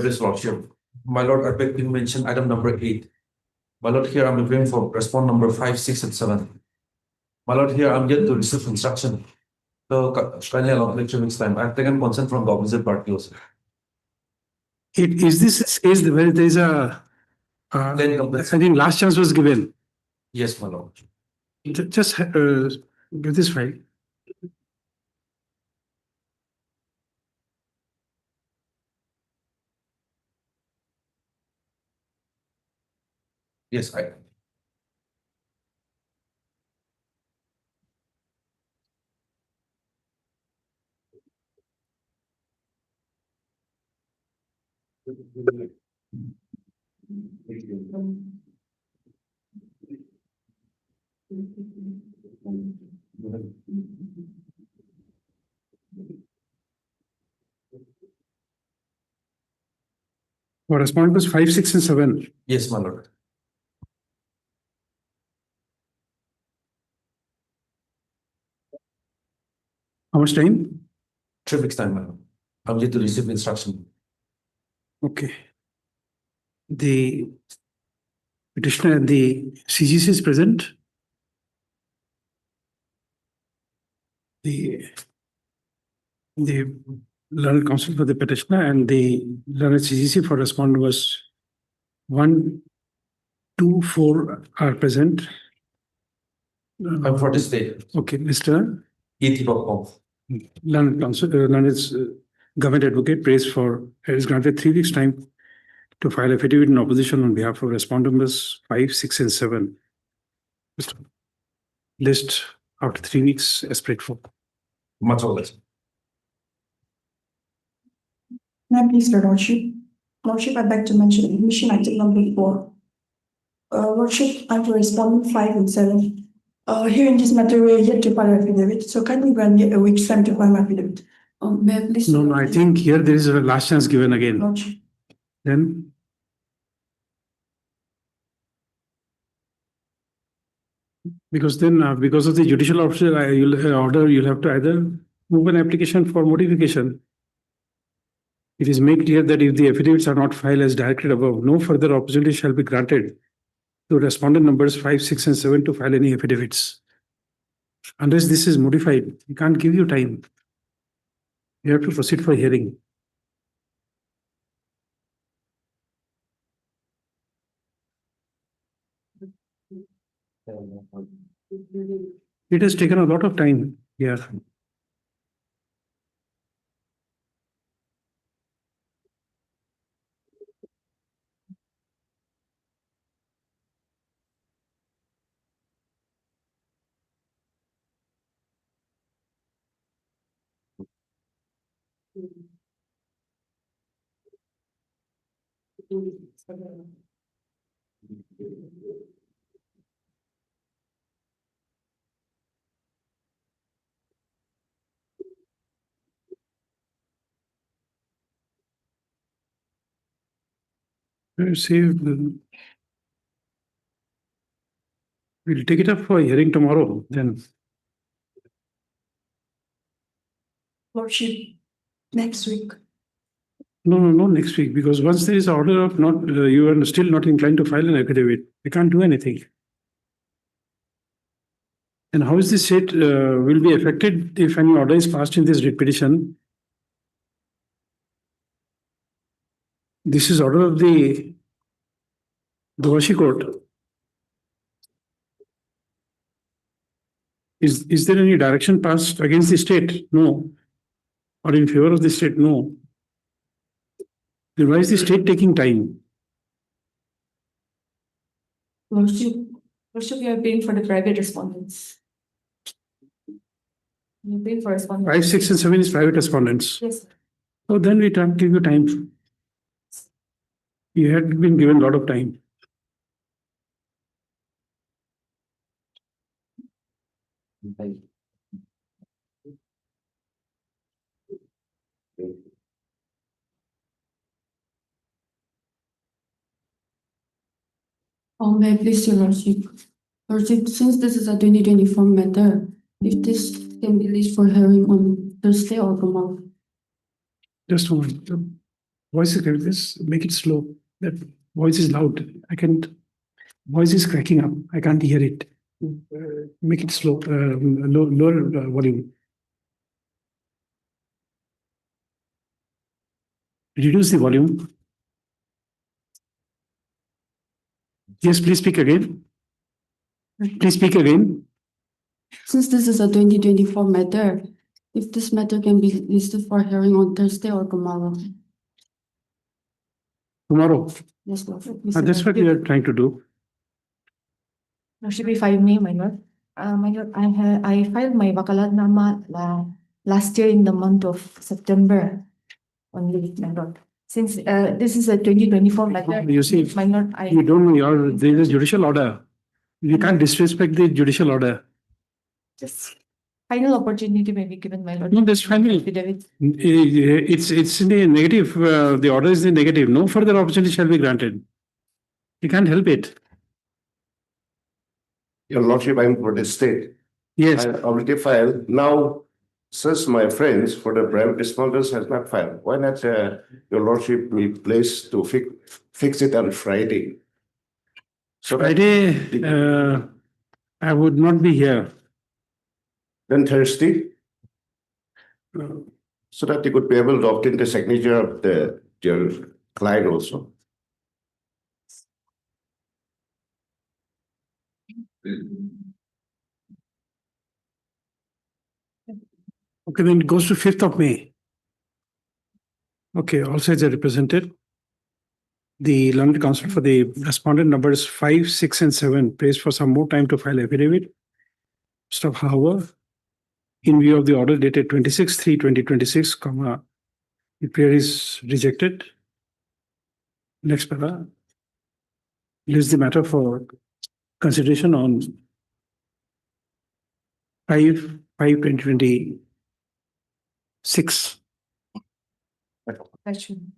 Please, Lordship. My Lord, I beg you mention item number 8. My Lord, here I'm reviewing for response number 5, 6, and 7. My Lord, here I'm yet to receive instruction. So kindly allow me 3 weeks time. I've taken consent from the opposite party also. Is this a case where there is a, I think last chance was given. Yes, my Lord. Just give this file. Yes, I. What response was 5, 6, and 7. Yes, my Lord. How much time? 3 weeks time, my Lord. I'm yet to receive instruction. Okay. The petitioner and the CGC is present. The learned counsel for the petitioner and the learned CGC for respondent was 1, 2, 4 are present. I'm for this day. Okay, Mr. E.T. Learned counsel, learned government advocate prays for has granted 3 weeks time to file affidavit in opposition on behalf of respondent numbers 5, 6, and 7. List after 3 weeks as prayed for. Much obliged. May I please, Your Lordship? Lordship, I'd like to mention admission item number 4. Lordship, I'm for respondent 5 and 7. Here in this matter, we're yet to file affidavit, so kindly grant me a week's time to file my affidavit. May I please? No, I think here there is a last chance given again. Lordship. Then because of the judicial order, you'll have to either move an application for modification. It is made clear that if the affidavits are not filed as directed above, no further opportunity shall be granted to respondent numbers 5, 6, and 7 to file any affidavits. Unless this is modified, we can't give you time. You have to proceed for hearing. It has taken a lot of time here. See, we'll take it up for hearing tomorrow then. Lordship, next week. No, next week, because once there is order of not, you are still not inclined to file an affidavit, we can't do anything. And how is this state will be affected if any order is passed in this writ petition? This is order of the Gauhati court. Is there any direction passed against the state? No. Or in favor of the state? No. Then why is the state taking time? Lordship, we are paying for the private respondents. We are paying for respondents. 5, 6, and 7 is private respondents. Yes, sir. So then we can't give you time. You had been given a lot of time. May I please, Your Lordship? Lordship, since this is a 2024 matter, if this can be released for hearing on Thursday or tomorrow. Just a moment. The voice is this. Make it slow. That voice is loud. I can't. Voice is cracking up. I can't hear it. Make it slow. Lower volume. Reduce the volume. Yes, please speak again. Please speak again. Since this is a 2024 matter, if this matter can be listed for hearing on Thursday or tomorrow. Tomorrow. Yes, Lordship. That's what we are trying to do. Lordship, if I may, my lord. My lord, I filed my bakalatnama last year in the month of September only, my lord. Since this is a 2024 matter, You see, my lord, you don't know, there is a judicial order. You can't disrespect the judicial order. just final opportunity may be given, my lord. No, that's fine. Affidavit. It's in the negative. The order is in the negative. No further opportunity shall be granted. You can't help it. Your Lordship, I'm for the state. Yes. I already filed. Now, since my friends for the private responders has not filed, why not Your Lordship will place to fix it on Friday? So that- Friday, I would not be here. Then Thursday, so that you could be able to obtain the signature of your client also. Okay, then it goes to 5th of May. Okay, all sides are represented. The learned counsel for the respondent numbers 5, 6, and 7 prays for some more time to file affidavit. Stuff, however, in view of the order dated 26/3/2026, the prayer is rejected. Next para leaves the matter for consideration on 5/5/2026. Question.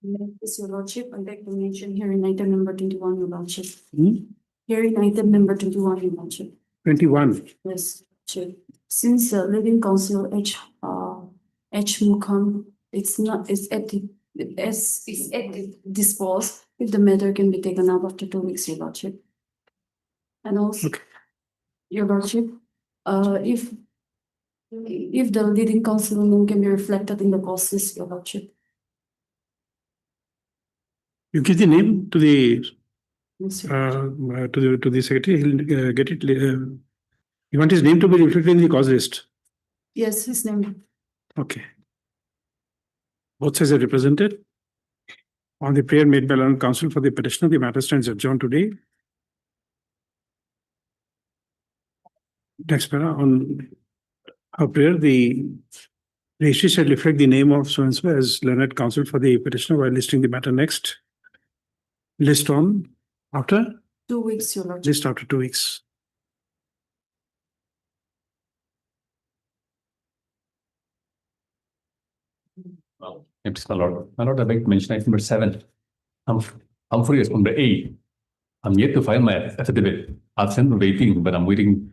Yes, Your Lordship, I'd like to mention here in item number 21, Your Lordship. Hmm? Here in item number 21, Your Lordship. 21. Yes, Chair. Since leading counsel H Mukam, it's at the dispose if the matter can be taken up after 2 weeks, Your Lordship. And also, Okay. Your Lordship, if the leading counsel name can be reflected in the cause list, Your Lordship. You give the name to the Yes, Your Lordship. to the secretary. He'll get it. You want his name to be reflected in the cause list. Yes, his name. Okay. Both sides are represented. On the prayer made by learned counsel for the petitioner, the matter stands adjourned today. Next para on her prayer, the registry shall reflect the name of so and so as learned counsel for the petitioner while listing the matter next. List on after 2 weeks, Your Lordship. list after 2 weeks. Yes, my lord. My lord, I'd like to mention item number 7. I'm furious on the 8. I'm yet to file my affidavit. I've sent waiting, but I'm waiting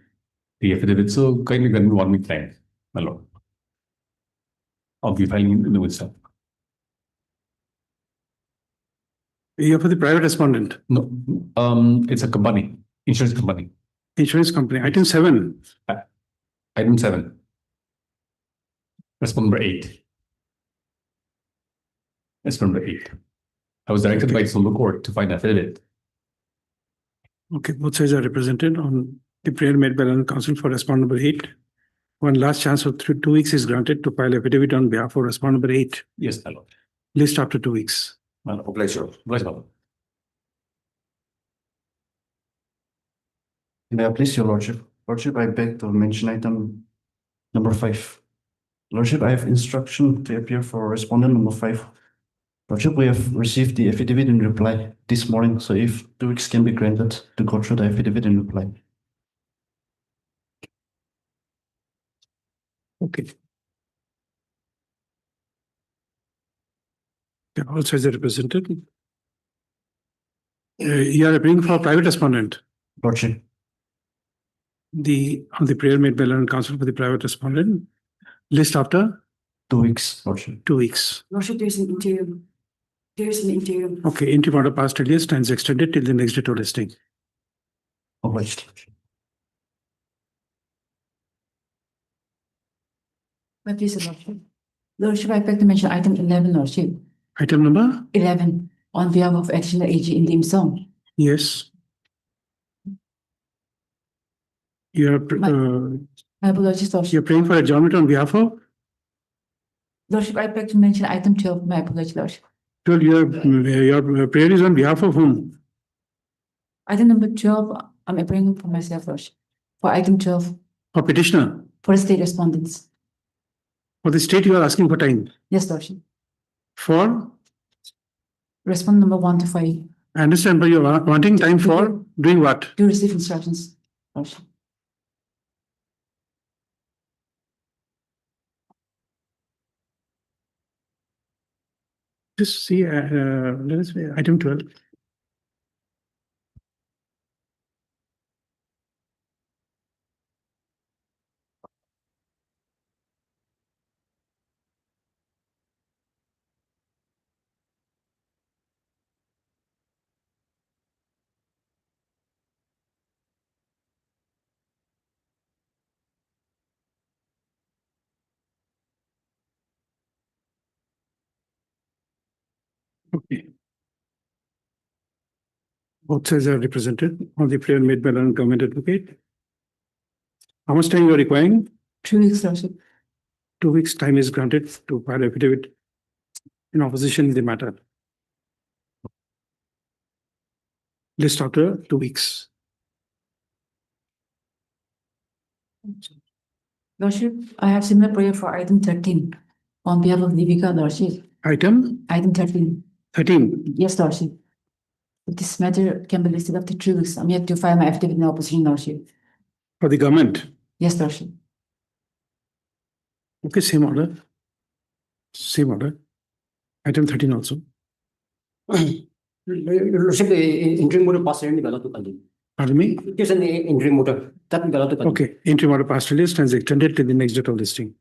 the affidavit. So kindly grant me 1 week time, my lord. I'll be filing in the itself. You're for the private respondent, No, it's a company, insurance company. insurance company. Item 7. Item 7. Respond number 8. Respond number 8. I was directed by the court to find affidavit. Okay, both sides are represented on the prayer made by learned counsel for respondent number 8. One last chance of 2 weeks is granted to file affidavit on behalf of respondent number 8. Yes, my lord. List after 2 weeks. My lord. Pleasure. Bless my lord. May I please, Your Lordship? Lordship, I beg to mention item number 5. Lordship, I have instruction to appear for respondent number 5. Lordship, we have received the affidavit in reply this morning, so if 2 weeks can be granted to go through the affidavit in reply. Okay. Yeah, all sides are represented. You are appearing for private respondent. Lordship, On the prayer made by learned counsel for the private respondent. List after 2 weeks, Lordship. 2 weeks. Lordship, there's an interim. There's an interim. Okay, interim order passed earlier stands extended till the next date of listing. Obliged, Lordship. But please, Lordship. Lordship, I beg to mention item 11, Lordship. Item number? 11, on behalf of Additional AG in Dim Song. Yes. You are My apologies, Lordship. you're praying for adjournment on behalf of? Lordship, I beg to mention item 12. My apologies, Lordship. Well, your prayer is on behalf of whom? Item number 12, I'm appearing for myself, Lordship. For item 12, For petitioner? for the state respondents. For the state you are asking for time? Yes, Lordship. For? Respond number 1 to 5. I understand, but you're wanting time for doing what? To receive instructions, Lordship. Just see, let us see, item 12. Okay. Both sides are represented on the prayer made by learned government advocate. How much time you are requiring? 3 weeks, Lordship. 2 weeks time is granted to file affidavit in opposition in the matter. List after 2 weeks. Lordship, I have similar prayer for item 13 on behalf of Deepika, Lordship. Item Item 13. 13. Yes, Lordship. If this matter can be listed up to 3 weeks, I'm yet to file my affidavit in opposition, Lordship. For the government. Yes, Lordship. Okay, same order. Same order. Item 13 also. Your Lordship, the interim order passed and gala to Kali. Pardon me? It is an interim order. That gala to Kali. Okay, interim order passed list and is extended to the next date of listing.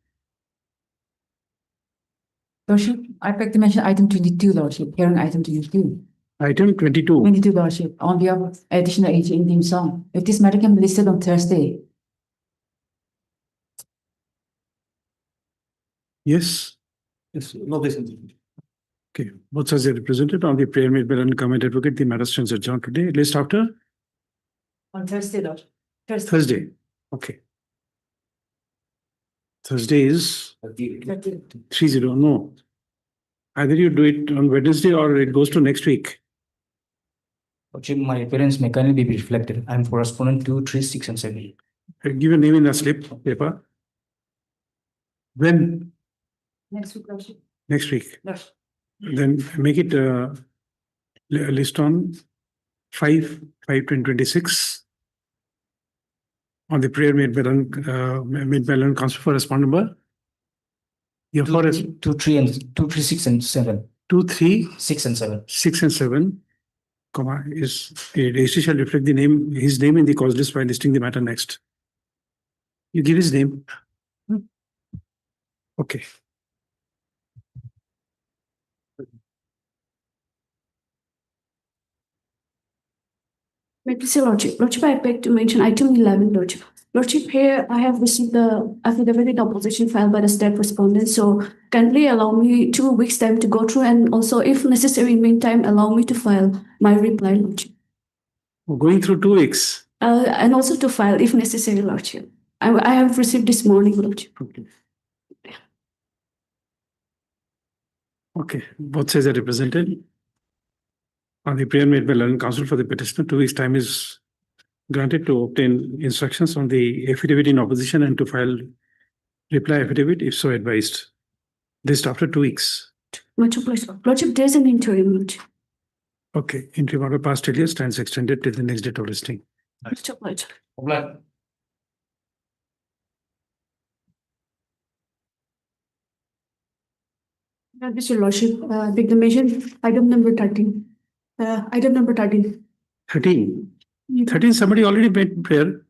Lordship, I beg to mention item 22, Lordship, hearing item 22. Item 22. 22, Lordship, on behalf of additional AG in Dim Sum. If this matter can be listed on Thursday. Yes. Yes, no, this is. Okay, both sides are represented on the prayer made by an government advocate. The matter stands adjourned today. List after On Thursday, Lordship. Thursday. Okay. Thursday is 30. No. Either you do it on Wednesday or it goes to next week. Lordship, my appearance may kindly be reflected. I am correspondent 2, 3, 6, and 7. Give your name in a slip of paper. When? Next week, Lordship. Next week. Lordship. Then make it list on 5/5/2026 on the prayer made by council for respondent number. Your forest 2, 3, and 2, 3, 6, and 7. 2, 3, 6 and 7. 6 and 7, comma is registry shall reflect the name, his name in the cause list by listing the matter next. You give his name. Okay. May I please say, Lordship? Lordship, I beg to mention item 11, Lordship. Lordship, here I have received the affidavit in opposition filed by the state respondent. So kindly allow me 2 weeks time to go through, and also, if necessary, in meantime, allow me to file my reply, Lordship. We're going through 2 weeks. And also to file if necessary, Lordship. I have received this morning, Lordship. Okay. Okay, both sides are represented. On the prayer made by learned counsel for the petitioner, 2 weeks time is granted to obtain instructions on the affidavit in opposition and to file reply affidavit if so advised. List after 2 weeks. Much obliged. Lordship, there's an interim, Lordship. Okay, interim order passed earlier stands extended till the next date of listing. Much obliged. Mr. Lordship, big mention item number 13. Item number 13. 13. 13, somebody already made prayer.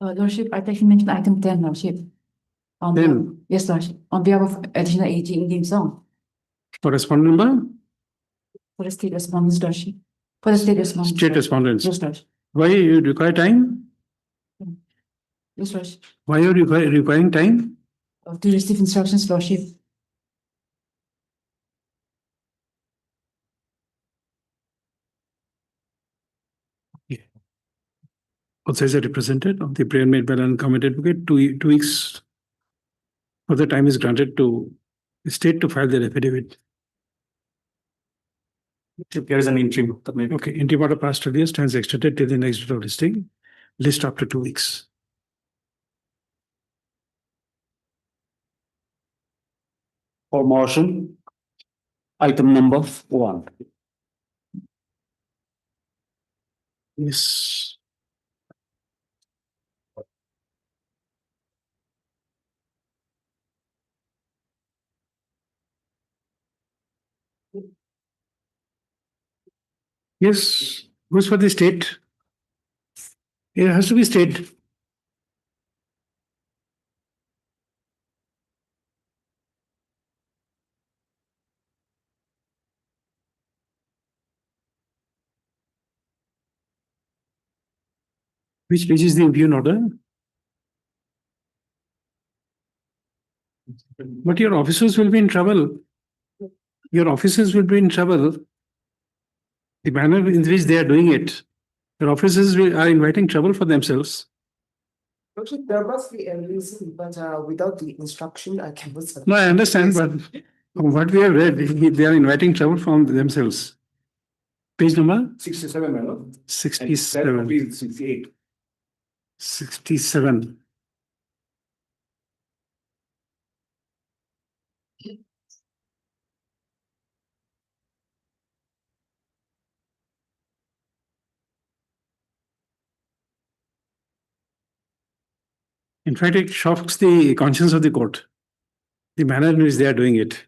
Lordship, I beg to mention item 10, Lordship. On 10. behalf- Yes, Lordship, on behalf of additional AG in Dim Sum. Correspondent number? For the state respondents, Lordship. For the state respondents. State respondents. Yes, Lordship. Why you require time? Yes, Lordship. Why are you requiring time? To receive instructions, Lordship. Both sides are represented on the prayer made by an government advocate. 2 weeks further time is granted to the state to file their affidavit. There is an interim. Okay, interim order passed earlier stands extended till the next date of listing. List after 2 weeks. For motion, item number 1. Yes. Yes, goes for the state. It has to be state. Which is the impugn order? But your officers will be in trouble. Your officers will be in trouble. The manner in which they are doing it. Their officers are inviting trouble for themselves. Okay, there must be a reason, but without the instruction, I cannot. No, I understand, but from what we have read, they are inviting trouble from themselves. Page number 67, my lord. 67. 68. 67. In fact, it shocks the conscience of the court, the manner in which they are doing it.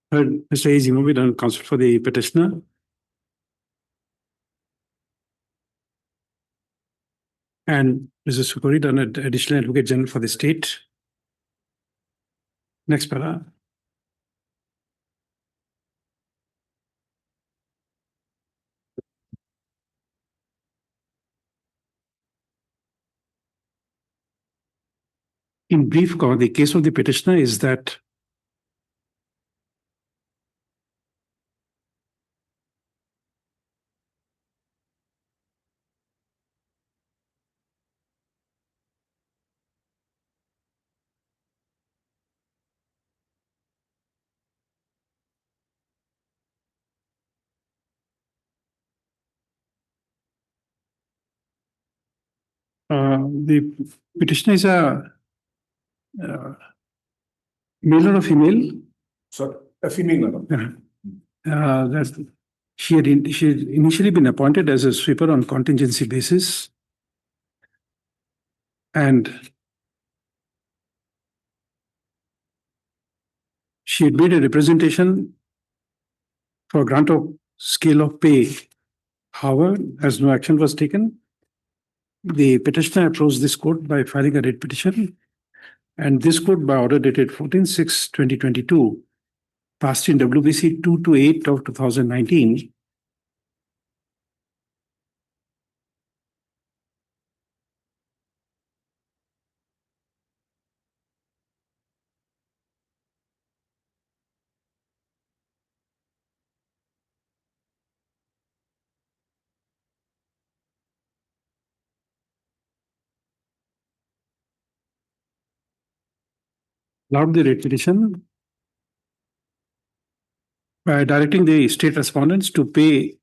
Heard Mr. A. Zimobi done counsel for the petitioner. And Mr. Sukuri done additional advocate general for the state. Next para. In brief, the case of the petitioner is that the petitioner is a male or a female. So, a female, my lord. That she had initially been appointed as a sweeper on contingency basis, and she had made a representation for grant of scale of pay. However, as no action was taken, the petitioner approached this court by filing a writ petition, and this court, by order dated 14/6/2022, passed in WBC 228 of 2019, allowed the writ petition by directing the state respondents to pay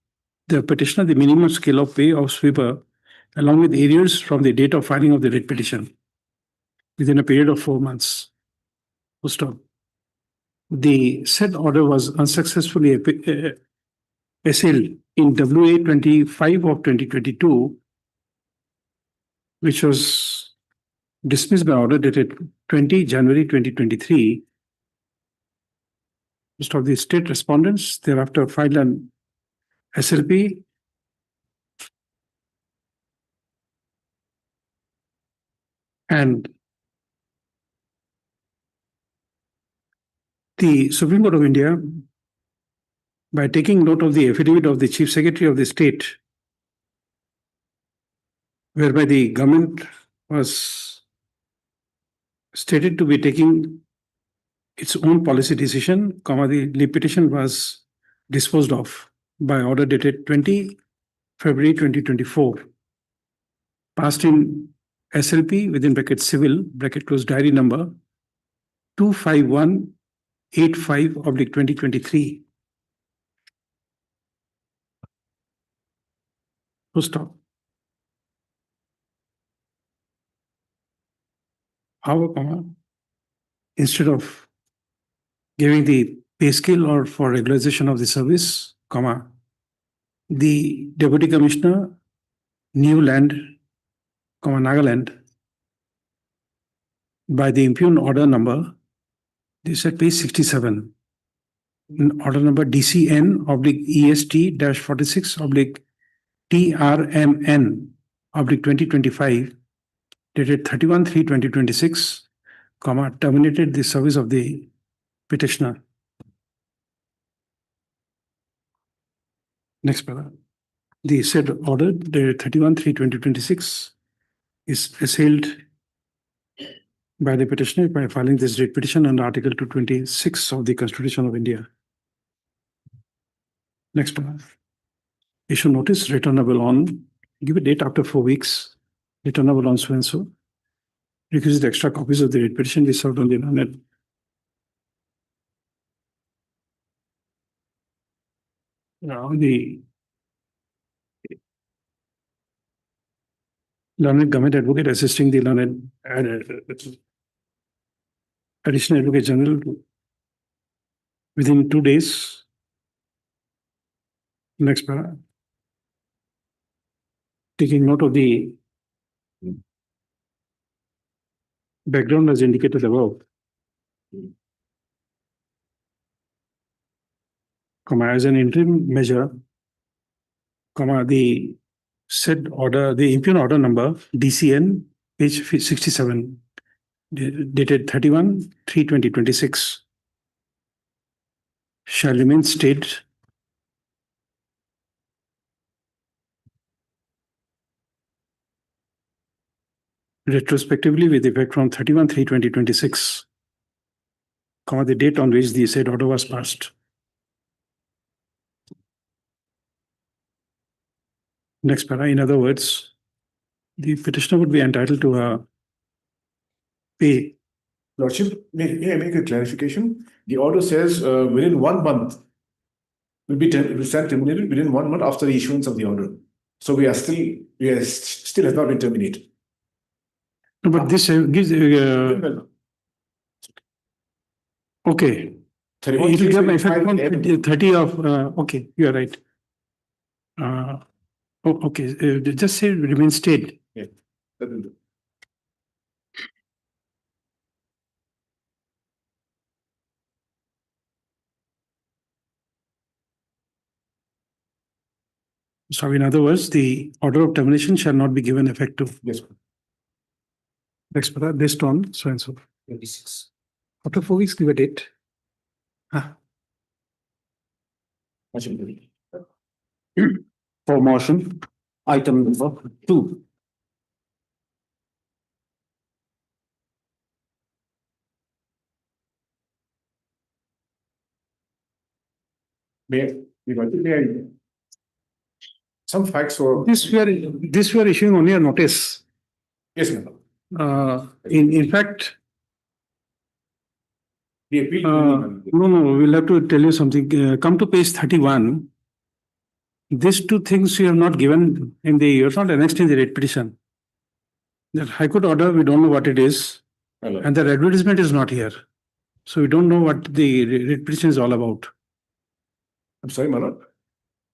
the petitioner the minimum scale of pay of sweeper along with arrears from the date of filing of the writ petition within a period of 4 months. Full stop. The said order was unsuccessfully assailed in WA 25 of 2022, which was dismissed by order dated 20 January 2023. Most of the state respondents thereafter filed an SLP and the Supreme Court of India, by taking note of the affidavit of the Chief Secretary of the state, whereby the government was stated to be taking its own policy decision, the petition was disposed of by order dated 20 February 2024, passed in SLP within bracket civil bracket close diary number 25185/2023. Full stop. However, instead of giving the pay scale or for regularization of the service, the Deputy Commissioner, New Land, Nagaland, by the impugned order number, they said page 67, order number DCN/EST-46/TRMN/2025, dated 31/3/2026, terminated the service of the petitioner. Next paragraph. The said order, dated 31/3/2026, is assailed by the petitioner by filing this writ petition under Article 226 of the Constitution of India. Next paragraph. Issue notice returnable on, give a date after 4 weeks, returnable on so and so. Requisite extra copies of the writ petition be served on the internet. Now the learned government advocate assisting the learned additional advocate general within 2 days. Next para. Taking note of the background as indicated above. Comma, as an interim measure, comma, the said order, the impugn order number DCN, page 67, dated 31/3/2026, shall remain stayed retrospectively with effect from 31/3/2026, comma, the date on which the said order was passed. Next para, in other words, the petitioner would be entitled to a pay. Lordship, may I make a clarification? The order says within 1 month will be terminated within 1 month after the issuance of the order. So we are still has not been terminated. No, but this gives okay. It will give effect on 30 of okay, you are right. Okay, just say remain stayed. Yeah, that will do. So in other words, the order of termination shall not be given effect to. Yes, Next para, based on so and so. 26. After 4 weeks, give a date. For motion, item number 2. may I- some facts for This we are issuing only a notice. yes, madam. In fact, The appeal. no, we'll have to tell you something. Come to page 31. These two things you have not given in the, you're not annexed in the writ petition. The High Court order, we don't know what it is, Hello. and the advertisement is not here. So we don't know what the writ petition is all about. I'm sorry, my lord.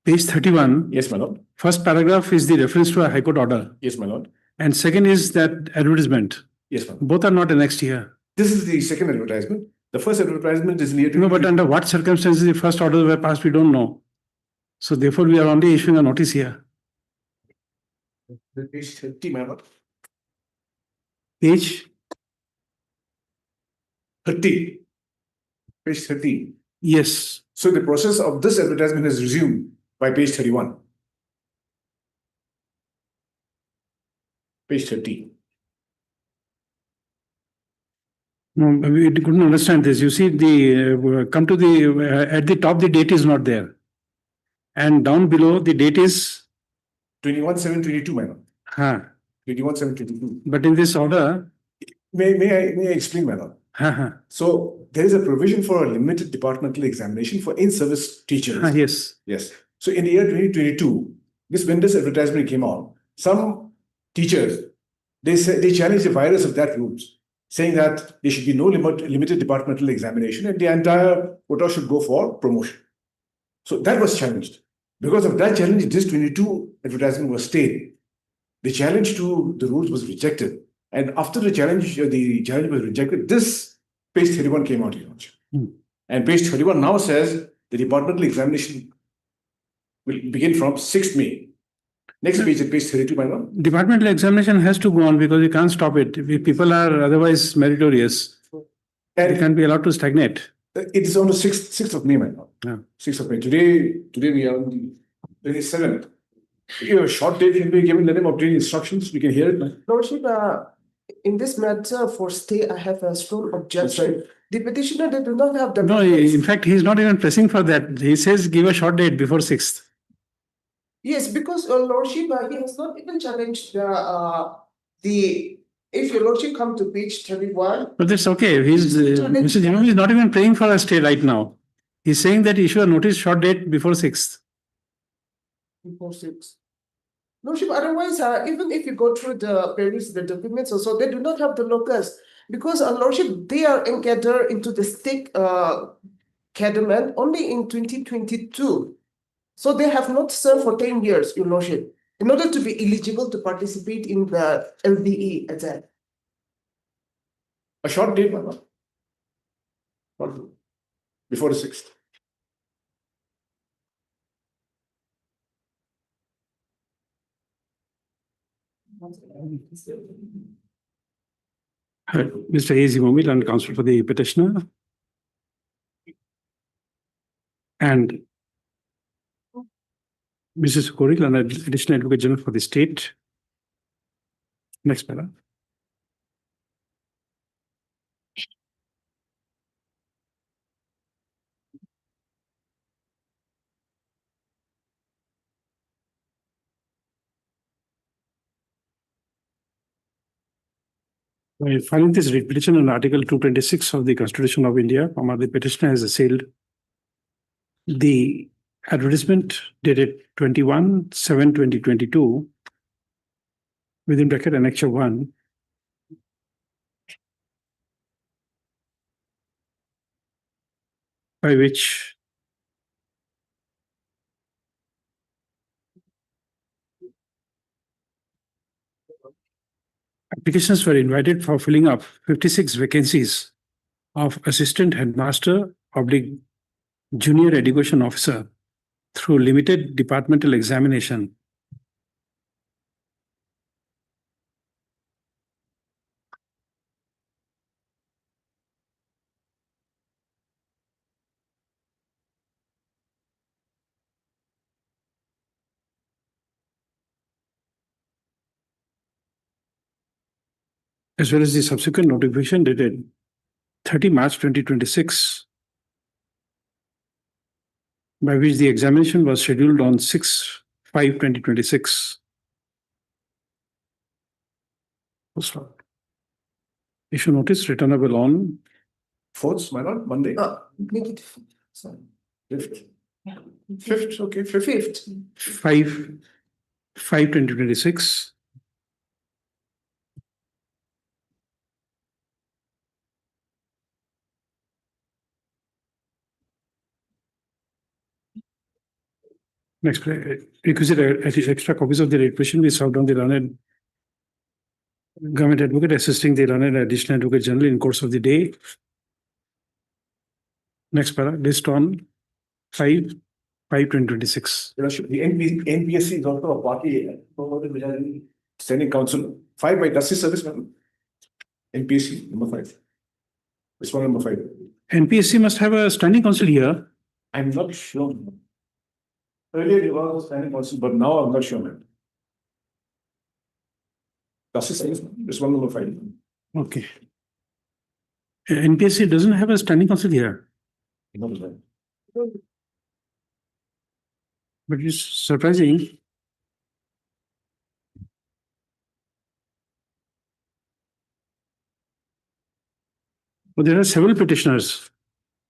Page 31, Yes, my lord. first paragraph is the reference to a High Court order, Yes, my lord. and second is that advertisement. Yes, ma'am. Both are not annexed here. This is the second advertisement. The first advertisement is near to. No, but under what circumstances the first orders were passed, we don't know. So therefore, we are only issuing a notice here. Page 30, my lord. Page, 30. Page 30. yes. So the process of this advertisement is resumed by page 31. Page 30. No, we couldn't understand this. You see, the come to the at the top, the date is not there, and down below the date is 21/7/22, my lord. 21/7/22. But in this order, May I explain, my lord? So there is a provision for a limited departmental examination for in-service teachers. yes, Yes. So in the year 2022, when this advertisement came out, some teachers, they challenged the virus of that rules, saying that there should be no limited departmental examination and the entire quota should go for promotion. So that was challenged. Because of that challenge, this 22 advertisement was stayed. The challenge to the rules was rejected. And after the challenge was rejected, this page 31 came out here. And page 31 now says the departmental examination will begin from 6th May. Next page, page 32, my lord. departmental examination has to go on because we can't stop it. If people are otherwise meritorious, they And can't be allowed to stagnate. it is on the 6th of May, my lord. Yeah. 6th of May. Today we are on the 27th. If you have a short date, can be given the name of daily instructions. We can hear it. Lordship, In this matter for stay, I have a strong objection. The petitioner, they do not have the. No, in fact, he's not even pressing for that. He says give a short date before 6th. Yes, because your lordship, he has not even challenged the, if your lordship come to page 31. But that's okay. Mr. Jimmy is not even praying for a stay right now. He's saying that issue a notice short date before 6th. Before 6. Lordship, otherwise, even if you go through the various the documents also, they do not have the locus. Because lordship, they are gathered into the state cadiment only in 2022. So they have not served for 10 years, your lordship, in order to be eligible to participate in the LDE exam. A short date, Madam. Before the 6th. Mr. A.Z. Momil and counsel for the petitioner. And Mrs. Koril and additional advocate general for the state. Next paragraph. By filing this writ petition on Article 226 of the Constitution of India, the petitioner has assailed the advertisement dated 21/7/2022 within bracket annexure 1 by which applications were invited for filling up 56 vacancies of assistant headmaster oblique junior education officer through limited departmental examination. As well as the subsequent notification dated 30 March 2026, by which the examination was scheduled on 6/5/2026. Issue notice returnable on 4th, my lord, Monday. Make it, sorry. 5th. Yeah. 5th, okay, 5th. 5th. 5/5/2026. Next, requisite extra copies of the writ petition be served on the learned government advocate assisting the learned additional advocate general in course of the day. Next paragraph, list on 5/5/2026. The NPSC is also a party standing council. 5 by justice service, madam. NPSC number 5. Respondent number 5. NPSC must have a standing council here. I'm not sure. Earlier it was a standing council, but now I'm not sure, man. Justice service, respondent number 5. Okay. NPSC doesn't have a standing council here, but it's surprising. Well, there are several petitioners.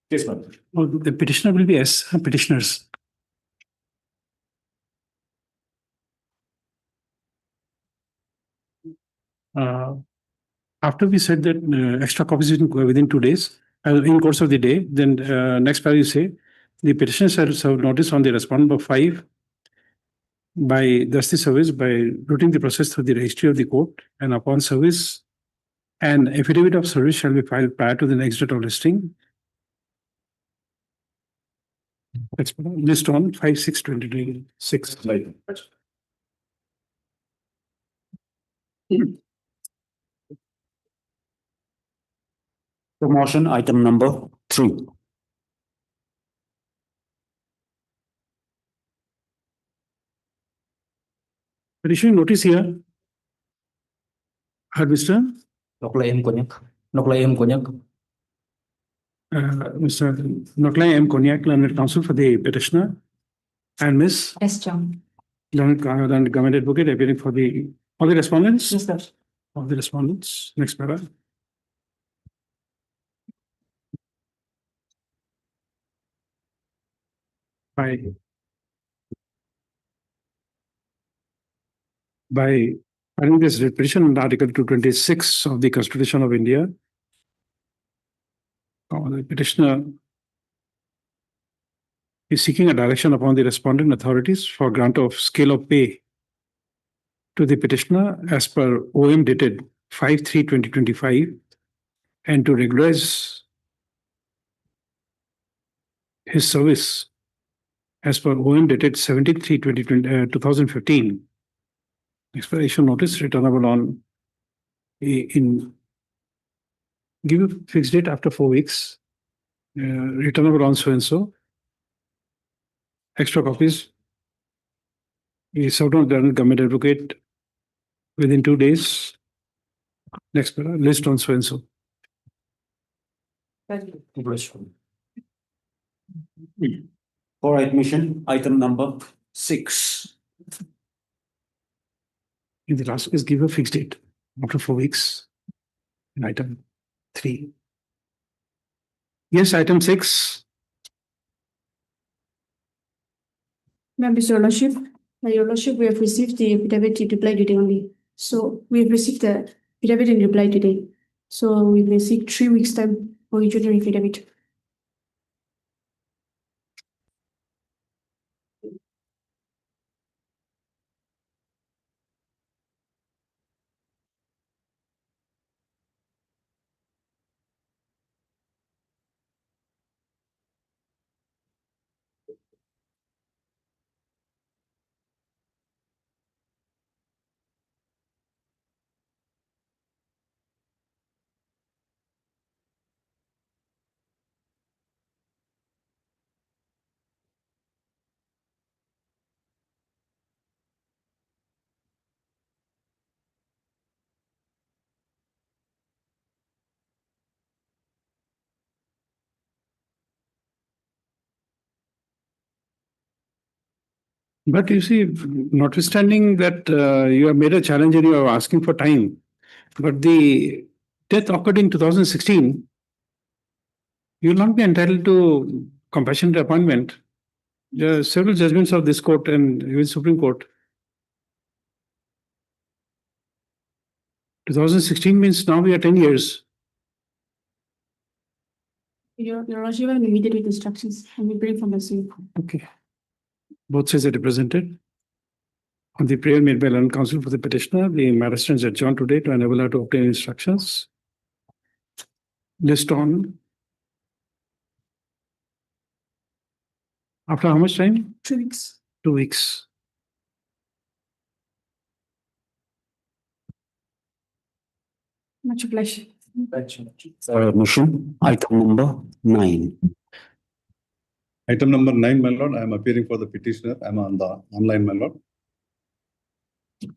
Yes, ma'am. Oh, the petitioner will be as petitioners. After we said that extra copies within 2 days, in course of the day, then next paragraph you say the petitioner shall serve notice on the respondent number 5 by justice service by routing the process through the registry of the court, and upon service, an affidavit of service shall be filed prior to the next date of listing. That's list on 5/6/2026. Like, Promotion item number 3. But issuing notice here, Headmaster, Nokla M Konyak. Nokla M Konyak. Mr. Noklai M. Konyak, learned counsel for the petitioner, and Miss S. Chang. learned government advocate appearing for all the respondents. Yes, sir. All the respondents. Next para. By filing this petition under Article 226 of the Constitution of India, the petitioner is seeking a direction upon the respondent authorities for grant of scale of pay to the petitioner as per OM dated 5/3/2025 and to regularize his service as per OM dated 17/3/2015. Expiration notice returnable on give a fixed date after 4 weeks, returnable on so and so. Extra copies is served on the government advocate within 2 days. Next para, list on so and so. For admission, item number 6. In the last case, give a fixed date after 4 weeks. In item 3. Yes, item 6. Your Lordship, we have received the affidavit in reply today only. So we have received the affidavit in reply today. So we will seek 3 weeks time for each other affidavit. But you see, notwithstanding that you have made a challenge and you are asking for time, but the death occurred in 2016. You will not be entitled to compassionate appointment. There are several judgments of this court and even Supreme Court. 2016 means now we are 10 years. Your Lordship, I am immediate with instructions and we bring from the scene. Okay. Both sides are represented. On the prayer made by learned counsel for the petitioner, the matter stands adjourned today to enable her to obtain instructions. List on. After how much time? 3 weeks. 2 weeks. Much obliged. For admission, item number 9. Item number 9, my lord, I am appearing for the petitioner. I am on the online, my lord.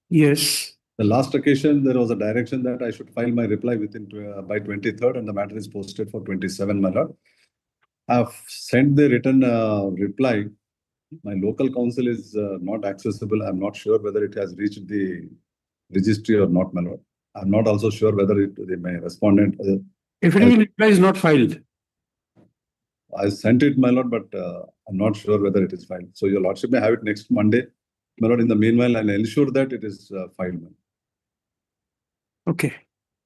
Yes. The last occasion, there was a direction that I should file my reply by 23rd, and the matter is posted for 27, my lord. I have sent the written reply. My local counsel is not accessible. I'm not sure whether it has reached the registry or not, my lord. I'm not also sure whether my respondent. If any reply is not filed. I sent it, my lord, but I'm not sure whether it is filed. So your lordship may have it next Monday, my lord. In the meanwhile, I'll ensure that it is filed. Okay.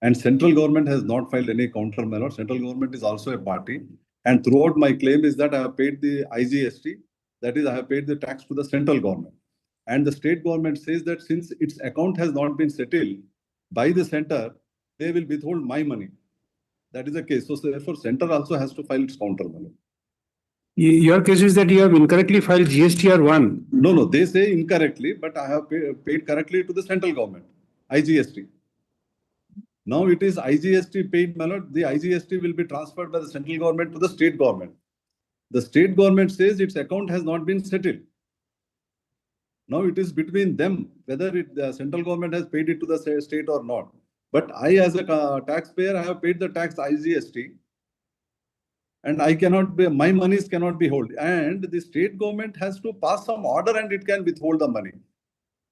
And central government has not filed any counter, my lord. Central government is also a party. And throughout my claim is that I have paid the IGST, that is, I have paid the tax to the central government. And the state government says that since its account has not been settled by the center, they will withhold my money. That is the case. So therefore, center also has to file its counter, my lord. Your case is that you have incorrectly filed GSTR 1. No, they say incorrectly, but I have paid correctly to the central government, IGST. Now it is IGST paid, my lord. The IGST will be transferred by the central government to the state government. The state government says its account has not been settled. Now it is between them whether the central government has paid it to the state or not. But I, as a taxpayer, I have paid the tax IGST. And I cannot be, my monies cannot be held. And the state government has to pass some order and it can withhold the money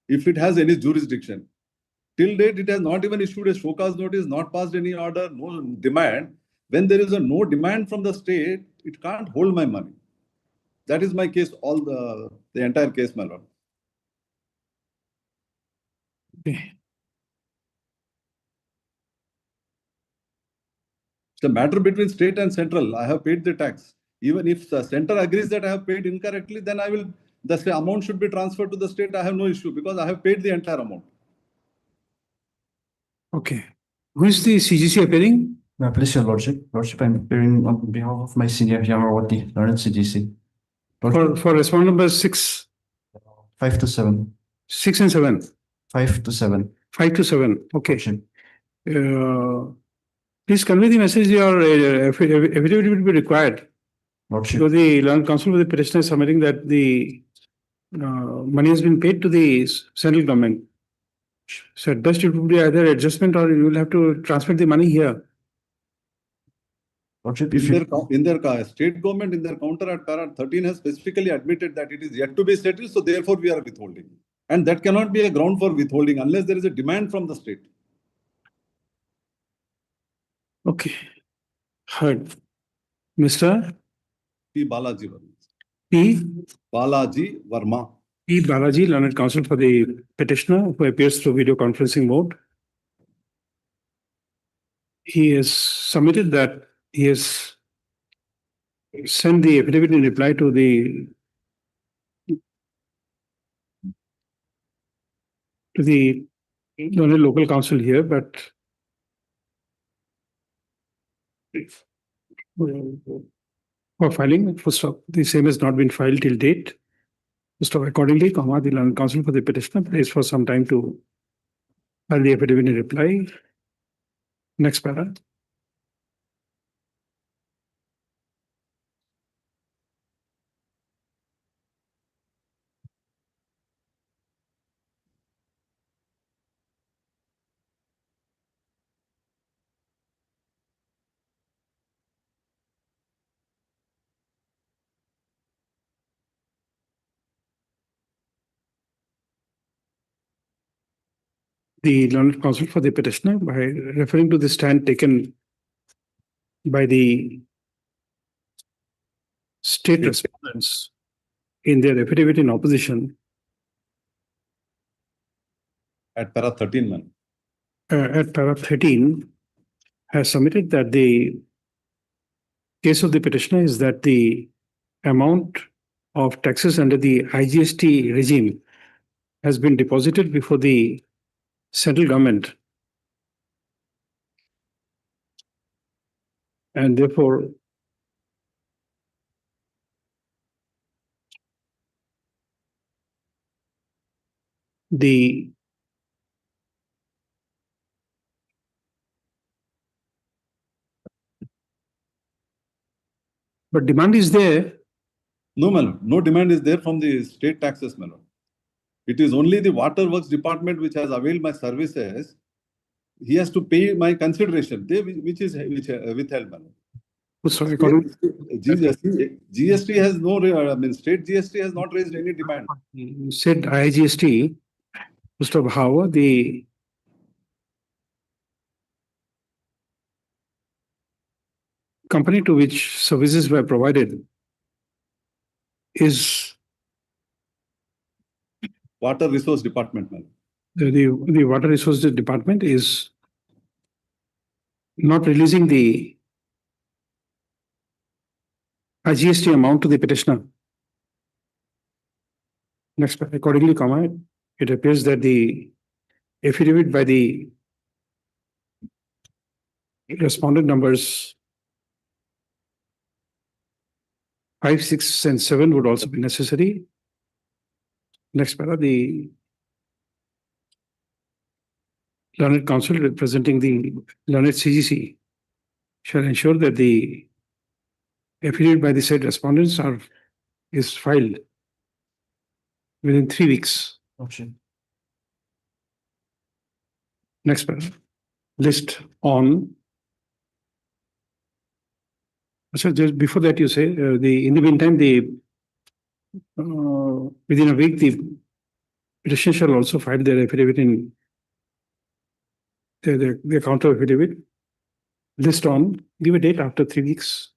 if it has any jurisdiction. Till date, it has not even issued a show cause notice, not passed any order, no demand. When there is a no demand from the state, it can't hold my money. That is my case, all the entire case, my lord. Okay. It's a matter between state and central. I have paid the tax. Even if the center agrees that I have paid incorrectly, then the amount should be transferred to the state. I have no issue because I have paid the entire amount. Okay. Who is the CGC appearing? Please, your lordship. Lordship, I'm appearing on behalf of my senior Yamawati, learned CGC. For respondent number 6, 5 to 7. 6 and 7. 5 to 7. 5 to 7. Okay. Lordship. Please convey the message your affidavit will be required. Lordship. So the learned counsel with the petitioner is submitting that the money has been paid to the central government. So at best it will be either adjustment or you will have to transfer the money here. Lordship, In their state government, in their counter at para 13 has specifically admitted that it is yet to be settled. So therefore we are withholding. And that cannot be a ground for withholding unless there is a demand from the state. Okay. Heard. Mr. P. Balaji Verma. P. Balaji Verma. P. Balaji, learned counsel for the petitioner who appears through video conferencing mode. He has submitted that he has sent the affidavit in reply to the local council here, but for filing, full stop. The same has not been filed till date. Full stop. Accordingly, the learned counsel for the petitioner plays for some time to file the affidavit in reply. Next para. The learned counsel for the petitioner, by referring to the stand taken by the state respondents in their affidavit in opposition At para 13, man. At para 13, has submitted that the case of the petitioner is that the amount of taxes under the IGST regime has been deposited before the central government. And therefore, but demand is there. No, man. No demand is there from the state taxes, man. It is only the water works department which has availed my services. He has to pay my consideration, which withheld, man. Sorry, GST has no, state GST has not raised any demand. You said IGST, Mr. Bhawa, the company to which services were provided is Water Resource Department, man. the Water Resources Department is not releasing the IGST amount to the petitioner. Next, accordingly, it appears that the affidavit by the respondent numbers 5, 6, and 7 would also be necessary. Next para, the learned counsel representing the learned CGC shall ensure that the affidavit by the said respondents is filed within 3 weeks. Okay. Next para. list on. So just before that, you say in the meantime, within a week, the petitioner shall also file their affidavit in the counter affidavit. List on, give a date after 3 weeks.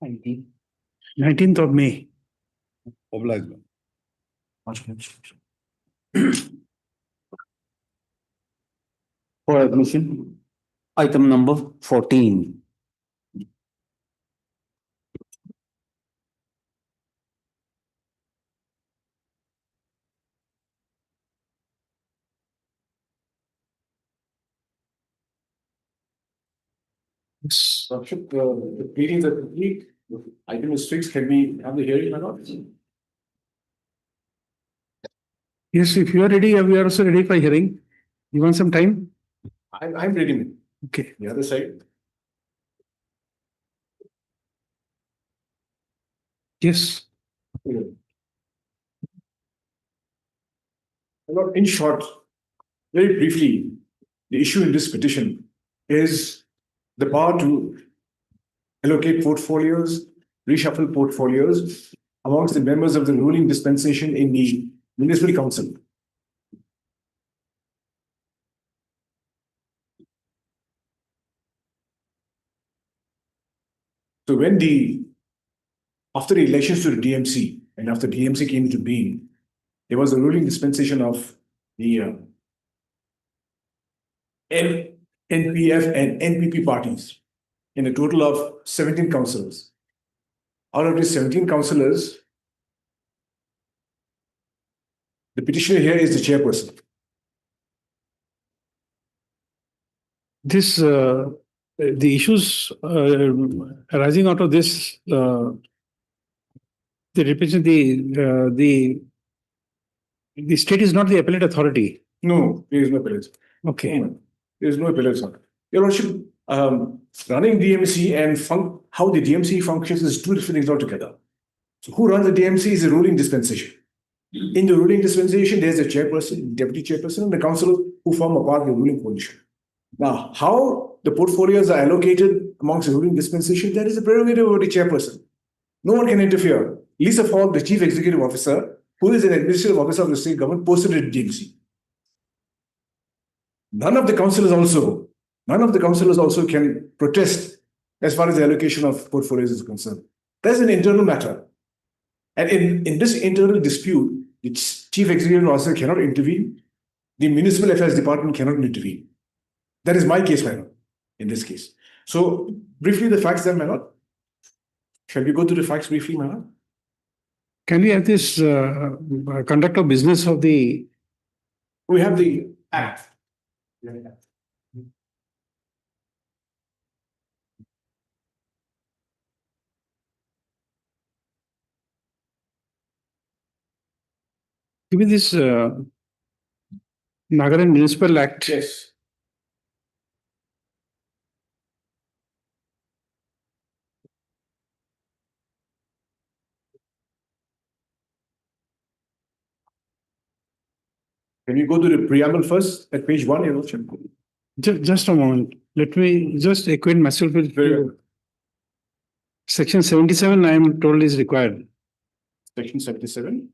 ID. 19th of May. Obliged. For admission, item number 14. Worship, the meetings are complete. Item is fixed. Can we have the hearing or not? Yes, if you are ready, we are also ready for hearing. You want some time? I'm ready. Okay. The other side. Yes. Well, in short, very briefly, the issue in this petition is the power to allocate portfolios, reshuffle portfolios amongst the members of the ruling dispensation in the municipal council. So when after the elections to the DMC and after DMC came into being, there was a ruling dispensation of the NPF and NPP parties in a total of 17 councillors. Out of these 17 councillors, the petitioner here is the chairperson. This the issues arising out of this the represent the state is not the appellate authority. No, there is no appellate. Okay. There is no appellate. Your Lordship, running DMC and how the DMC functions is two different things altogether. So who runs the DMC is the ruling dispensation. In the ruling dispensation, there's a chairperson, deputy chairperson, and the councillors who form a part of the ruling coalition. Now, how the portfolios are allocated amongst the ruling dispensation, that is a prerogative of the chairperson. No one can interfere. Least of all, the chief executive officer, who is an administrative officer of the state government, posted at DMC. None of the councillors also can protest as far as the allocation of portfolios is concerned. That's an internal matter. And in this internal dispute, the chief executive officer cannot intervene. The municipal affairs department cannot intervene. That is my case, my lord, in this case. So, briefly, the facts then, my lord. Shall we go to the facts briefly, my lord? Can we have this conduct of business of the... We have the act. Give me this Nagaland Municipal Act. Yes. Can you go to the preamble first at page 1, Your Lordship? Just a moment. Let me just acquaint myself with Very well. Section 77, I am told is required. Section 77.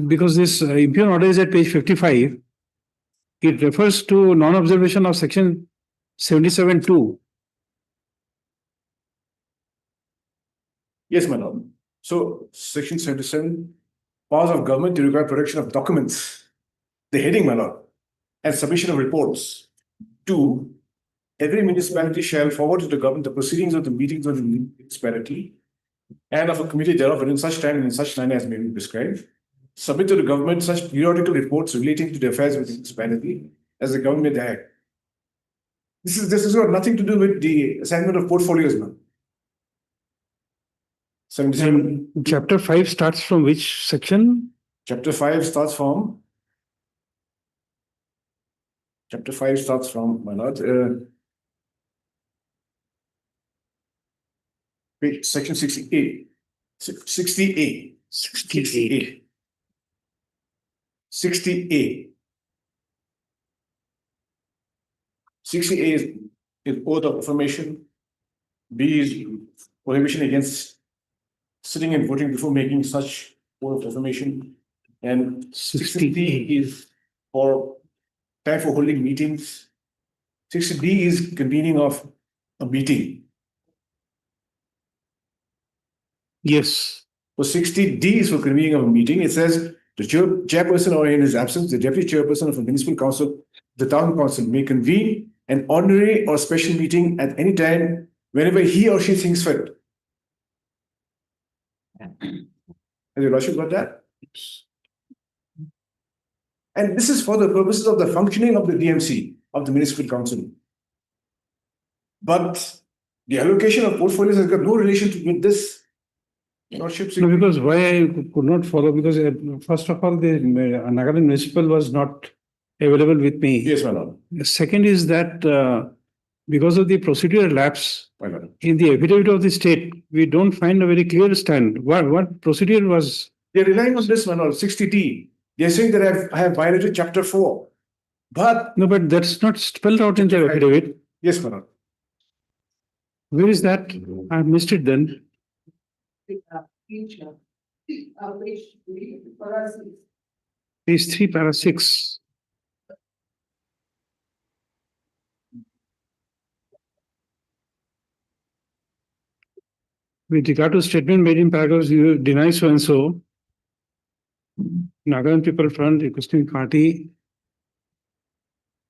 Because this impugn order is at page 55, it refers to non-observation of section 77(2). Yes, my lord. So, section 77, powers of government to require production of documents. The heading, my lord, and submission of reports. 2, every municipality shall forward to the government the proceedings of the meetings of the municipality and of a committee thereof within such time and in such manner as may be prescribed. Submit to the government such periodical reports relating to the affairs of the municipality as the government may direct. This has got nothing to do with the assignment of portfolios, man. 77. Chapter 5 starts from which section? Chapter 5 starts from, my lord, section 68. 60A. 68. 60A. 60A is oath of affirmation. B is prohibition against sitting and voting before making such oath of affirmation. And 60D is for time for holding meetings. 60D is convening of a meeting. Yes. For 60D is for convening of a meeting. It says the chairperson or in his absence, the deputy chairperson of a municipal council, the town council may convene an ordinary or special meeting at any time whenever he or she thinks fit. Has your lordship got that? And this is for the purposes of the functioning of the DMC, of the municipal council. But the allocation of portfolios has got no relation with this. Lordship. No, because why I could not follow, because first of all, the Nagaland Municipal was not available with me. Yes, my lord. Second is that because of the procedural lapse in the affidavit of the state, we don't find a very clear stand. What procedure was? They're relying on this, my lord, 60T. They're saying that I have violated chapter 4. But no, but that's not spelled out in the affidavit. Yes, my lord. Where is that? I missed it then. Page 3, para 6. With regard to statement made in paragraphs, you deny so and so. Nagaland People Front, requesting party.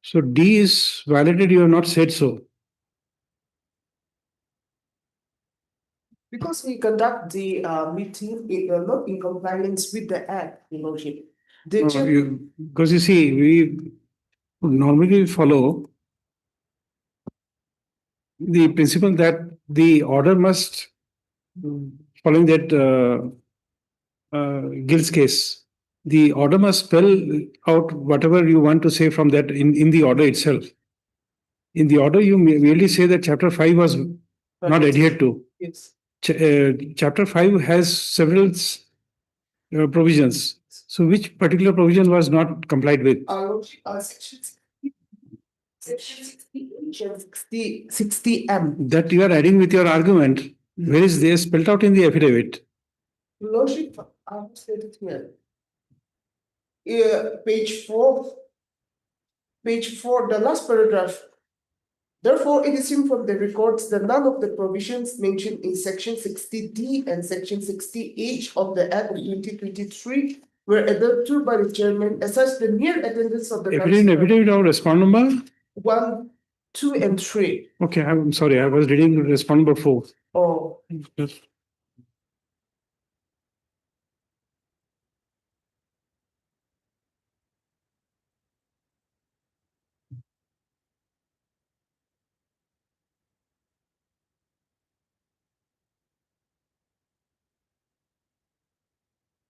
So D is violated, you have not said so. Because we conduct the meeting not in compliance with the act, Your Lordship. Because you see, we normally follow the principle that the order must, following that Gill's case, the order must spell out whatever you want to say from that in the order itself. In the order, you merely say that chapter 5 was not adhered to. Yes. Chapter 5 has several provisions. So which particular provision was not complied with? Section 60M. That you are adding with your argument. Where is this spelled out in the affidavit? Lordship, I have stated here. Page 4, the last paragraph. Therefore, it is seen from the records that none of the provisions mentioned in section 60D and section 60H of the Act of 2023 were adhered to by the chairman, as such the mere attendance of the Affidavit or respond number? 1, 2, and 3. Okay, I'm sorry, I was reading respond number 4. Oh. Yes.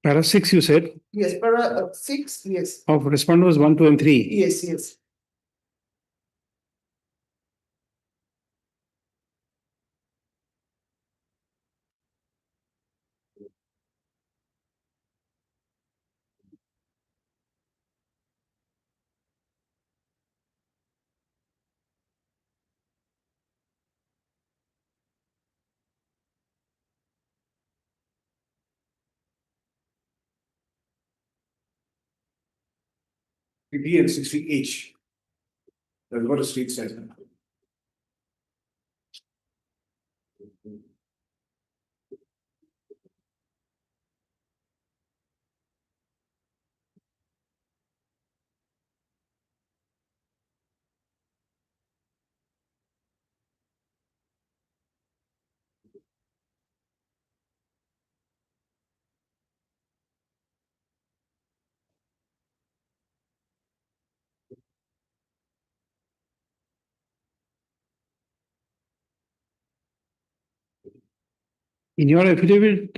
Para 6, you said? Yes, para 6, yes. Of responders 1, 2, and 3. Yes, yes. D and 60H. That's what the state says. In your affidavit,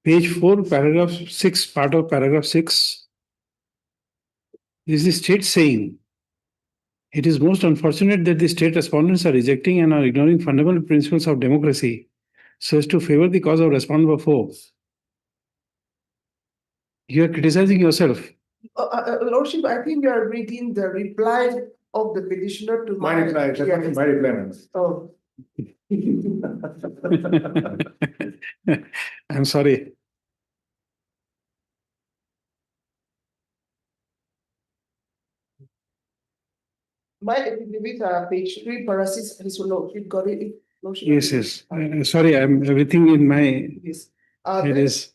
page 4, paragraph 6, part of paragraph 6, is the state saying It is most unfortunate that the state respondents are rejecting and are ignoring fundamental principles of democracy so as to favor the cause of respondent number 4. You are criticizing yourself. Lordship, I think you are reading the reply of the petitioner to My reply, that's not my reply, ma'am. Oh. I'm sorry. My affidavit, page 3, parasis, his lordship got it. Lordship. Yes, yes. Sorry, I'm everything in my Yes. head is.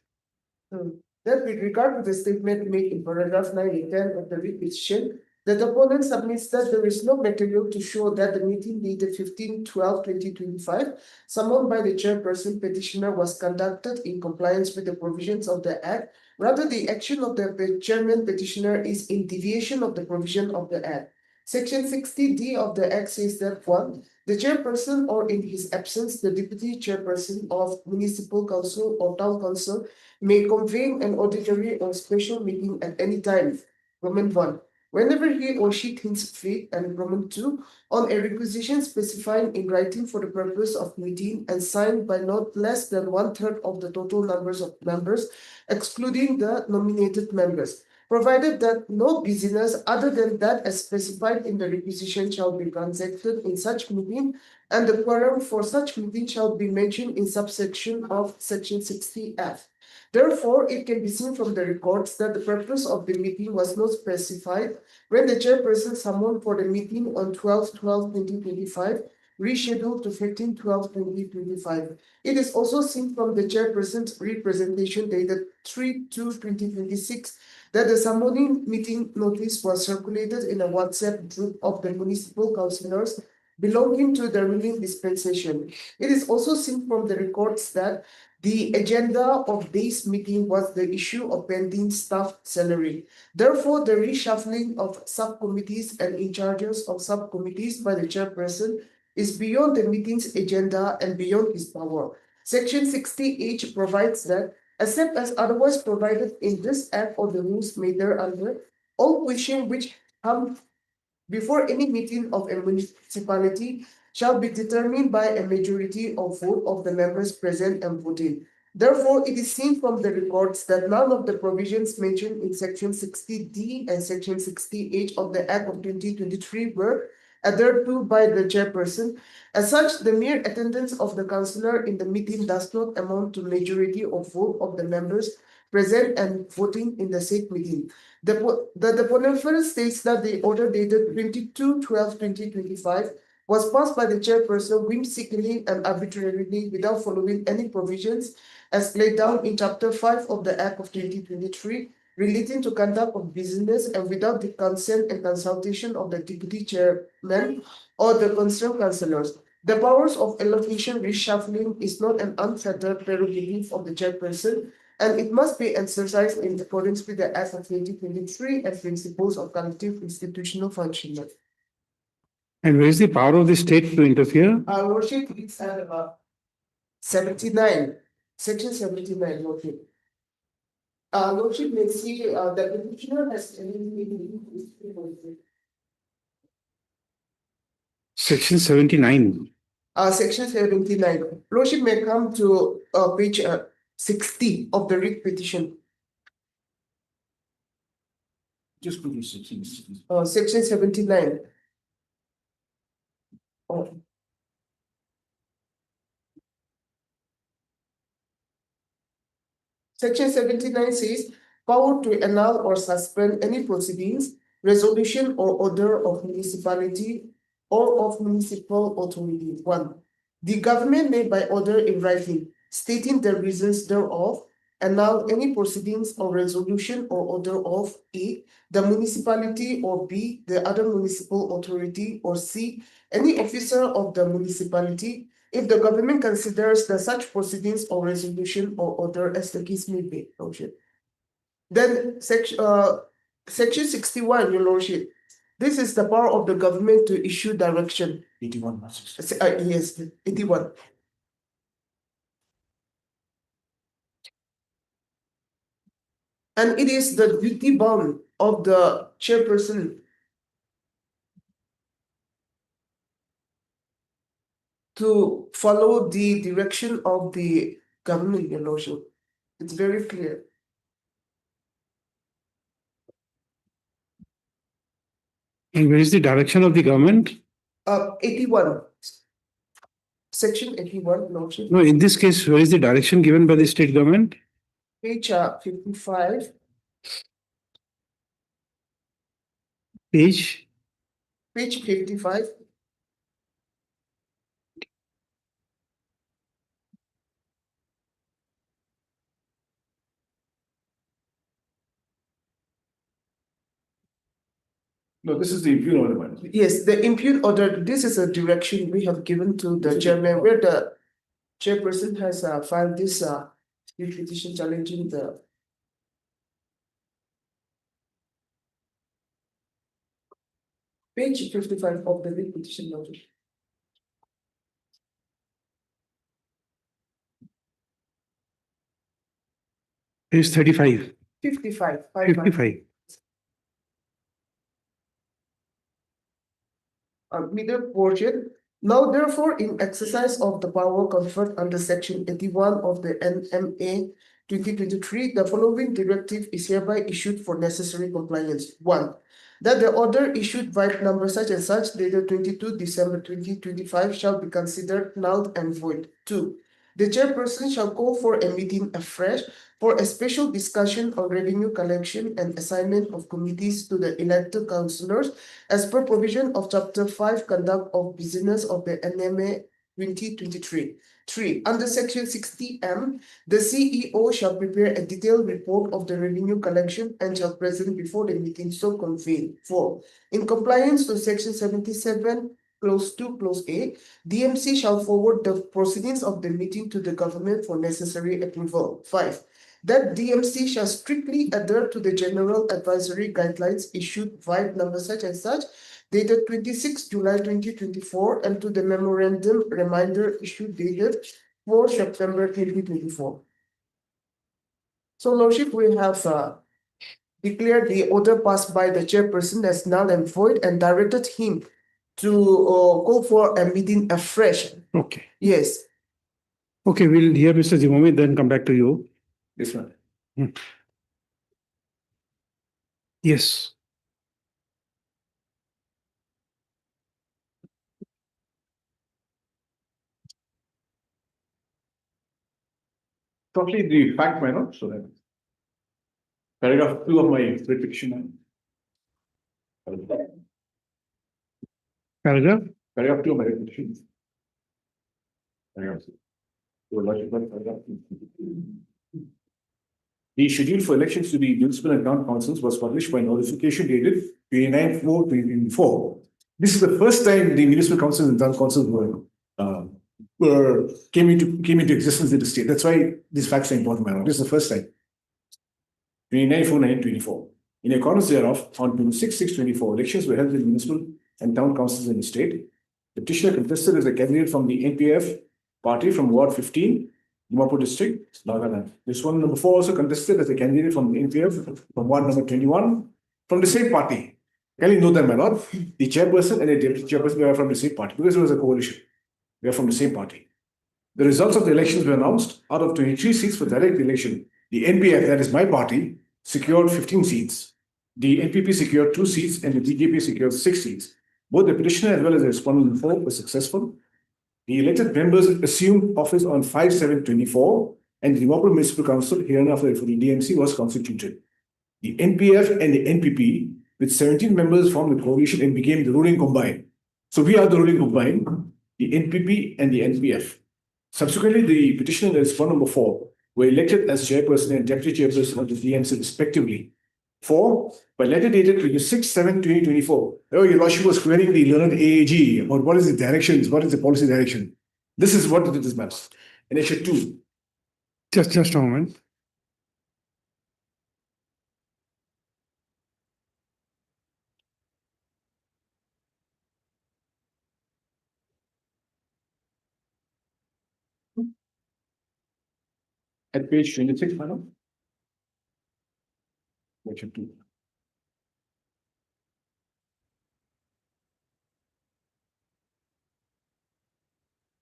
That with regard to the statement made in paragraph 9 and 10 of the writ petition, the deponent submits that there is no material to show that the meeting dated 15/12/2025, summoned by the chairperson petitioner, was conducted in compliance with the provisions of the Act. Rather, the action of the chairman petitioner is in deviation of the provision of the Act. Section 60D of the Act says that 1. The chairperson, or in his absence, the deputy chairperson of municipal council or town council, may convene an ordinary or special meeting at any time. Roman 1. Whenever he or she thinks fit, and Roman 2. On a requisition specified in writing for the purpose of meeting and signed by not less than 1/3 of the total numbers of members, excluding the nominated members, provided that no business other than that as specified in the requisition shall be transacted in such meeting, and the quorum for such meeting shall be mentioned in subsection of section 60F. Therefore, it can be seen from the records that the purpose of the meeting was not specified when the chairperson summoned for the meeting on 12/12/2025, rescheduled to 15/12/2025. It is also seen from the chairperson's representation dated 3/2/2026 that the summoning meeting notice was circulated in a WhatsApp group of the municipal councillors belonging to the ruling dispensation. It is also seen from the records that the agenda of this meeting was the issue of pending staff salary. Therefore, the reshuffling of subcommittees and in charges of subcommittees by the chairperson is beyond the meeting's agenda and beyond his power. Section 60H provides that, except as otherwise provided in this Act or the rules made thereunder, all questions which come before any meeting of a municipality shall be determined by a majority of vote of the members present and voting. Therefore, it is seen from the records that none of the provisions mentioned in section 60D and section 60H of the Act of 2023 were adhered to by the chairperson. As such, the mere attendance of the councillor in the meeting does not amount to majority of vote of the members present and voting in the said meeting. The deponent further states that the order dated 22/12/2025 was passed by the chairperson whimsically and arbitrarily without following any provisions as laid down in Chapter 5 of the Act of 2023 relating to conduct of business and without the consent and consultation of the deputy chairman or the concerned councillors. The powers of allocation reshuffling is not an unfettered prerogative of the chairperson, and it must be exercised in accordance with the Act of 2023 and principles of collective institutional functioning. And where is the power of the state to interfere? Our worship is at 79, section 79, Lordship. Lordship may see that the petitioner has Section 79. Section 79. Lordship may come to page 60 of the writ petition. Just go to 16. Section 79. Oh. Section 79 says, power to annul or suspend any proceedings, resolution or order of municipality or of municipal authority. 1. The government may by order in writing, stating the reasons thereof, annul any proceedings or resolution or order of A, the municipality, or B, the other municipal authority, or C, any officer of the municipality, if the government considers that such proceedings or resolution or order as the case may be, Lordship. Then section 61, Your Lordship. This is the power of the government to issue direction. 81. Yes, 81. And it is the duty bound of the chairperson to follow the direction of the government, Your Lordship. It's very clear. And where is the direction of the government? 81. Section 81, Lordship. No, in this case, where is the direction given by the state government? Page 55. Page, Page 55. No, this is the impugn order, madam. Yes, the impugn order, this is a direction we have given to the chairman, where the chairperson has filed this writ petition challenging the page 55 of the writ petition notice. page 35, 55. 55. Middle portion. Now therefore, in exercise of the power conferred under section 81 of the NMA 2023, the following directive is hereby issued for necessary compliance. 1. That the order issued by number such and such dated 22 December 2025 shall be considered null and void. 2. The chairperson shall call for a meeting afresh for a special discussion on revenue collection and assignment of committees to the elected councillors as per provision of Chapter 5 Conduct of Business of the NMA 2023. 3. Under Section 60M, the CEO shall prepare a detailed report of the revenue collection and shall present before the meeting so convened. 4. In compliance to Section 77, Clause 2, Clause A, DMC shall forward the proceedings of the meeting to the government for necessary approval. 5. That DMC shall strictly adhere to the general advisory guidelines issued by number such and such dated 26 July 2024 and to the memorandum reminder issued dated 4 September 2024. So, Lordship, we have declared the order passed by the chairperson as null and void and directed him to call for a meeting afresh. Okay. Yes. Okay, we'll hear Mr. Zimomi, then come back to you. This one. Yes. Totally the fact manner, so that paragraph 2 of my writ petition. Paragraph? Paragraph 2 of my writ petition. Paragraph 2. Your Lordship, paragraph 2. The schedule for elections to the municipal and town councils was published by notification dated 29/4/2024. This is the first time the municipal councils and town councils came into existence in the state. That's why these facts are important, madam. This is the first time. 29/4/2024. In accordance thereof, on 26/6/2024, elections were held in municipal and town councils in the state. The petitioner contested as a candidate from the NPF party from Ward 15, Dimapur district, Nagaland. This one, number 4, also contested as a candidate from the NPF from Ward number 21 from the same party. Can you note that, my lord? The chairperson and the deputy chairperson were from the same party because it was a coalition. We are from the same party. The results of the elections were announced. Out of 23 seats for direct election, the NPF, that is my party, secured 15 seats. The NPP secured 2 seats and the DJP secured 6 seats. Both the petitioner as well as the respondent were successful. The elected members assumed office on 5/7/24 and the Dimapur Municipal Council, hereinafter for the DMC, was constituted. The NPF and the NPP, with 17 members, formed the coalition and became the ruling combine. So we are the ruling combine, the NPP and the NPF. Subsequently, the petitioner and respondent number 4 were elected as chairperson and deputy chairperson of the DMC respectively. 4, by letter dated 26/7/2024. Oh, your lordship was querying the learned AAG about what is the directions, what is the policy direction. This is what it is, matters. And issue 2. Just a moment. At page 26, madam. Issue 2.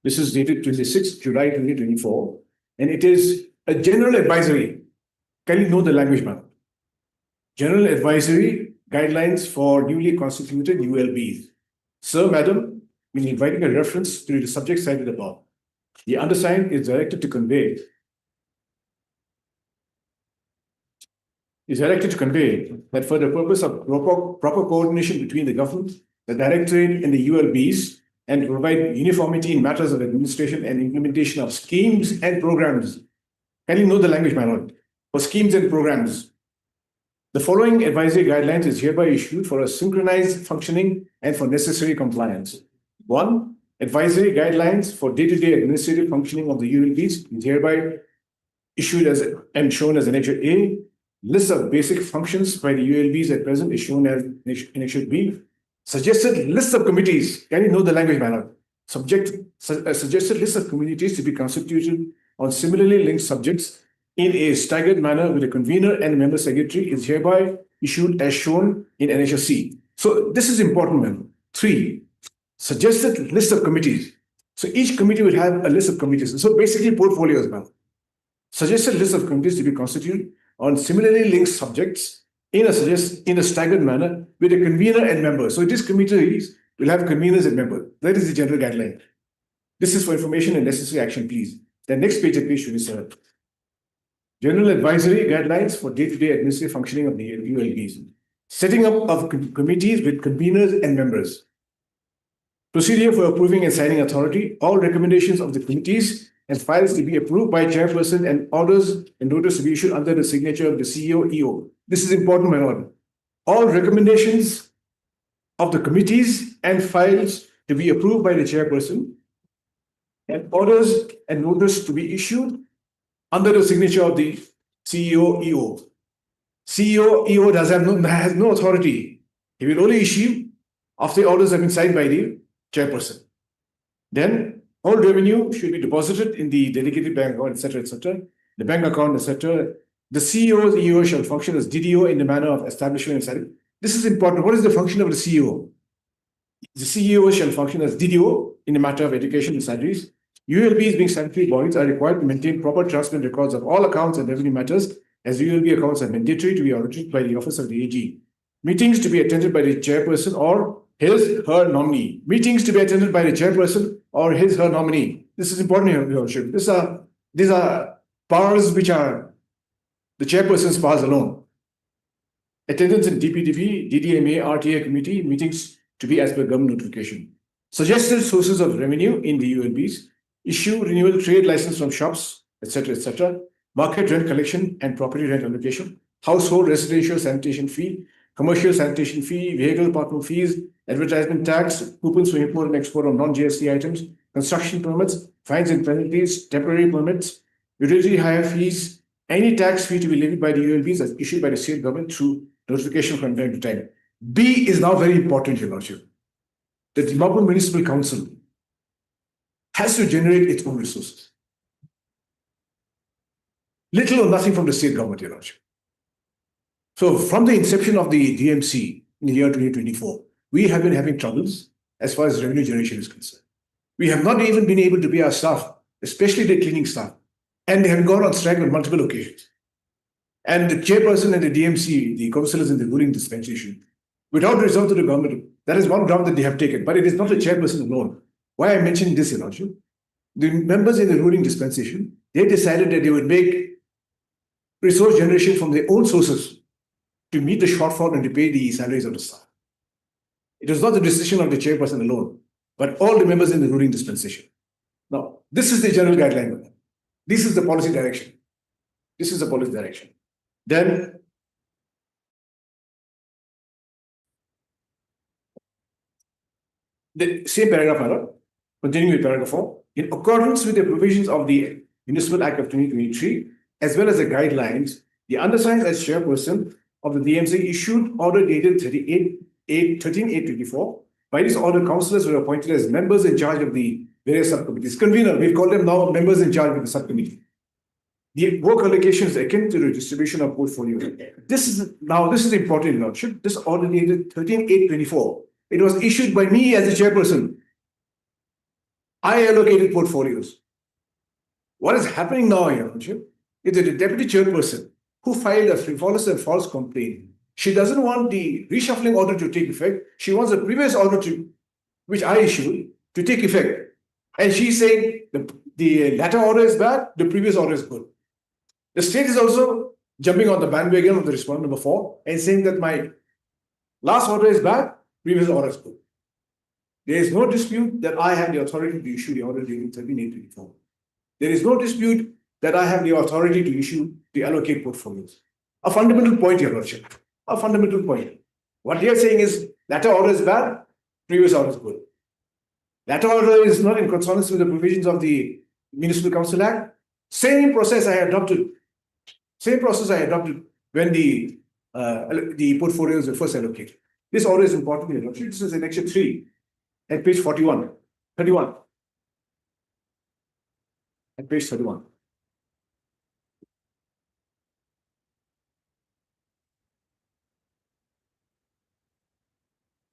This is dated 26 July 2024, and it is a general advisory. Can you know the language, ma'am? General advisory guidelines for newly constituted ULBs. Sir, madam, in inviting a reference to the subject cited above, the undersigned is directed to convey that for the purpose of proper coordination between the government, the directorate, and the ULBs, and to provide uniformity in matters of administration and implementation of schemes and programs. Can you know the language, my lord? For schemes and programs, the following advisory guidelines is hereby issued for a synchronized functioning and for necessary compliance. 1. Advisory guidelines for day-to-day administrative functioning of the ULBs is hereby issued as and shown as Annexure A. List of basic functions by the ULBs at present is shown as Annexure B. Suggested list of committees. Can you know the language, manner? Suggested list of committees to be constituted on similarly linked subjects in a staggered manner with a convener and a member secretary is hereby issued as shown in Annexure C. So this is important, man. 3. Suggested list of committees. So each committee will have a list of committees. So basically portfolios, man. Suggested list of committees to be constituted on similarly linked subjects in a staggered manner with a convener and member. So these committees will have conveners and members. That is the general guideline. This is for information and necessary action, please. The next page at page 27. General advisory guidelines for day-to-day administrative functioning of the ULBs. Setting up of committees with conveners and members. Procedure for approving and signing authority. All recommendations of the committees and files to be approved by chairperson and orders and notice to be issued under the signature of the CEO, EO. This is important, my lord. All recommendations of the committees and files to be approved by the chairperson and orders and notice to be issued under the signature of the CEO, EO. CEO, EO has no authority. He will only issue after the orders have been signed by the chairperson. Then all revenue should be deposited in the dedicated bank account, etc., etc. The bank account, etc. The CEO, EO shall function as DDO in the manner of establishment and salary. This is important. What is the function of the CEO? The CEO shall function as DDO in the matter of education and salaries. ULBs being statutory bodies are required to maintain proper transparent records of all accounts and revenue matters, as ULB accounts are mandatory to be audited by the office of the AG. Meetings to be attended by the chairperson or his, her nominee. Meetings to be attended by the chairperson or his, her nominee. This is important, Your Lordship. These are powers which are the chairperson's powers alone. Attendance in DPDP, DDMA, RTA committee meetings to be as per government notification. Suggested sources of revenue in the ULBs. Issue renewal trade license from shops, etc., etc. Market rent collection and property rent allocation. Household residential sanitation fee. Commercial sanitation fee. Vehicle parking fees. Advertisement tax. Coupons for import and export of non-GST items. Construction permits. Fines and penalties. Temporary permits. Utility hire fees. Any tax fee to be levied by the ULBs as issued by the state government through notification from time to time. B is now very important, Your Lordship. The Dimapur Municipal Council has to generate its own resources. Little or nothing from the state government, Your Lordship. So from the inception of the DMC in the year 2024, we have been having troubles as far as revenue generation is concerned. We have not even been able to pay our staff, especially the cleaning staff, and they have gone on strike on multiple occasions. And the chairperson and the DMC, the councillors in the ruling dispensation, without resort to the government, that is one ground that they have taken, but it is not the chairperson alone. Why I mentioned this, Your Lordship? The members in the ruling dispensation, they decided that they would make resource generation from their own sources to meet the shortfall and to pay the salaries of the staff. It was not the decision of the chairperson alone, but all the members in the ruling dispensation. Now, this is the general guideline. This is the policy direction. This is the policy direction. Then, the same paragraph, Madam, continuing with paragraph 4, in accordance with the provisions of the Municipal Act of 2023, as well as the guidelines, the undersigned as chairperson of the DMC issued order dated 13/8/24. By this order, councillors were appointed as members in charge of the various subcommittees. Convener, we've called them now members in charge of the subcommittee. The work allocation is akin to the distribution of portfolio. This is important, Lordship. This order dated 13/8/24. It was issued by me as the chairperson. I allocated portfolios. What is happening now, Your Lordship, is that the deputy chairperson who filed a frivolous and false complaint, she doesn't want the reshuffling order to take effect. She wants the previous order to, which I issued, to take effect. And she's saying the latter order is bad, the previous order is good. The state is also jumping on the bandwagon of the respondent number 4 and saying that my last order is bad, previous order is good. There is no dispute that I have the authority to issue the order dated 13/8/24. There is no dispute that I have the authority to issue the allocate portfolios. A fundamental point, Your Lordship. A fundamental point. What they are saying is latter order is bad, previous order is good. Latter order is not in consonance with the provisions of the Municipal Council Act. Same process I adopted when the portfolios were first allocated. This order is important, Your Lordship. This is in Section 3 at page 31. At page 31.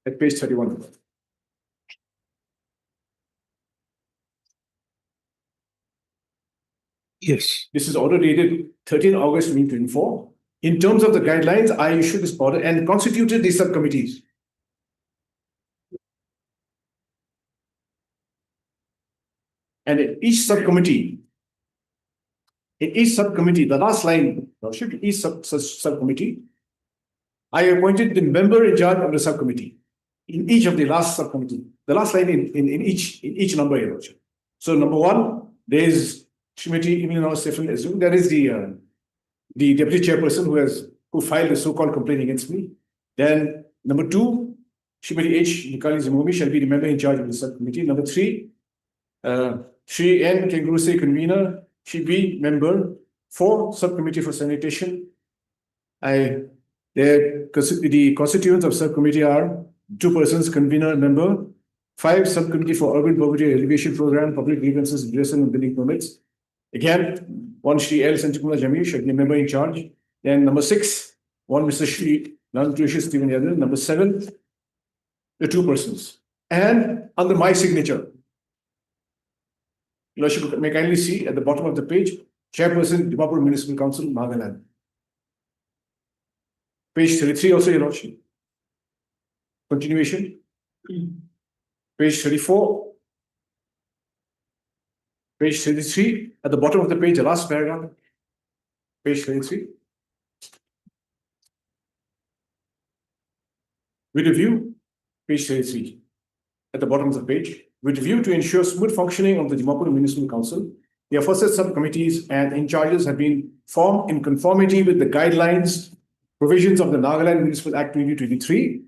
At page 31. Yes. This is order dated 13 August 2024. In terms of the guidelines, I issued this order and constituted these subcommittees. And in each subcommittee, the last line, each subcommittee, I appointed the member in charge of the subcommittee. In each of the last subcommittee, the last line in each number, Your Lordship. So number 1, there is Shrimati Imina Stephen Azul. That is the deputy chairperson who filed the so-called complaint against me. Then number 2, Shrimati H. Nikali Zimomi shall be the member in charge of the subcommittee. Number 3, Shri N. Kenguruse convener, she be member. 4, subcommittee for sanitation. The constituents of subcommittee are 2 persons, convener and member. 5, subcommittee for urban poverty alleviation program, public grievances, redressal and building permits. Again, 1 Shri L. Santikumar Jami should be a member in charge. Then number 6, 1 Mr. Shri Nantushi Stephen Yadav. Number 7, the 2 persons. And under my signature, Your Lordship may kindly see at the bottom of the page, Chairperson, Dimapur Municipal Council, Nagaland. Page 33 also, Your Lordship. Continuation. Page 34. Page 33, at the bottom of the page, the last paragraph. Page 33. With a view, page 33, at the bottom of the page, with a view to ensure smooth functioning of the Dimapur Municipal Council, the aforesaid subcommittees and in charges have been formed in conformity with the guidelines, provisions of the Nagaland Municipal Act 2023.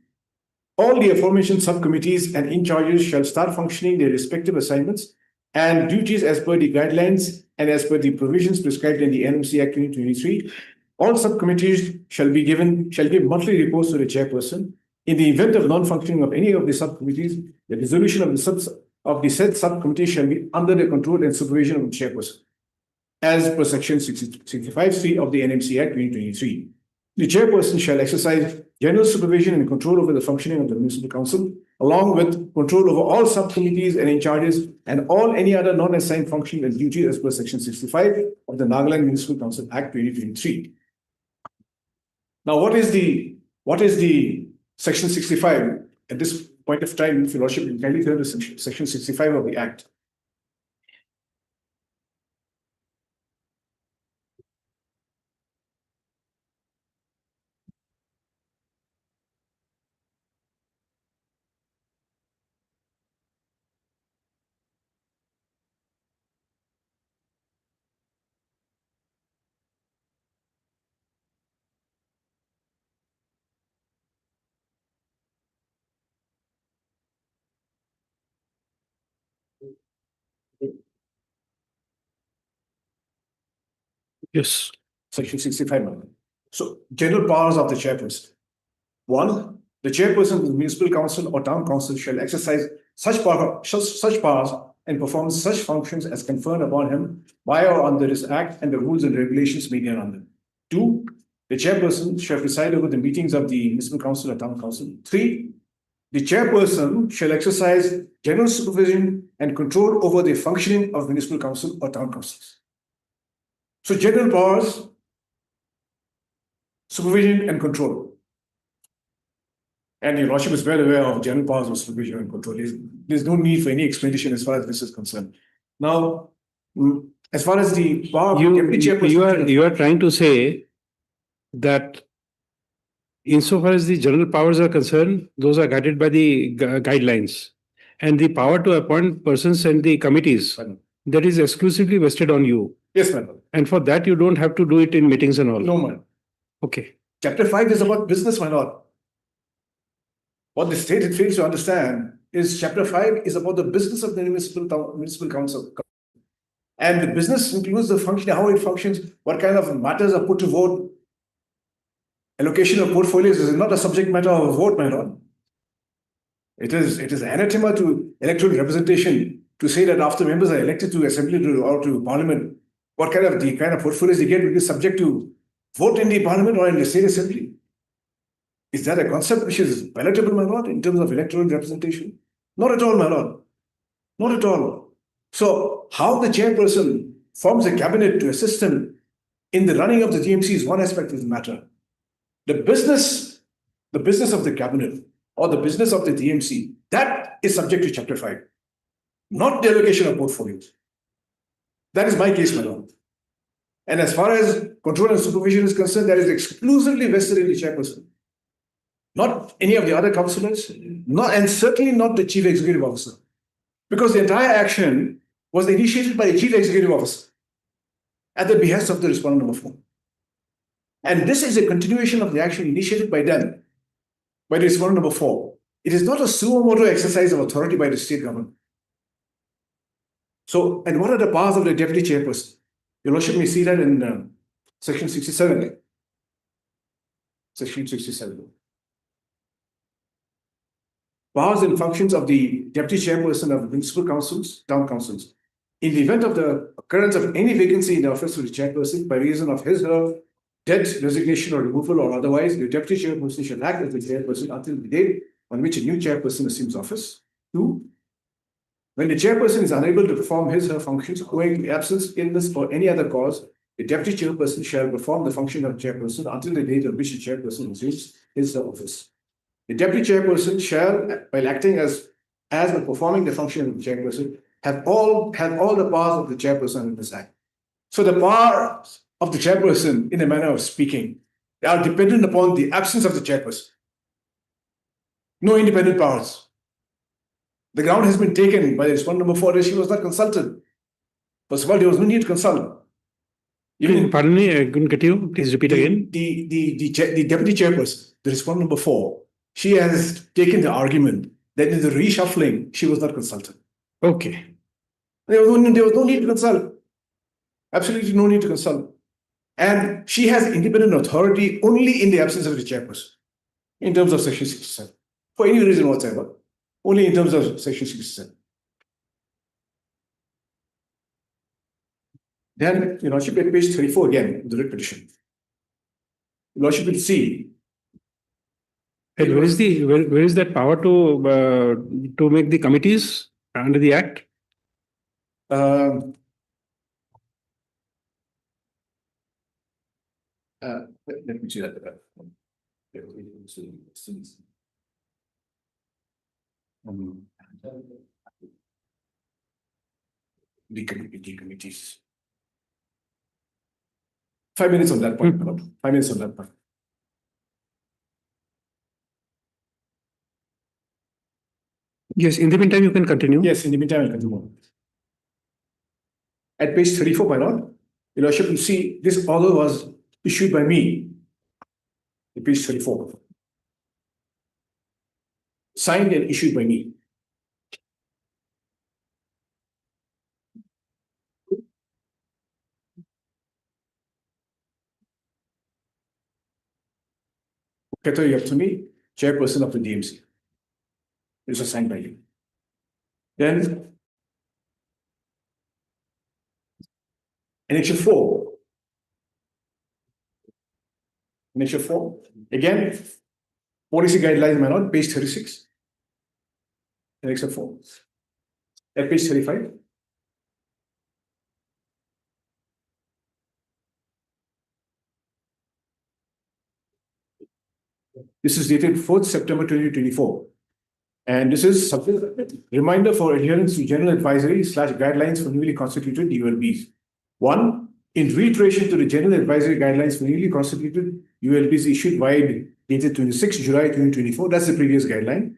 All the aforementioned subcommittees and in charges shall start functioning their respective assignments and duties as per the guidelines and as per the provisions prescribed in the NMC Act 2023. All subcommittees shall give monthly reports to the chairperson. In the event of non-functioning of any of the subcommittees, the resolution of the said subcommittee shall be under the control and supervision of the chairperson, as per section 65(3) of the NMC Act 2023. The chairperson shall exercise general supervision and control over the functioning of the municipal council, along with control over all subcommittees and in charges and all any other non-assigned function and duty as per section 65 of the Nagaland Municipal Council Act 2023. Now, what is the section 65 at this point of time? If Your Lordship, you kindly turn to section 65 of the Act. Yes. Section 65. So, general powers of the chairperson. 1, the chairperson of the municipal council or town council shall exercise such powers and perform such functions as conferred upon him by or under this act and the rules and regulations made hereunder. 2, the chairperson shall preside over the meetings of the municipal council or town council. 3, the chairperson shall exercise general supervision and control over the functioning of municipal council or town councils. So general powers, supervision and control. And your lordship is well aware of general powers of supervision and control. There's no need for any explanation as far as this is concerned. Now, as far as the power of the deputy chairperson, You are trying to say that insofar as the general powers are concerned, those are guided by the guidelines. And the power to appoint persons and the committees, that is exclusively vested on you. yes, madam. And for that, you don't have to do it in meetings and all. No, madam. Okay. Chapter 5 is about business, my lord. What the state fails to understand is Chapter 5 is about the business of the municipal council. And the business includes the function, how it functions, what kind of matters are put to vote. Allocation of portfolios is not a subject matter of a vote, my lord. It is anathema to electoral representation to say that after members are elected to assembly or to parliament, what kind of portfolios they get will be subject to vote in the parliament or in the state assembly. Is that a concept which is palatable, my lord, in terms of electoral representation? Not at all, my lord. Not at all. So, how the chairperson forms a cabinet to assist him in the running of the GMC is one aspect of the matter. The business of the cabinet or the business of the DMC, that is subject to Chapter 5, not the allocation of portfolios. That is my case, my lord. And as far as control and supervision is concerned, that is exclusively vested in the chairperson. Not any of the other councillors, and certainly not the chief executive officer. Because the entire action was initiated by the chief executive officer at the behest of the respondent number 4. And this is a continuation of the action initiated by them, by the respondent number 4. It is not a suo motu exercise of authority by the state government. So, and what are the powers of the deputy chairperson? Your lordship may see that in section 67. Section 67. Powers and functions of the deputy chairperson of municipal councils, town councils. In the event of the occurrence of any vacancy in the office of the chairperson by reason of his or her death, resignation, or removal, or otherwise, the deputy chairperson shall act as the chairperson until the date on which a new chairperson assumes office. 2. When the chairperson is unable to perform his or her functions owing to absence, illness, or any other cause, the deputy chairperson shall perform the function of chairperson until the date on which the chairperson assumes his or her office. The deputy chairperson shall, while acting as and performing the function of the chairperson, have all the powers of the chairperson in this act. So the powers of the chairperson, in a manner of speaking, are dependent upon the absence of the chairperson. No independent powers. The ground has been taken by the respondent number 4 that she was not consulted. First of all, there was no need to consult. Pardon me, I couldn't get you. Please repeat again. The deputy chairperson, the respondent number 4, she has taken the argument that in the reshuffling, she was not consulted. Okay. There was no need to consult. Absolutely no need to consult. And she has independent authority only in the absence of the chairperson, in terms of section 67, for any reason whatsoever, only in terms of section 67. Then, Your Lordship, at page 34 again, the writ petition. Your Lordship will see. And where is that power to make the committees under the Act? Let me see that. The committees. 5 minutes on that point. 5 minutes on that point. Yes, in the meantime, you can continue. Yes, in the meantime, I'll continue. At page 34, my lord, Your Lordship will see this order was issued by me. At page 34. Signed and issued by me. Keto Yaptumi, chairperson of the DMC. This was signed by you. Then, Annexure 4. Annexure 4. Again, policy guidelines, my lord, page 36. Annexure 4. At page 35. This is dated 4th September 2024. And this is reminder for adherence to general advisory / guidelines for newly constituted ULBs. 1. In reiteration to the general advisory guidelines for newly constituted ULBs issued by dated 26 July 2024, that's the previous guideline.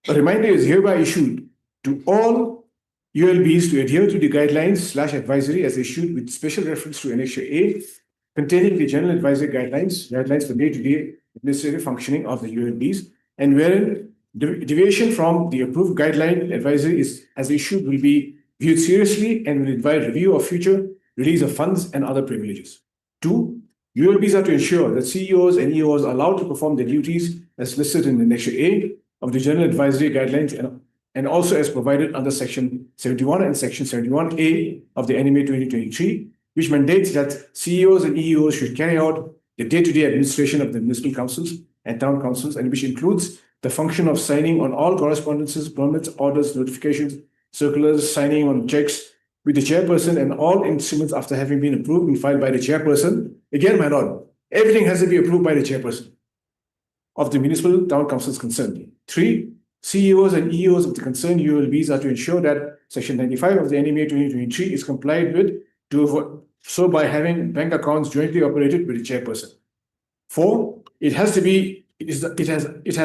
A reminder is hereby issued to all ULBs to adhere to the guidelines / advisory as issued with special reference to Annexure A, containing the general advisory guidelines for day-to-day administrative functioning of the ULBs, and wherein deviation from the approved guideline advisory is as issued will be viewed seriously and will invite review of future release of funds and other privileges. 2. ULBs are to ensure that CEOs and EOs are allowed to perform their duties as listed in Annexure A of the General Advisory Guidelines and also as provided under Section 71 and Section 71A of the NMA 2023, which mandates that CEOs and EOs should carry out the day-to-day administration of the municipal councils and town councils, and which includes the function of signing on all correspondences, permits, orders, notifications, circulars, signing on checks with the chairperson and all instruments after having been approved and filed by the chairperson. Again, my lord, everything has to be approved by the chairperson of the municipal town councils concerned. 3. CEOs and EOs of the concerned ULBs are to ensure that Section 95 of the NMA 2023 is complied with, so by having bank accounts jointly operated with the chairperson. 4. It has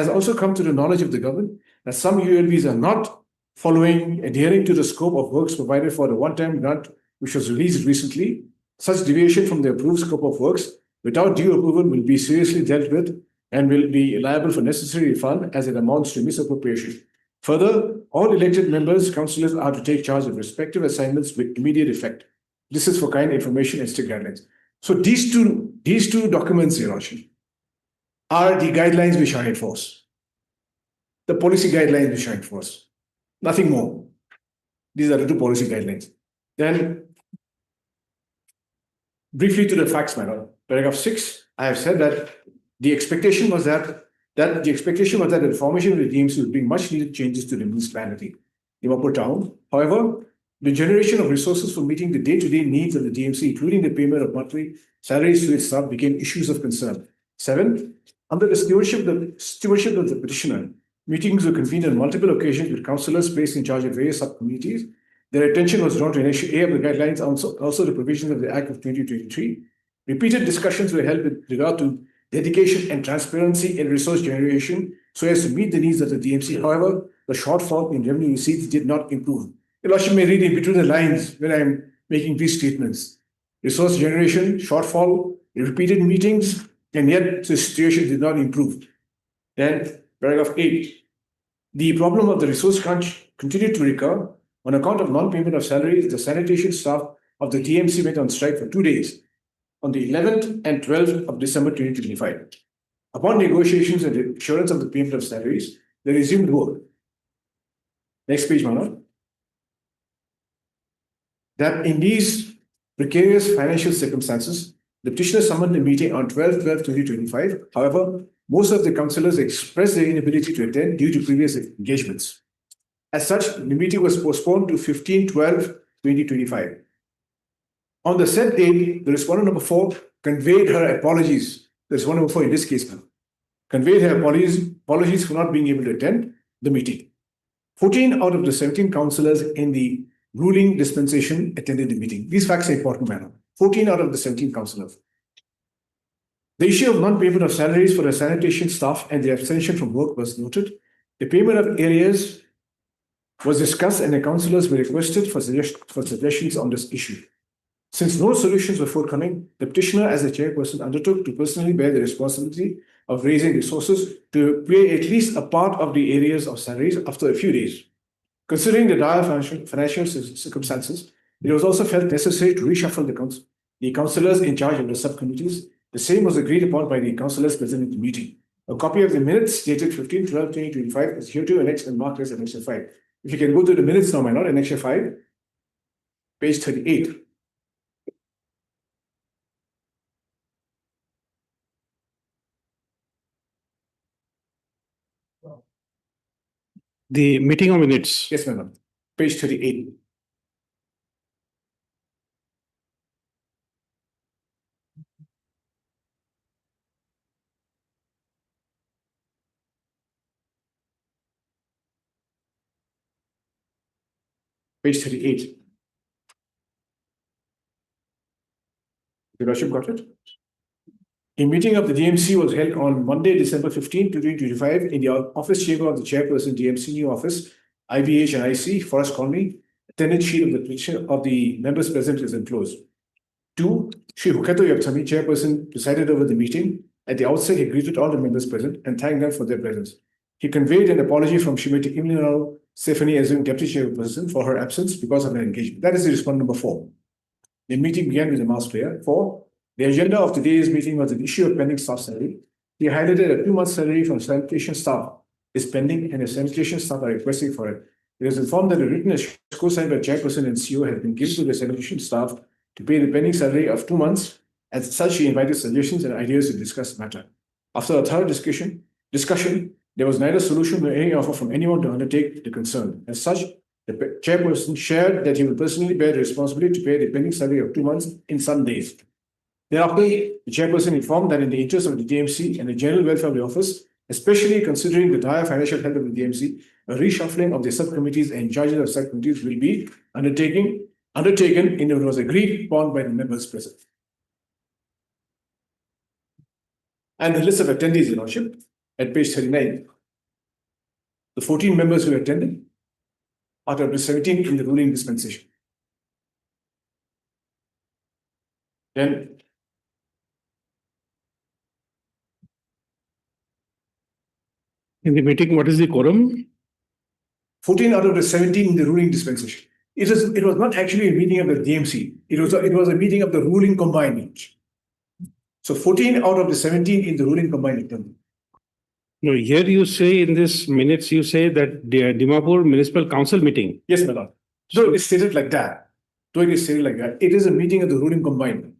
also come to the knowledge of the government that some ULBs are not adhering to the scope of works provided for the one-time grant which was released recently. Such deviation from the approved scope of works without due approval will be seriously dealt with and will be liable for necessary refund as it amounts to misappropriation. Further, all elected members, councillors are to take charge of respective assignments with immediate effect. This is for kind information and strict guidelines. So these two documents, Your Lordship, are the guidelines which are enforced. The policy guidelines which are enforced. Nothing more. These are the two policy guidelines. Then, briefly to the facts matter. Paragraph 6, I have said that the expectation was that the formation of the DMC would bring much needed changes to the municipality, Dimapur town. However, the generation of resources for meeting the day-to-day needs of the DMC, including the payment of monthly salaries to its staff, became issues of concern. 7. Under the stewardship of the petitioner, meetings were convened on multiple occasions with councillors placed in charge of various sub-committees. Their attention was drawn to Annexure A of the guidelines, also the provisions of the Act of 2023. Repeated discussions were held with regard to dedication and transparency in resource generation so as to meet the needs of the DMC. However, the shortfall in revenue receipts did not improve. Your Lordship may read in between the lines when I'm making these statements. Resource generation, shortfall, repeated meetings, and yet the situation did not improve. Then, paragraph 8. The problem of the resource crunch continued to recur. On account of non-payment of salaries, the sanitation staff of the DMC went on strike for 2 days, on the 11th and 12th of December 2025. Upon negotiations and assurance of the payment of salaries, they resumed work. Next page, Manoj. That in these precarious financial circumstances, the petitioner summoned a meeting on 12/12/2025. However, most of the councillors expressed their inability to attend due to previous engagements. As such, the meeting was postponed to 15/12/2025. On the said date, the respondent number 4 conveyed her apologies. The respondent number 4 in this case now conveyed her apologies for not being able to attend the meeting. 14 out of the 17 councillors in the ruling dispensation attended the meeting. These facts are important, madam. 14 out of the 17 councillors. The issue of non-payment of salaries for the sanitation staff and the abstention from work was noted. The payment of areas was discussed and the councillors were requested for suggestions on this issue. Since no solutions were forthcoming, the petitioner as the chairperson undertook to personally bear the responsibility of raising resources to pay at least a part of the areas of salaries after a few days. Considering the dire financial circumstances, it was also felt necessary to reshuffle the councillors in charge of the subcommittees. The same was agreed upon by the councillors present at the meeting. A copy of the minutes dated 15/12/2025 is hereto annexed and marked as Annexure 5. If you can go to the minutes now, my lord, Annexure 5, page 38. The meeting of minutes. Yes, my lord. Page 38. Page 38. Your Lordship got it? A meeting of the DMC was held on Monday, December 15, 2025, in the office chamber of the chairperson, DMC new office, IBH and IC, Forest Colony. Attendance sheet of the picture of the members present is enclosed. 2. Shri Huketo Yapsami, chairperson, presided over the meeting. At the outset, he greeted all the members present and thanked them for their presence. He conveyed an apology from Shrimati Imlinal Stephanie Azim, deputy chairperson, for her absence because of her engagement. That is the response number 4. The meeting began with a mass prayer. 4. The agenda of today's meeting was the issue of pending staff salary. He highlighted a 2-month salary from sanitation staff is pending and the sanitation staff are requesting for it. It is informed that a written assurance co-signed by chairperson and CEO has been given to the sanitation staff to pay the pending salary of 2 months. As such, he invited suggestions and ideas to discuss the matter. After a thorough discussion, there was neither solution nor any offer from anyone to undertake the concern. As such, the chairperson shared that he will personally bear the responsibility to pay the pending salary of 2 months in some days. Thereafter, the chairperson informed that in the interest of the DMC and the general welfare of the office, especially considering the dire financial health of the DMC, a reshuffling of the subcommittees and charges of subcommittees will be undertaken and it was agreed upon by the members present. And the list of attendees, Your Lordship, at page 39. The 14 members who attended out of the 17 in the ruling dispensation. Then In the meeting, what is the quorum? 14 out of the 17 in the ruling dispensation. It was not actually a meeting of the DMC. It was a meeting of the ruling combined bench. So 14 out of the 17 in the ruling combined bench. No, here you say in this minutes, you say that the Dimapur Municipal Council meeting. Yes, my lord. So it's stated like that. Though it is stated like that, it is a meeting of the ruling combined.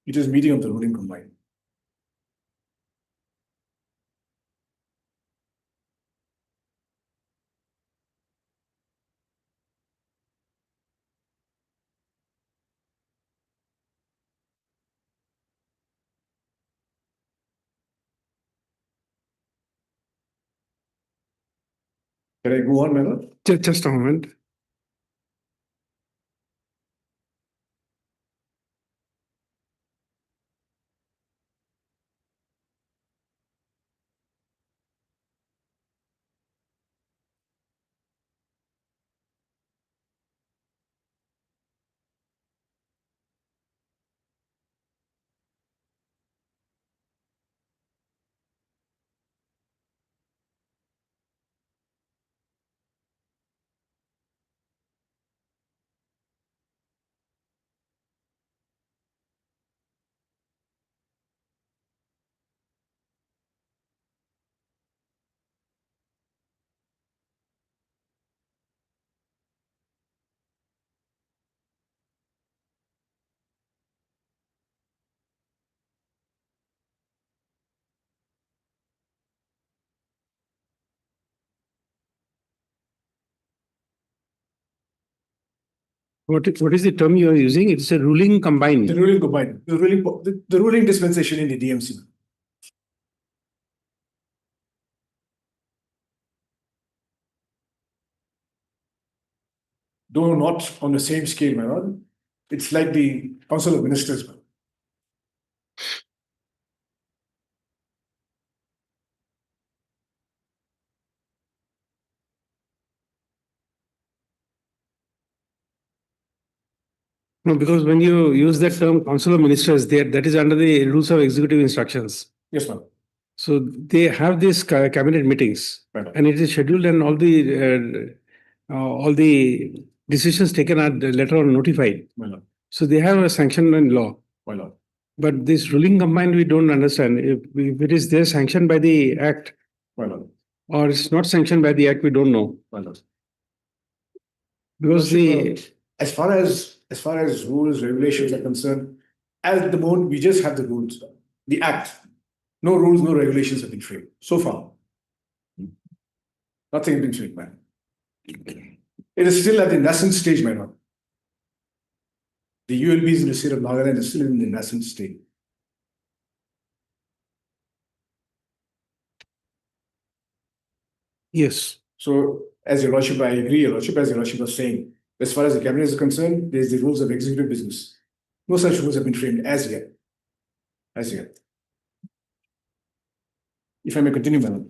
It is meeting of the ruling combined. Can I go on, my lord? Just a moment. What is the term you are using? It's a ruling combined. The ruling combined. The ruling dispensation in the DMC. Though not on the same scale, my lord. It's like the Council of Ministers. No, because when you use that term Council of Ministers, that is under the rules of executive instructions. Yes, ma'am. So they have these cabinet meetings, Right. and it is scheduled, and all the decisions taken are later on notified. My lord. So they have a sanction in law. My lord. But this ruling combined, we don't understand. If it is there sanctioned by the Act, My lord. or it's not sanctioned by the Act, we don't know. My lord. Because as far as rules, regulations are concerned, at the moment we just have the rules, the Act. No rules, no regulations have been framed so far. Nothing has been framed, man. It is still at the nascent stage, my lord. The ULBs in the state of Nagaland is still in the nascent state. Yes. So, as your lordship, I agree, your lordship, as your lordship was saying, as far as the cabinet is concerned, there's the rules of executive business. No such rules have been framed as yet. As yet. If I may continue, madam.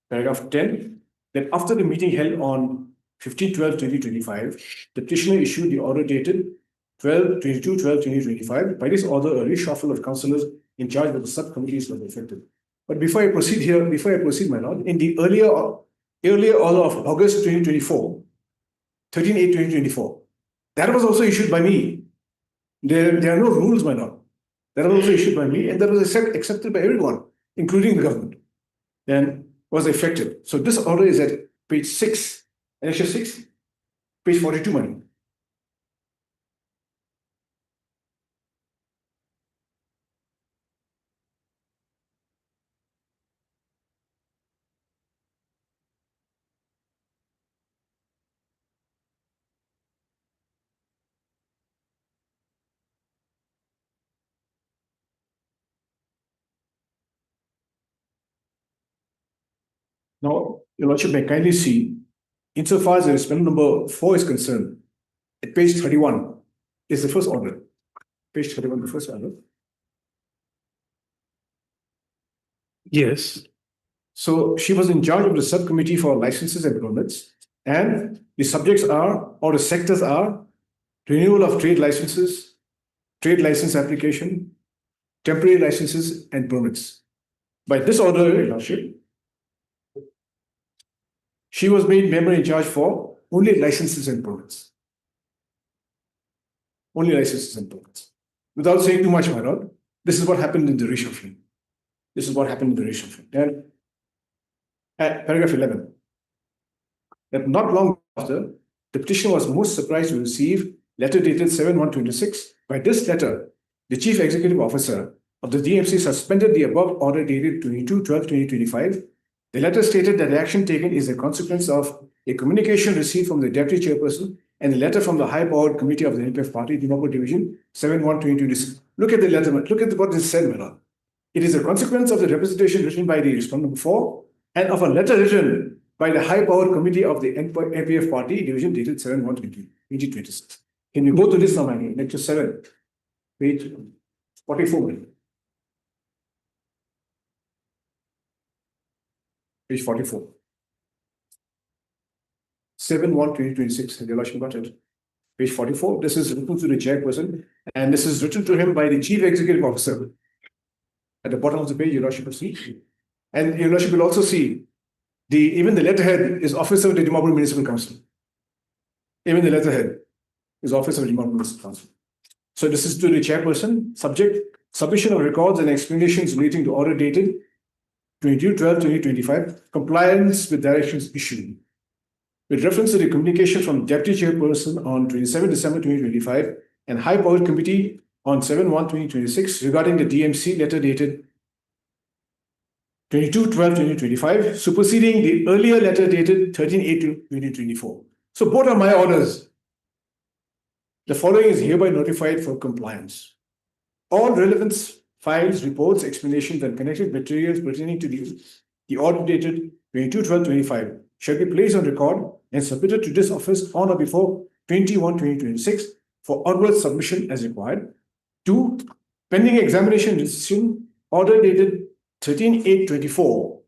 Paragraph 10, that after the meeting held on 15/12/2025, the petitioner issued the order dated 12/22/12/2025. By this order, a reshuffle of councillors in charge of the subcommittees was effected. But before I proceed, my lord, in the earlier order of August 2024, 13/8/2024, that was also issued by me. There are no rules, my lord. That was also issued by me, and that was accepted by everyone, including the government. Then was effective. So this order is at page 6, annexure 6, page 42, my lord. Now, your lordship may kindly see, insofar as the respondent number 4 is concerned, at page 31 is the first order. Page 31, the first order. Yes. So she was in charge of the subcommittee for licenses and permits, and the subjects are, or the sectors are, renewal of trade licenses, trade license application, temporary licenses, and permits. By this order, your lordship, she was made member in charge for only licenses and permits. Only licenses and permits. Without saying too much, my lord, this is what happened in the reshuffling. This is what happened in the reshuffling. And at paragraph 11, that not long after, the petitioner was most surprised to receive letter dated 7/1/26. By this letter, the Chief Executive Officer of the DMC suspended the above order dated 22/12/2025. The letter stated that the action taken is a consequence of a communication received from the Deputy Chairperson and a letter from the High Powered Committee of the NPF Party, Dimapur Division, 7/1/2026. Look at the letter, look at what this said, my lord. It is a consequence of the representation written by the respondent before and of a letter written by the High Powered Committee of the NPF Party, Division dated 7/1/2026. Can you go to this now, my lord? Lecture 7, page 44. Page 44. 7/1/2026. Have your lordship got it? Page 44. This is written to the chairperson, and this is written to him by the Chief Executive Officer. At the bottom of the page, your lordship will see. And your lordship will also see even the letterhead is Officer of the Dimapur Municipal Council. Even the letterhead is Office of the Dimapur Municipal Council. So this is to the chairperson, subject submission of records and explanations relating to order dated 22/12/2025, compliance with directions issued. With reference to the communication from Deputy Chairperson on 27 December 2025 and High Powered Committee on 7/1/2026 regarding the DMC letter dated 22/12/2025, superseding the earlier letter dated 13/8/2024. So both are my orders. The following is hereby notified for compliance. All relevant files, reports, explanations, and connected materials pertaining to the order dated 22/12/25 shall be placed on record and submitted to this office on or before 21/2026 for onward submission as required. 2. Pending examination decision, order dated 13/8/24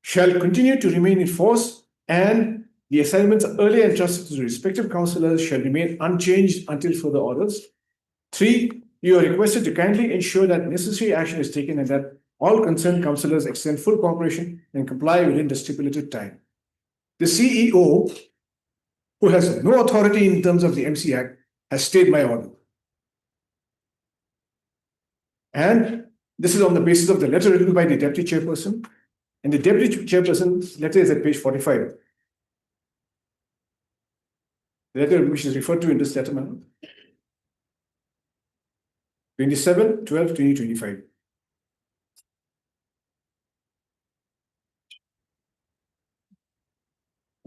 shall continue to remain in force, and the assignments earlier entrusted to the respective councillors shall remain unchanged until further orders. 3. You are requested to kindly ensure that necessary action is taken and that all concerned councillors extend full cooperation and comply within the stipulated time. The CEO, who has no authority in terms of the MC Act, has stayed my order. And this is on the basis of the letter written by the Deputy Chairperson. And the Deputy Chairperson's letter is at page 45. The letter which is referred to in this letter, madam. 27/12/2025.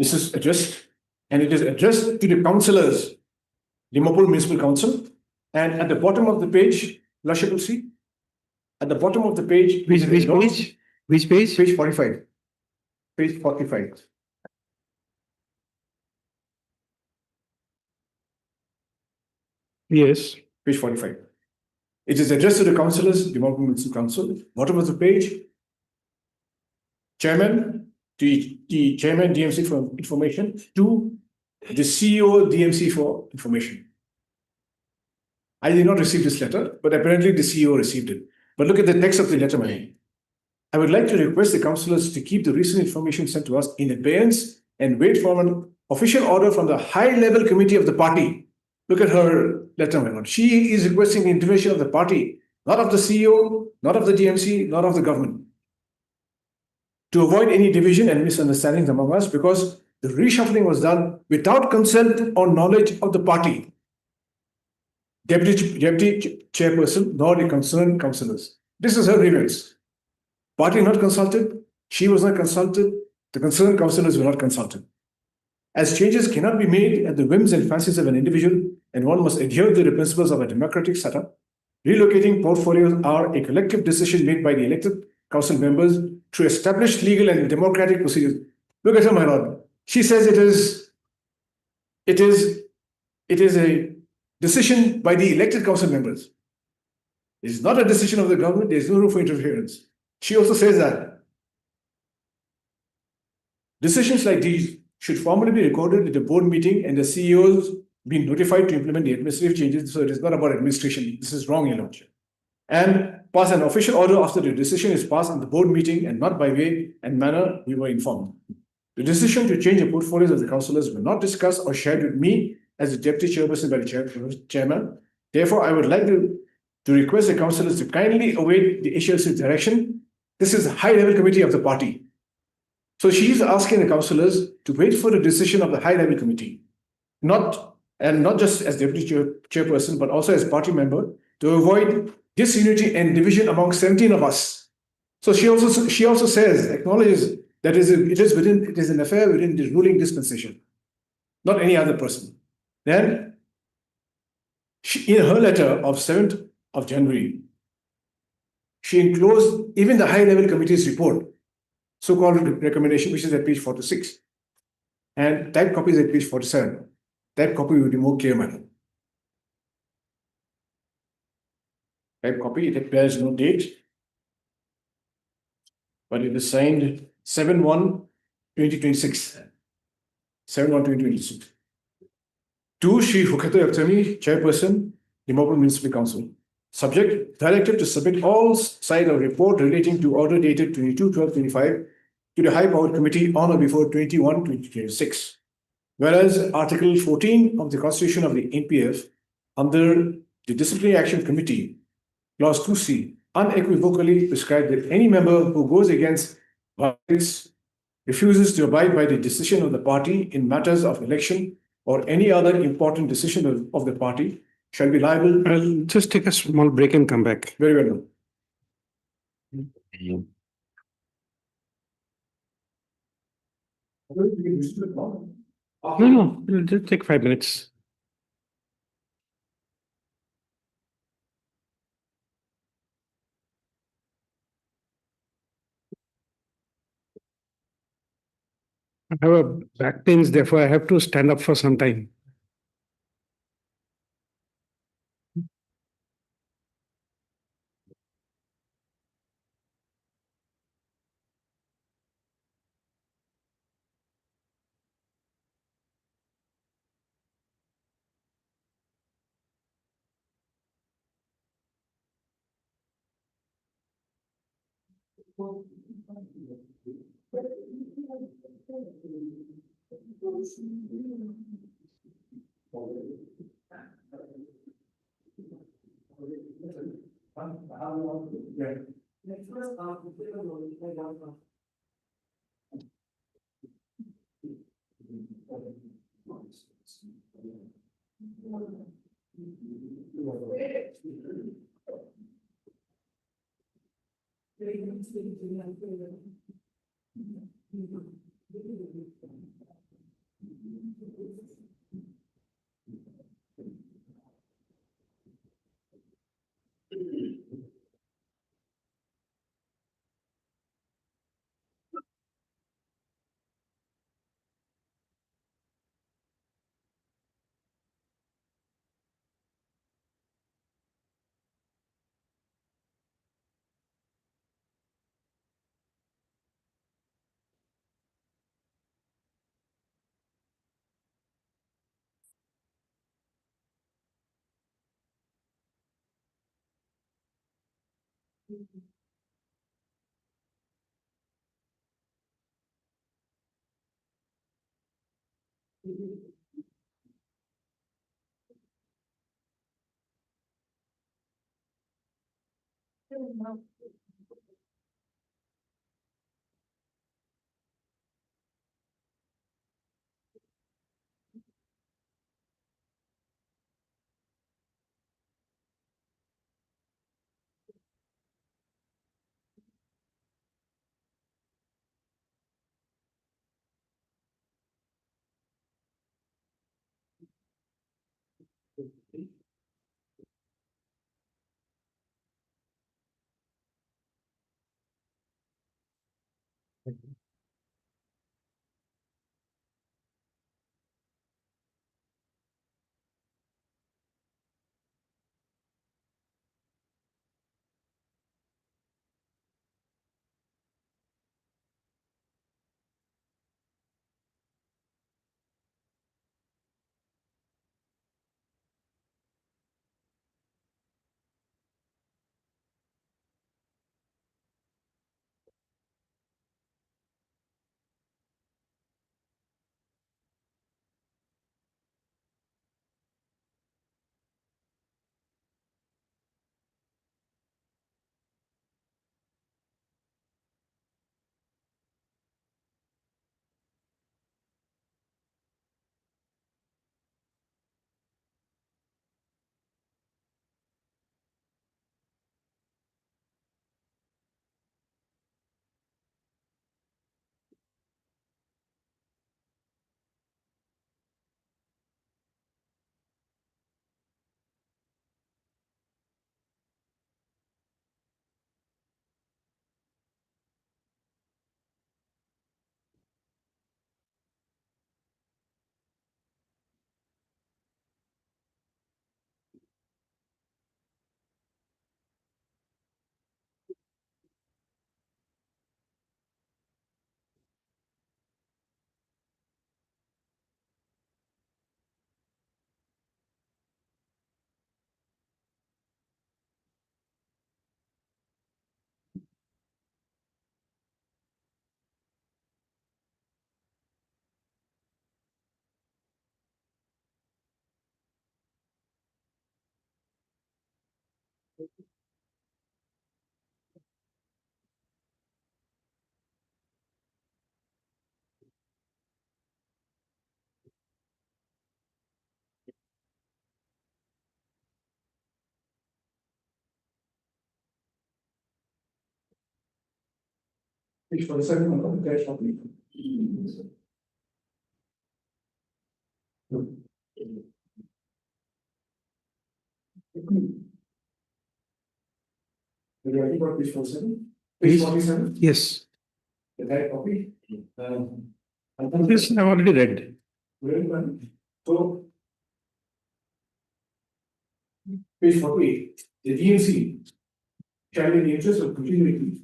This is addressed, and it is addressed to the councillors, Dimapur Municipal Council. And at the bottom of the page, Lordship will see, at the bottom of the page. Which page? Which page? Page 45. Page 45. Yes. Page 45. It is addressed to the councillors, Dimapur Municipal Council. Bottom of the page, Chairman, the Chairman DMC for information, to the CEO DMC for information. I did not receive this letter, but apparently the CEO received it. But look at the text of the letter, man. I would like to request the councillors to keep the recent information sent to us in advance and wait for an official order from the high-level committee of the party. Look at her letter, my lord. She is requesting the intervention of the party, not of the CEO, not of the DMC, not of the government, to avoid any division and misunderstandings among us, because the reshuffling was done without consent or knowledge of the party, deputy chairperson, nor the concerned councillors. This is her grievance. Party not consulted, she was not consulted, the concerned councillors were not consulted. As changes cannot be made at the whims and fancies of an individual, and one must adhere to the principles of a democratic setup, relocating portfolios are a collective decision made by the elected council members through established legal and democratic procedures. Look at her, my lord. She says it is a decision by the elected council members. It is not a decision of the government. There is no room for interference. She also says that decisions like these should formally be recorded at the board meeting and the CEOs be notified to implement the administrative changes. So it is not about administration. This is wrong, Your Lordship. And pass an official order after the decision is passed on the board meeting and not by way and manner we were informed. The decision to change the portfolios of the councillors were not discussed or shared with me as the deputy chairperson by the chairman. Therefore, I would like to request the councillors to kindly await the HLC's direction. This is a high-level committee of the party. So she is asking the councillors to wait for the decision of the high-level committee, not just as deputy chairperson, but also as party member, to avoid disunity and division among 17 of us. So she also says, acknowledges that it is an affair within the ruling dispensation, not any other person. Then, in her letter of 7th of January, she enclosed even the high-level committee's report, so-called recommendation, which is at page 46. And type copy is at page 47. Type copy would be more clear, madam. Type copy, it bears no date, but it is signed 7/1/2026. 7/1/2026. To Shri Hukata Yaktami, Chairperson, Dimapur Municipal Council. Subject, directed to submit all side of report relating to order dated 22/12/25 to the High Powered Committee on or before 21/2026. Whereas Article 14 of the Constitution of the NPF, under the Disciplinary Action Committee, Clause 2C, unequivocally prescribed that any member who goes against violates, refuses to abide by the decision of the party in matters of election or any other important decision of the party shall be liable. I'll just take a small break and come back. Very well. No, it'll just take 5 minutes. I have a back pains, therefore I have to stand up for some time. Page 47 on the cash copy. Are you writing about page 47? Page Please. 47, Yes, the cash copy. this I've already read. Very well. So, page 48, the DMC shall in the interest of continuity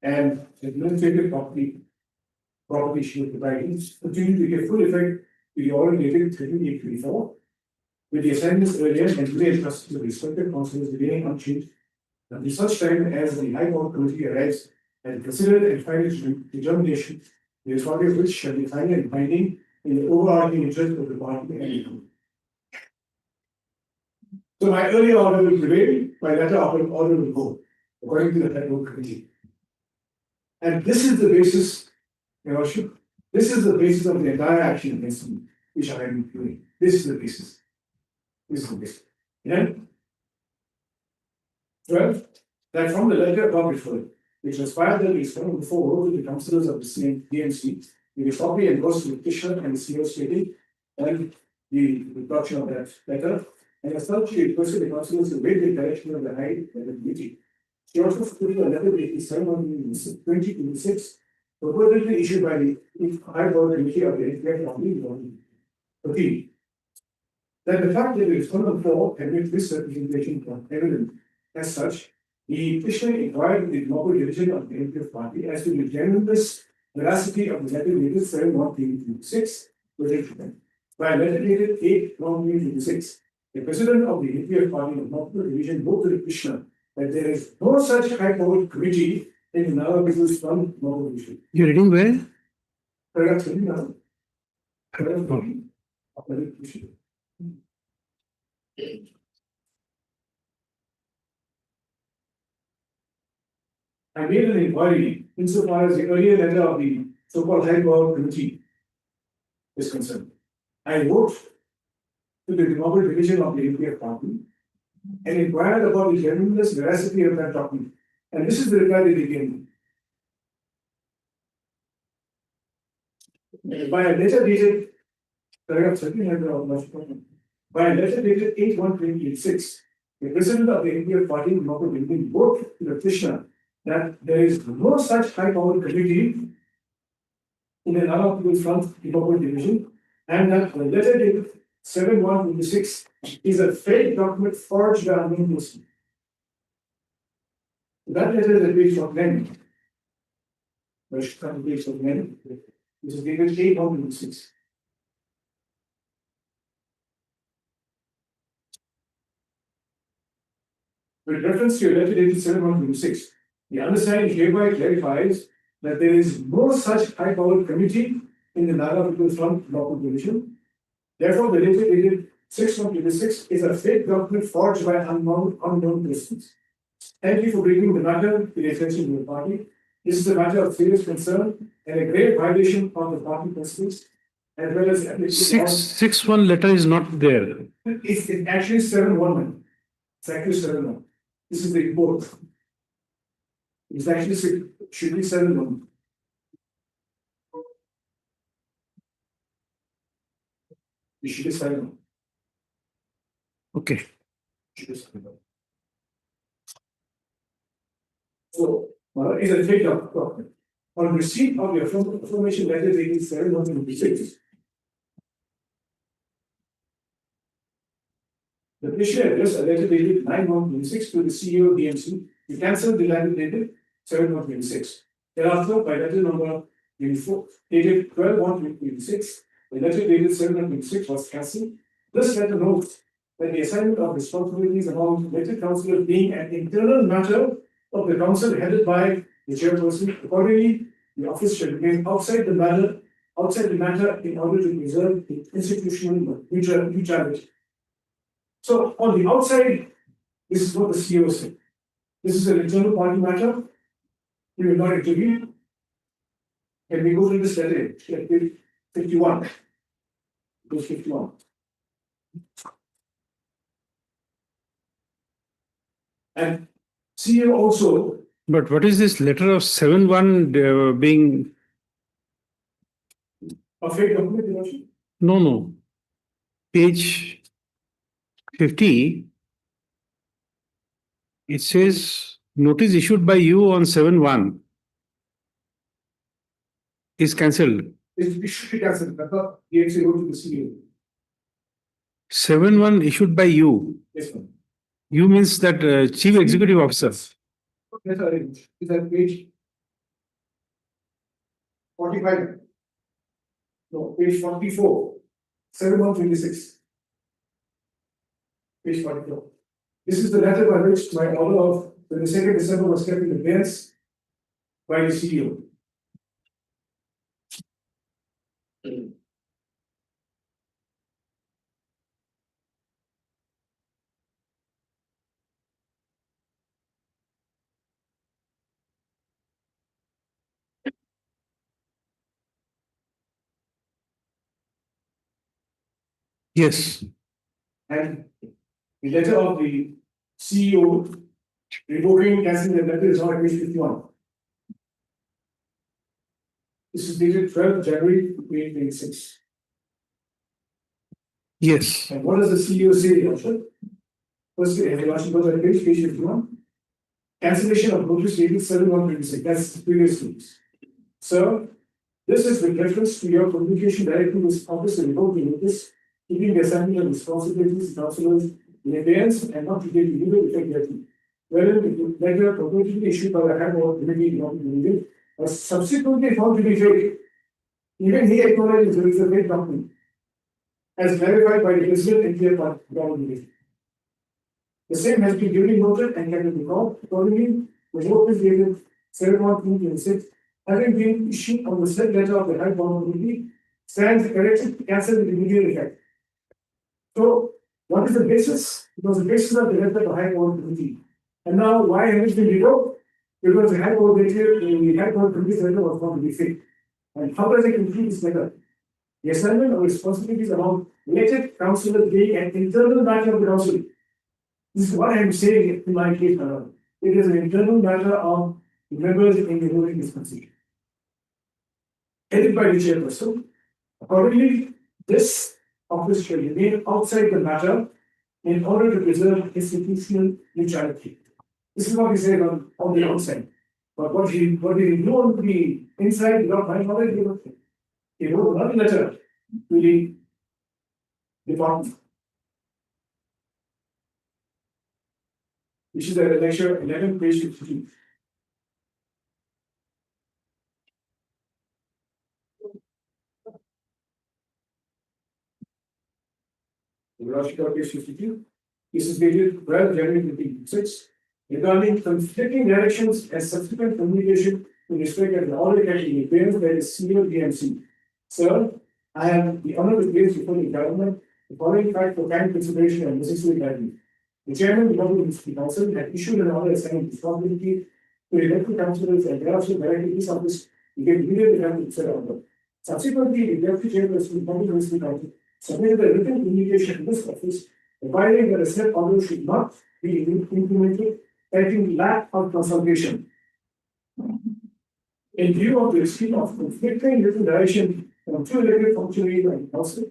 and administrative property issue providing continue to take full effect to the order dated 13/8/24, with the assignments earlier and today entrusted to the respective councillors remaining unchanged until such time as the High Court Committee arrives and considered and final determination, the authority of which shall be final and binding in the overarching interest of the party and the group. So my earlier order will prevail, my latter order will go, according to the High Court Committee. And this is the basis, Your Worship, this is the basis of the entire action against me, which I am doing. This is the basis. This is the basis. Yeah? 12, that from the letter above referred, which was filed early before wrote to the councillors of the same DMC, It is copy and goes to the petitioner and the CEO stating and the production of that letter. And as such, she requested the councillors to wait the direction of the high level meeting. She also put a letter dated 7/2026, purportedly issued by the High Court Committee of the Executive Assembly. 13. That the fact that the respondent for admit misrepresentation from evidence. As such, the petitioner inquired the global division of the NPF party as to the genuineness, veracity of the letter dated 7/1/2026, by letter dated 8/1/2026. The president of the NPF party of multiple division wrote to the petitioner that there is no such high court committee in the Nara Business Fund global division. You're reading where? Paragraph 29. Paragraph 40 of the petition. I made an inquiry insofar as the earlier letter of the so-called High Court Committee is concerned. I wrote to the global division of the NPF party and inquired about the genuineness, veracity of that document. And this is the reply they gave me. By a letter dated, paragraph 13, by a letter dated 8/1/2026, the president of the NPF party global division wrote to the petitioner that there is no such high powered committee in the Nara People's Front global division, and that the letter dated 7/1/26 is a fake document forged by unknown person. That letter is at page 49. Page 49. This is dated 8/1/26. With reference to your letter dated 7/1/26, the undersigned hereby clarifies that there is no such high-powered committee in the Nara People's Front local division. Therefore, the letter dated 6/1/26 is a fake document forged by unknown persons. Thank you for bringing the matter to the attention of the party. This is a matter of serious concern and a grave violation of the party principles, as well as applicable laws. 6/1 letter is not there. It's actually 7/1. It's actually 7/1. This is the report. It's actually should be 7/1. It should be 7/1. Okay. Should be 7/1. So, is a fake document. On receipt of the affirmation letter dated 7/1/26, the petitioner addressed a letter dated 9/1/26 to the CEO of DMC to cancel the letter dated 7/1/26. Thereafter, by letter number 24, dated 12/1/26, the letter dated 7/1/26 was cancelled. This letter notes that the assignment of responsibilities among elected councillors being an internal matter of the council headed by the chairperson. Accordingly, the office shall remain outside the matter in order to preserve the institutional neutrality. So on the outside, this is what the CEO said. This is an internal party matter. We will not intervene. Can we go to this letter? 51. Page 51. And CEO also. But what is this letter of 7/1 being? A fake document, Your Worship? No. Page 50. It says notice issued by you on 7/1 is cancelled. It should be cancelled. That's what the DMC wrote to the CEO. 7/1 issued by you. Yes, ma'am. You means that Chief Executive Officer. Letter is at page 45. No, page 44. 7/1/26. Page 44. This is the letter by which my order of 22nd December was kept in advance by the CEO. Yes. And the letter of the CEO revoking cancelling the letter is on page 51. This is dated 12th January 2026. Yes. And what does the CEO say, Your Worship? Firstly, as Your Worship goes on page 51, cancellation of notice dated 7/1/26. That's the previous news. Sir, this is with reference to your communication directly with office and revoke the notice, keeping the assignment of responsibilities councillors in advance and not to take legal effect directly. Wherein the letter purportedly issued by the High Court Committee not believed was subsequently found to be fake. Even he acknowledges there is a fake document, as clarified by the President and clear government. The same has been duly noted and can be recalled. Accordingly, the notice dated 7/1/2026, having been issued on the said letter of the High Court Committee, stands corrected to cancel with immediate effect. So, what is the basis? It was the basis of the letter of the High Court Committee. And now, why has it been revoked? Because the High Court Committee's letter was found to be fake. And how does it include this letter? The assignment of responsibilities among elected councillors being an internal matter of the council. This is what I am saying in my case. It is an internal matter of the members in the ruling dispensation. Headed by the chairperson. Accordingly, this office shall remain outside the matter in order to preserve institutional neutrality. This is what he said on the outside. But what he knew on the inside, without my knowledge, he wrote another letter to the department, which is at lecture 11, page 15. Page 52. This is dated 12 January 2026. Regarding conflicting directions and subsequent communication in respect of the audit category payments by the senior DMC. Sir, I have the honor to place before the government the following fact for kind consideration and necessary guidance. The chairman of the Municipal Council had issued an order assigning responsibility to elected councillors and thereafter directed his office to get immediate effect to said order. Subsequently, the deputy chairperson of the Municipal Council submitted a written communication to this office advising that a said order should not be implemented, citing lack of consultation. In view of the extreme of conflicting written direction from two elected functionaries and council,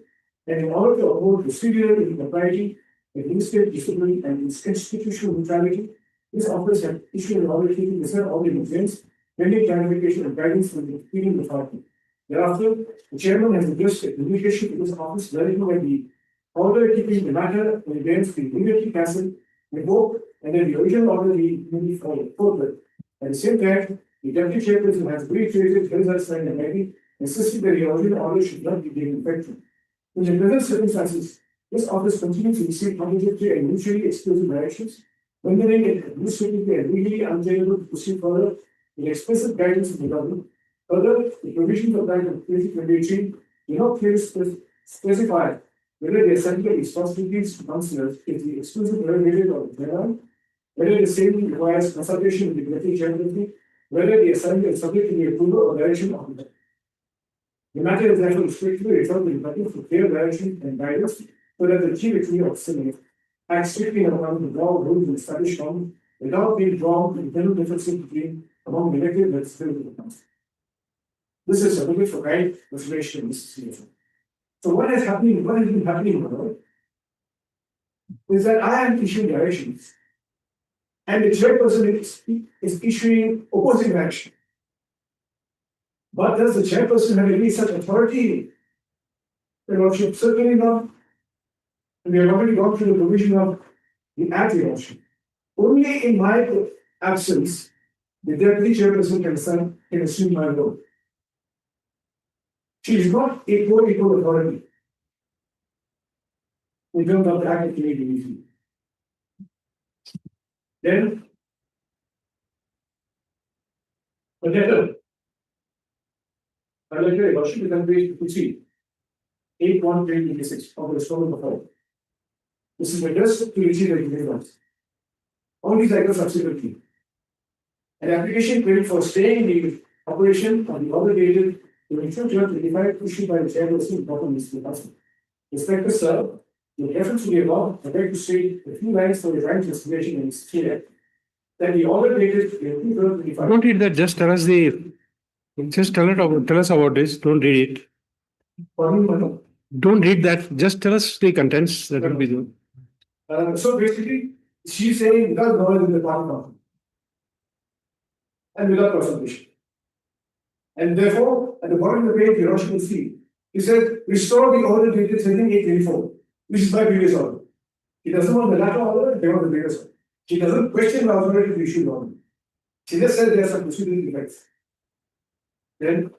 and in order to uphold procedural impropriety, administrative discipline, and institutional neutrality, this office had issued an order keeping the said order in abeyance, pending clarification and guidance from the appealing authority. Thereafter, the chairman has addressed a communication to this office directing that the order keeping the matter in abeyance be immediately cancelled, revoked, and then the original order be immediately followed. At the same time, the deputy chairperson has reiterated his assignment and maybe insisted that the original order should not be given effect. In the present circumstances, this office continues to receive contradictory and mutually exclusive directions, rendering it administratively and legally untenable to proceed further in explicit guidance of the government. Further, the provisions of Act of 2023 do not clearly specify whether the assignment of responsibilities to councillors is the exclusive prerogative of the government, whether the same requires consultation with the deputy chairperson, whether the assignment is subject to the approval or direction of the. The matter is therefore strictly referred to the government for clear direction and guidance so that the chief executive officer acts strictly in accordance with law, rules, and established norms without being drawn to internal differences between among elected legislators of the council. This is subject for kind consideration, Mr. CFO. So what has been happening is that I am issuing directions and the chairperson is issuing opposing direction. But does the chairperson have any such authority? Your Lordship, certainly not. And we have already gone through the provision of the Act, Your Lordship. Only in my absence, the deputy chairperson can assume my role. She is not a co-equal authority in terms of the Act of 2023. Then, the letter. Your Lordship, is on page 53, 8/1/2026 of the Respondent Authority. This is addressed to receive the agreements. All these items subsequently. An application claim for staying the operation of the order dated to ensure 25 issued by the chairperson of the Municipal Council. Respected sir, in reference to the above, I beg to state a few lines for the right investigation and it's clear that the order dated 25. Don't read that, just tell us the Just tell us about this. Don't read it. Pardon, madam? Don't read that. Just tell us the contents. That will be the. So basically, she's saying without knowledge in the partner and without consultation. And therefore, at the bottom of the page, your Worship will see, he said, restore the order dated 824, which is my previous order. He doesn't want the latter order, they want the previous order. She doesn't question the authority to issue the order. She just said there are some procedural defects. Then,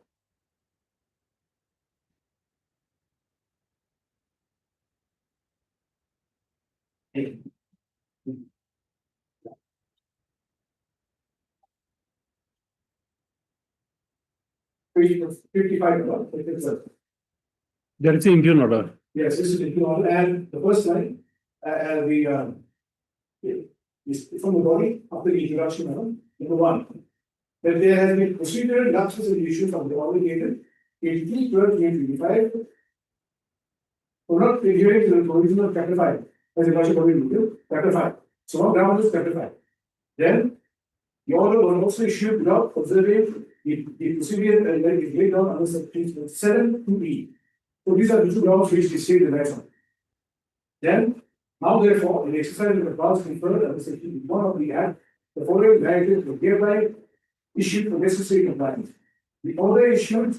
page 55, There is an impugn order. yes, this is the order, and the first line, is from the body after the introduction, number one, that there has been procedural lapses in the issue from the order dated 83/12/2025 for not adhering to the provision of chapter 5, as the Worship already reviewed, chapter 5. So one ground is chapter 5. Then the order was also issued without observing the procedure and then is laid down under section 7 to E. So these are the two grounds which the state relies on. Then, now therefore, in the exercise of the powers conferred under section 1 of the Act, the following directives were hereby issued for necessary compliance. The order issued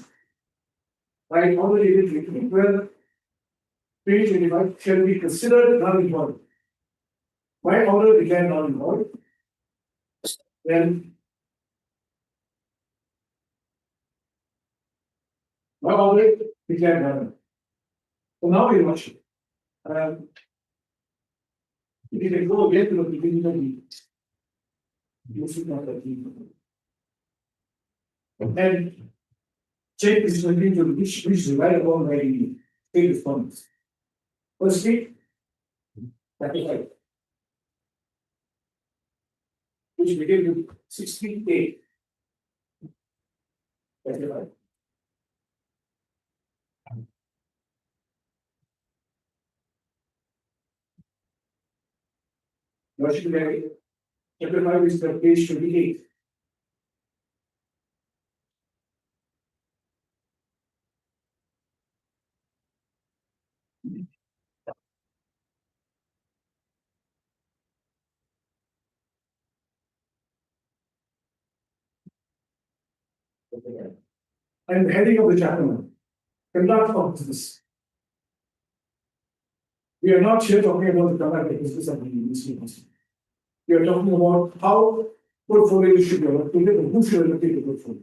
by order dated 2025 shall be considered null and void. My order declared null and void. Then my order declared null and void. So now we watch it. We can go again to the beginning of the and check this to which is relied upon by the state respondents. Firstly, chapter 5, which begins with 68. Chapter 5. Worship Mary, chapter 5 is the page 28. And the heading of the chapter, conduct of business. We are not here talking about the conduct of business of the municipal. We are talking about how portfolio should be allocated and who should allocate the portfolio.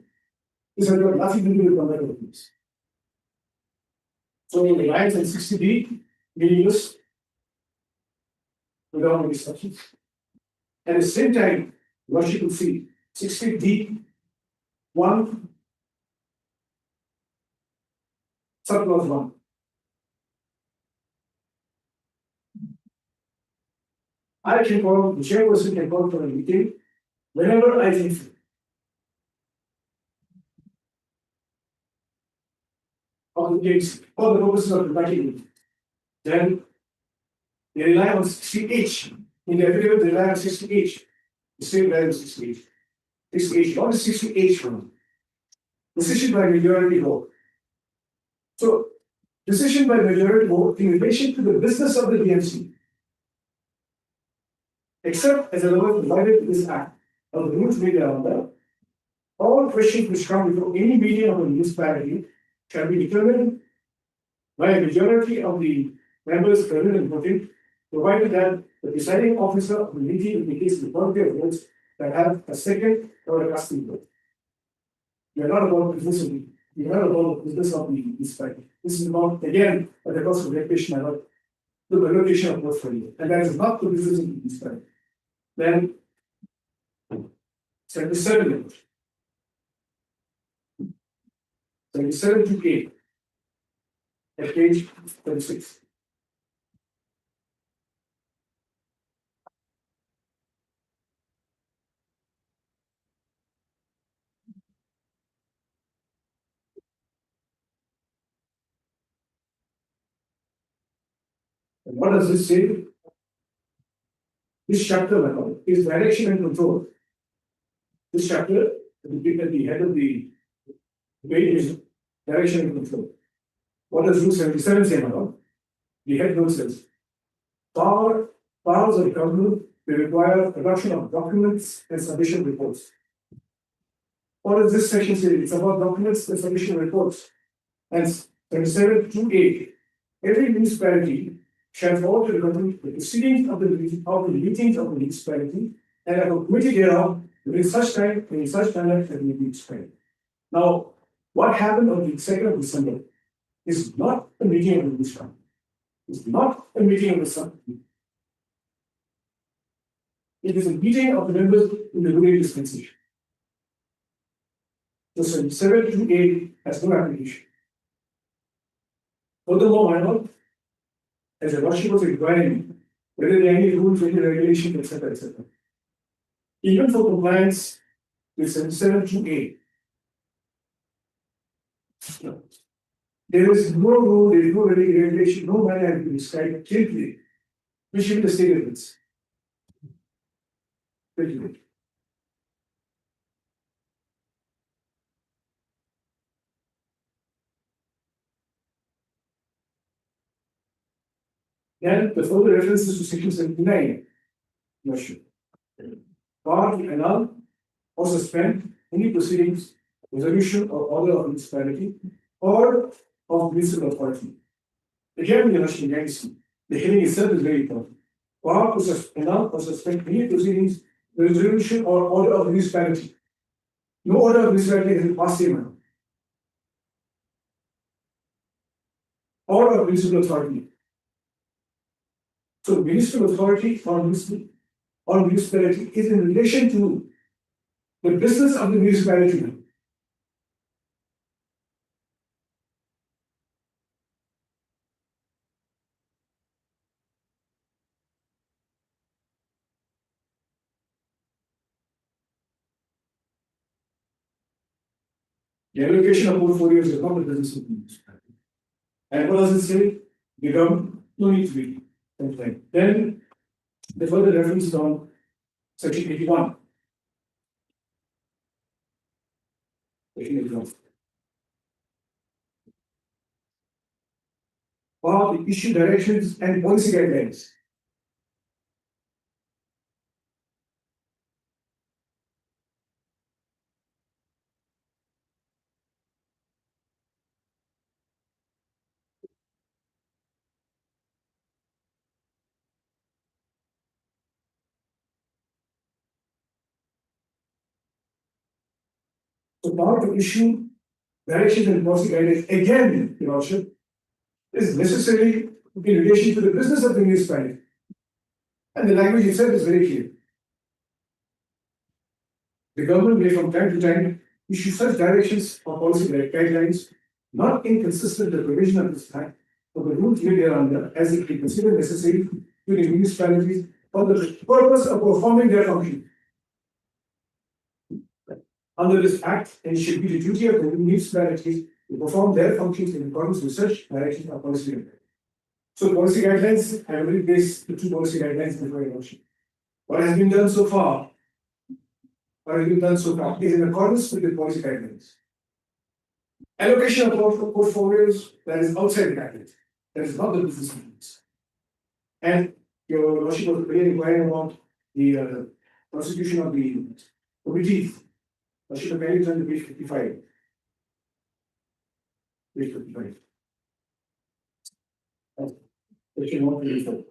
This has got nothing to do with conduct of business. So in the lines and 60D, we use without any discussions. At the same time, what you can see, 60D, 1, subclause 1. I can call, the chairperson can call for a meeting whenever I think fit. On the dates, for the purposes of the meeting. Then they rely on 60H. In the affidavit, they rely on 60H. The same rely on 60H. 60H. What is 60H from? Decision by majority vote. So, decision by majority vote in relation to the business of the DMC. Except as otherwise provided in this Act, of the rules made thereafter, all questions which come before any meeting of a municipality shall be determined by a majority of the members present and voting, provided that the deciding officer of the meeting indicates the quantity of votes that have a second or a casting vote. We are not about business of the, we are not about business of the municipality. This is about, again, at the cost of repetition, about the allocation of portfolio, and that is not the business of the municipality. Then 77. 77 to 8 at page 36. And what does this say? This chapter is direction and control. This chapter, at the head of the Debate is direction and control. What does Rule 77 say, madam? The head rule says, powers of government may require production of documents and submission reports. What does this section say? It's about documents and submission reports. And 77 to 8. Every municipality shall forward to the government the proceedings of the meetings of the municipality and have a committee thereof within such time and in such manner as may be explained. Now, what happened on the 2nd of December is not a meeting of the municipality. It's not a meeting of the subcommittee. It is a meeting of the members in the ruling dispensation. So 77 to 8 has no application. Furthermore, my lord, as the lordship was inquiring whether there are any rules, any regulations, etc., etc. Even for compliance with 77 to 8, there is no rule, there is no regulation, no manner has been described clearly, which should be the state limits. Then the further references to section 79, Lordship. Power to annul or suspend any proceedings, resolution or order of municipality or of municipal authority. Again, Your Lordship, the heading itself is very important. Power to annul or suspend any proceedings, resolution or order of municipality. No order of municipality has been passed here. Or of municipal authority. So municipal authority or municipality is in relation to the business of the municipality. The allocation of portfolios is not the business of the municipality. And what does it say? The government no need to be. Then the further reference is on section 81. Section 81. Power to issue directions and policy guidelines. So power to issue directions and policy guidelines again, Your Lordship, is necessary in relation to the business of the municipality. And the language itself is very clear. The government may from time to time issue such directions or policy guidelines not inconsistent with the provision of this Act or the rules made thereunder as it be considered necessary to the municipalities for the purpose of performing their function. Under this Act, it should be the duty of the municipalities to perform their functions in accordance with such directions or policy guidelines. So policy guidelines, I have already placed the two policy guidelines before Your Lordship. What has been done so far is in accordance with the policy guidelines. Allocation of portfolios that is outside the guidelines, that is not the business needs. And Your Lordship was really inquiring about the prosecution of the committees. Lordship, may you turn to page 55. Page 55. Section 124.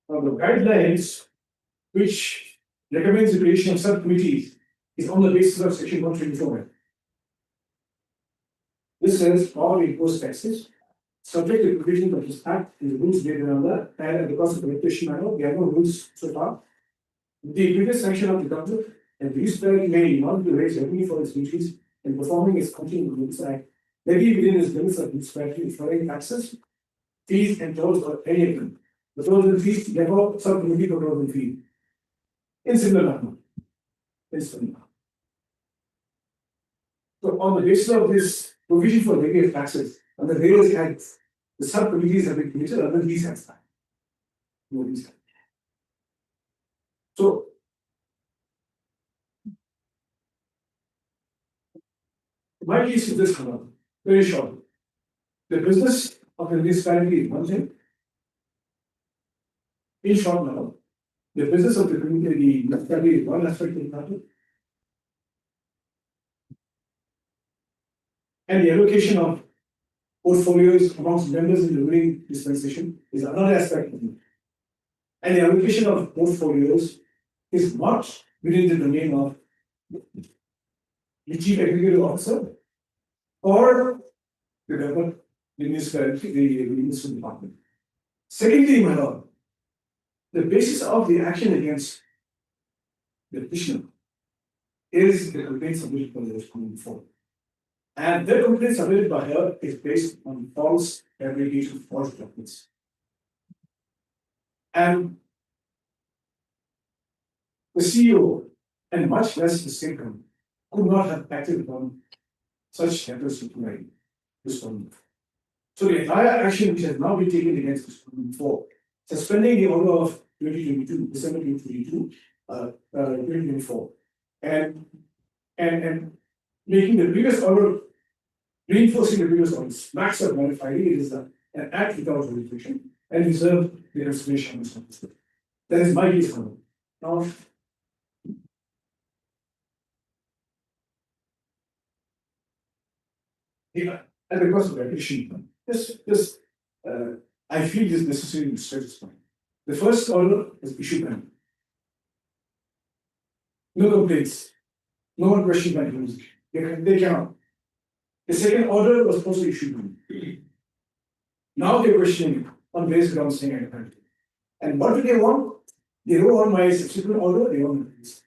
Now, the guidelines which recommends the creation of subcommittees is on the basis of section 124. This says all imposed taxes, subject to provision of this Act and the rules made under, and because of the repetition matter, we have no rules so far. The previous sanction of the government and the municipality may want to raise revenue for its duties in performing its function in the Act, levy within its limits of municipality foreign taxes, fees and tolls or any of them. The tolls and fees, therefore, subcommittee for tolls and fees. In similar manner. So on the basis of this provision for levy of taxes on the various acts, the subcommittees have been created under these acts. So my case is this, very short. The business of a municipality is one thing. In short now, the business of the municipality is one aspect of the matter. And the allocation of portfolios amongst members in the ruling dispensation is another aspect of it. And the allocation of portfolios is not within the domain of the chief executive officer or the government, the municipality, the municipal department. Secondly, my lord, the basis of the action against the petitioner is the complaint submitted by the respondent before. And the complaint submitted by her is based on false fabrication of false documents. And the CEO, and much less the state government, could not have acted upon such letters to respondent. So the entire action which has now been taken against respondent for suspending the order of 2022, December 2022, 2024, and making the previous order, reinforcing the previous order, max of modifying it is an act without jurisdiction and deserve the restoration of responsibility. That is my case now. Now, yeah, and because of repetition, I feel it is necessary to stress this point. The first order is issued by me. No complaints. No one questioned my jurisdiction. They cannot. The second order was also issued by me. Now they're questioning on various grounds saying I can't. And what do they want? They don't want my subsequent order, they want my case.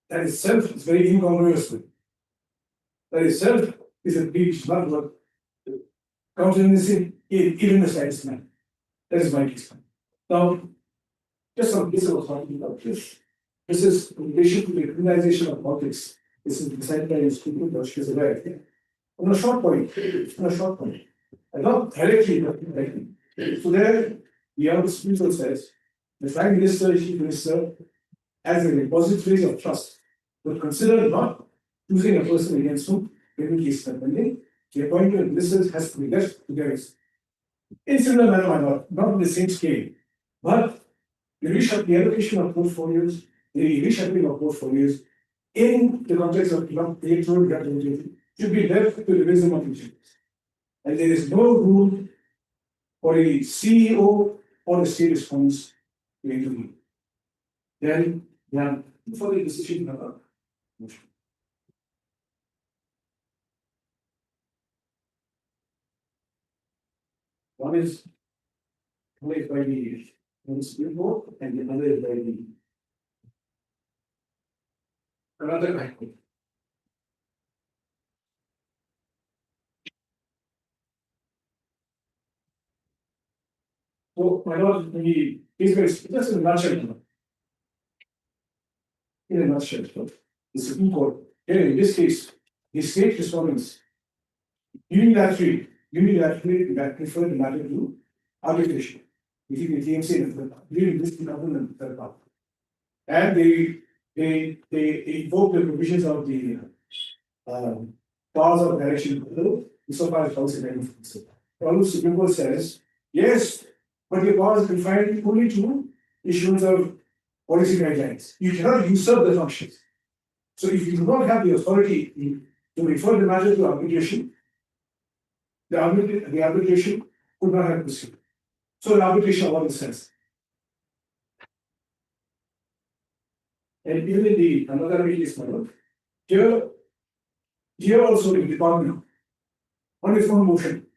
That itself is very incongruous. That itself is a breach, not what countenance even the slightest man. That is my case. Now, just some case I was talking about this. This is in relation to the criminalization of politics. This is decided by the Supreme Court, she is aware. On a short point, and not directly, but indirectly. So there, the other Supreme Court says, the Prime Minister, Chief Minister, as a repository of trust, would consider not choosing a person against whom every case is pending. The appointment of ministers has to be left to their risk. In similar manner, not on the same scale, but the allocation of portfolios, the reshuffling of portfolios in the context of electoral representation should be left to the wisdom of each. And there is no rule for a CEO or a state response to intervene. Then, for the decision about motion. One is made by the Municipal Court and the other is by the another High Court. So, my lord, the case is just in a nutshell. In a nutshell, the Supreme Court, here in this case, the state respondents unilaterally referred the matter to arbitration. Between the TMC during this 2003 part. And they invoke the provisions of the powers of direction below, insofar as policy guidance. The Supreme Court says, yes, but your powers are confined only to issuance of policy guidelines. You cannot usurp the functions. So if you do not have the authority to refer the matter to arbitration, the arbitration could not have proceeded. So the arbitration of all the sense. And even in the another case, here also the department on its own motion,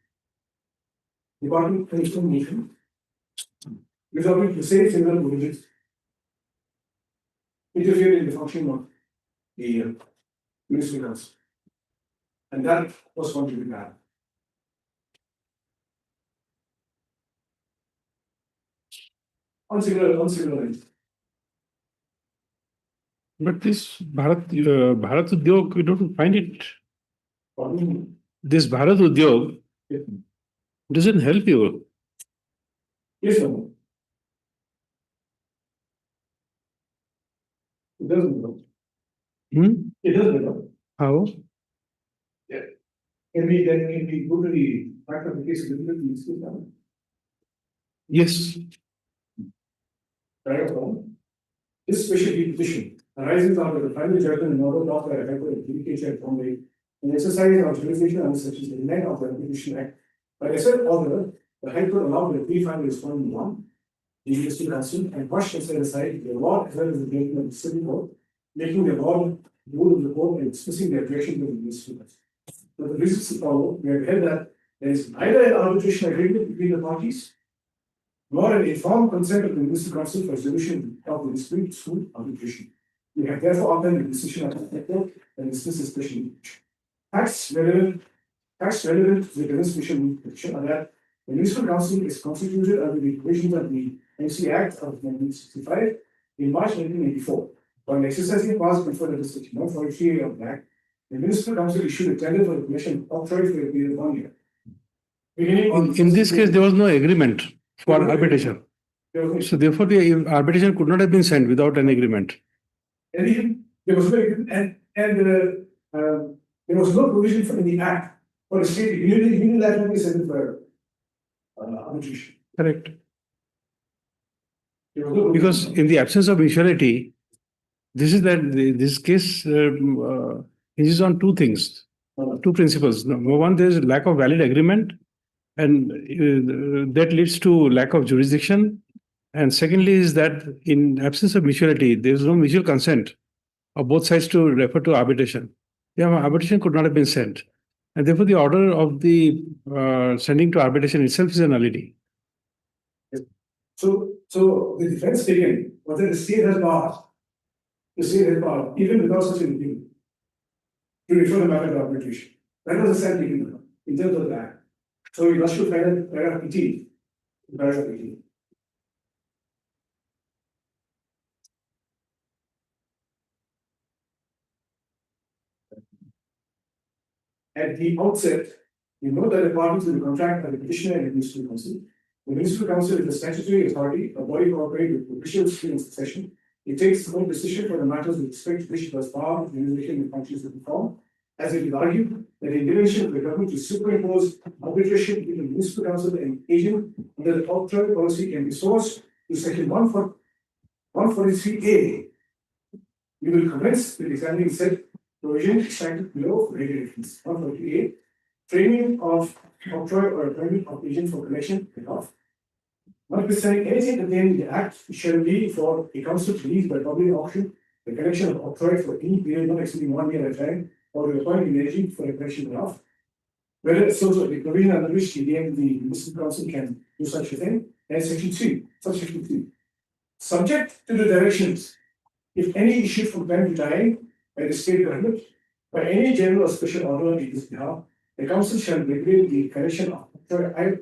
department on its own motion, resolving the same similar provisions, interfere in the function of the municipal council. And that was found to be bad. On similar lines. But this Bharat Udyog, we don't find it. This Bharat Udyog doesn't help you. Yes, sir. It doesn't belong. Hmm? It doesn't belong. How? Can we go to the fact of the case of the Yes. Right or wrong? This special petition arises out of the final judgment in order not to affect the adjudication from the exercise of jurisdiction under section 79 of the Petition Act. By a certain order, the High Court allowed the pre-final respondent one, the Municipal Council, and washed and set aside the award as well as the judgment of the Civil Court, making the award rule of the court and expressing the objection to the Municipal Council. So the reasons to follow, we have held that there is neither an arbitration agreement between the parties, nor an informed consent of the Municipal Council for solution of the dispute through arbitration. We have therefore upheld the decision of the court and dismissed the special petition. Facts relevant to the present special petition are that the Municipal Council is constituted under the provisions of the MC Act of 1965 in March 1984. While exercising powers conferred under Section 143 of the Act, the Municipal Council issued a tender for the commission authorized for a period of 1 year. Beginning on In this case, there was no agreement for arbitration. there was So therefore, the arbitration could not have been sent without an agreement. And even there was no there was no provision for in the act for the state unilaterally sent for arbitration. Correct. There was no Because in the absence of mutuality, this case hinges on two things, two principles. Number one, there is lack of valid agreement, and that leads to lack of jurisdiction. And secondly, is that in absence of mutuality, there is no mutual consent of both sides to refer to arbitration. Yeah, arbitration could not have been sent, and therefore the order of the sending to arbitration itself is a nullity. So the defense taken was that the state has power. The state has power, even without such an agreement, to refer the matter to arbitration. That was the same taken in terms of that. So we must to paragraph 18. Paragraph 18. At the outset, you know that the parties to the contract are the petitioner and the Municipal Council. The Municipal Council is a statutory authority, a body cooperating with officials in succession. It takes its own decision for the matters with respect to which it has power, organization, and functions to perform. As it is argued that the intervention of the government to superimpose arbitration between the Municipal Council and agent under the authorized policy can be sourced to section 143A. We will commence with examining said provision cited below for regulations. 143A, framing of octroi or appointment of agent for collection thereof. Notwithstanding anything contained in the Act shall be for a council to release by public auction the collection of octroi for any period not exceeding 1 year at a time, or to appoint an agent for a collection thereof. Whether it's also the provision under which the Municipal Council can do such a thing, and section 3, subsection 3. Subject to the directions, if any issued from time to time by the state government, by any general or special order on its behalf, the council shall regulate the collection of octroi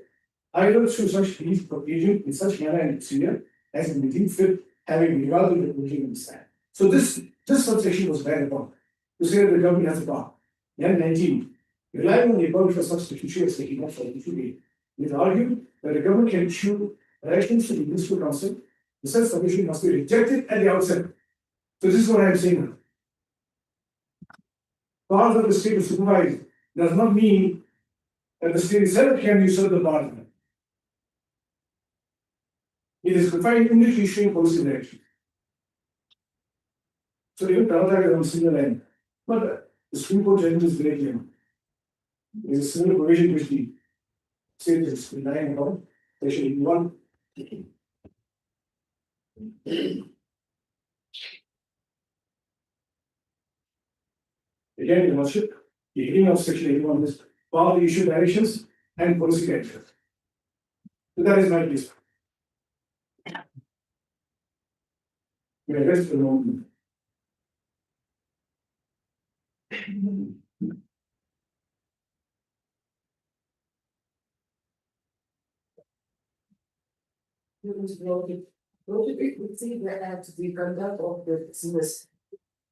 either through such release of agent in such manner and procedure as it may deem fit, having regard to the provision of the stand. So this subsection was bad upon to say that the government has a power. Then 19, relying on the above for substitution as taking up for the it is argued that the government can issue directions to the Municipal Council. The said submission must be rejected at the outset. So this is what I am saying now. Powers of the state to supervise does not mean that the state itself can usurp the power. It is confined only to issuing policy direction. So even Canada is on similar line. But the Supreme Court judgment is very clear. There is a similar provision which the state is relying upon, section 81. Again, the Lordship, the hearing of section 81 is power to issue directions and policy directions. So that is my case. We are rest for the moment. It would see that the conduct of the business,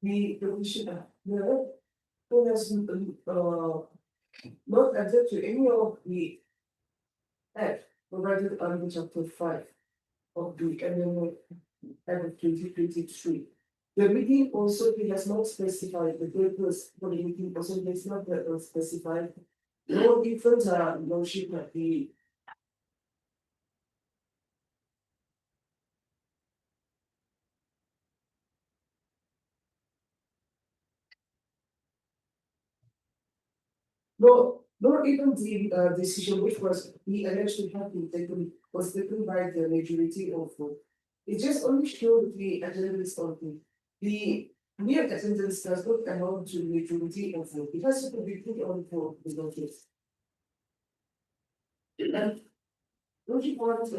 the commissioner, who has not adhered to any of the act provided under chapter 5 of the Act of 2023. The meeting also, he has not specified the purpose for the meeting, also it's not specified. No different, lordship that the no, even the decision which was he alleged to have been taken was taken by the majority of vote. It just only showed the attendance of the mere attendance does not amount to majority of vote. It has to be put on for the notice. And don't you want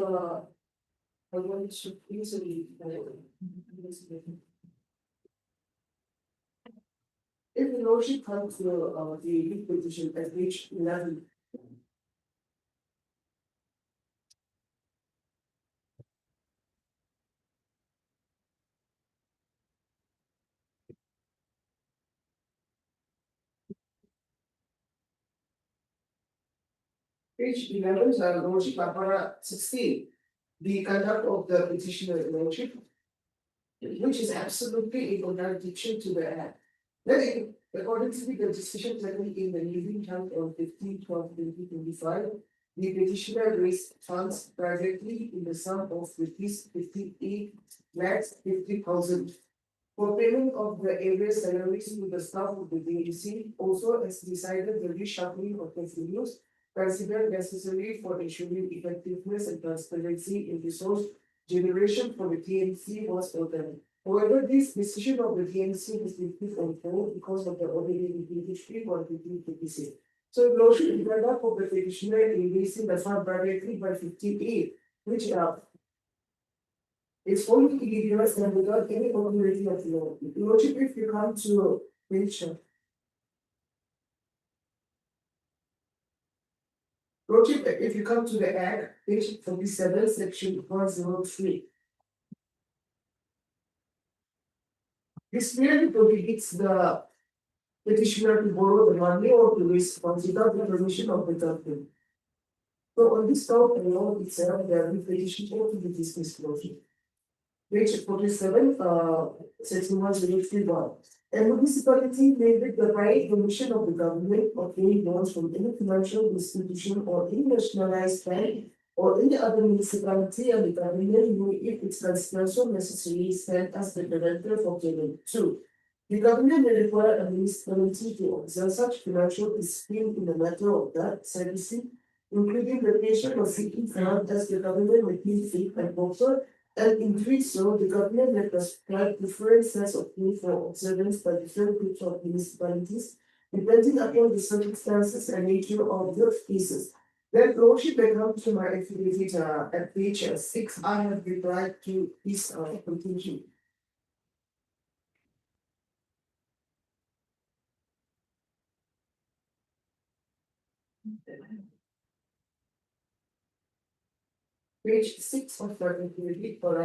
I want to easily if the lordship comes to the lead petition at page 11. Page 11, lordship, para 16, the conduct of the petitioner lordship, which is absolutely in contradiction to the act. Then, according to the decision taken in the meeting held on 15/12/2025, the petitioner raised funds privately in the sum of rupees 58,50,000 for payment of the area salaries to the staff of the DMC. Also, as decided the reshuffling of the figures considered necessary for ensuring effectiveness and transparency in resource generation for the DMC was ordered. However, this decision of the DMC has been put on hold because of the already impeached fee for 1556. So, lordship, in regard for the petitioner in raising the fund privately by 58, which it's only illegal and without any authority of law. Lordship, if you come to page. Lordship, if you come to the act, page 47, section 103. This merely prohibits the petitioner to borrow the money or to raise funds without the permission of the government. So on this count alone itself, there will be petition to be dismissed, lordship. Page 47, section 103(1). A municipality may with the right permission of the government obtain loans from any financial institution or any nationalized bank or any other municipality, and the government may, if it considers so necessary, stand as the guarantor for payment. 2. The government may require a municipality to observe such financial discipline in the matter of debt servicing, including the patient or seeking funds as the government may deem fit and proper. And in doing so, the government may prescribe different sets of rules for observance by different groups of municipalities, depending upon the circumstances and nature of the cases. Then, lordship, may come to my affidavit at page 6. I have replied to this conclusion. Page 6 of the affidavit for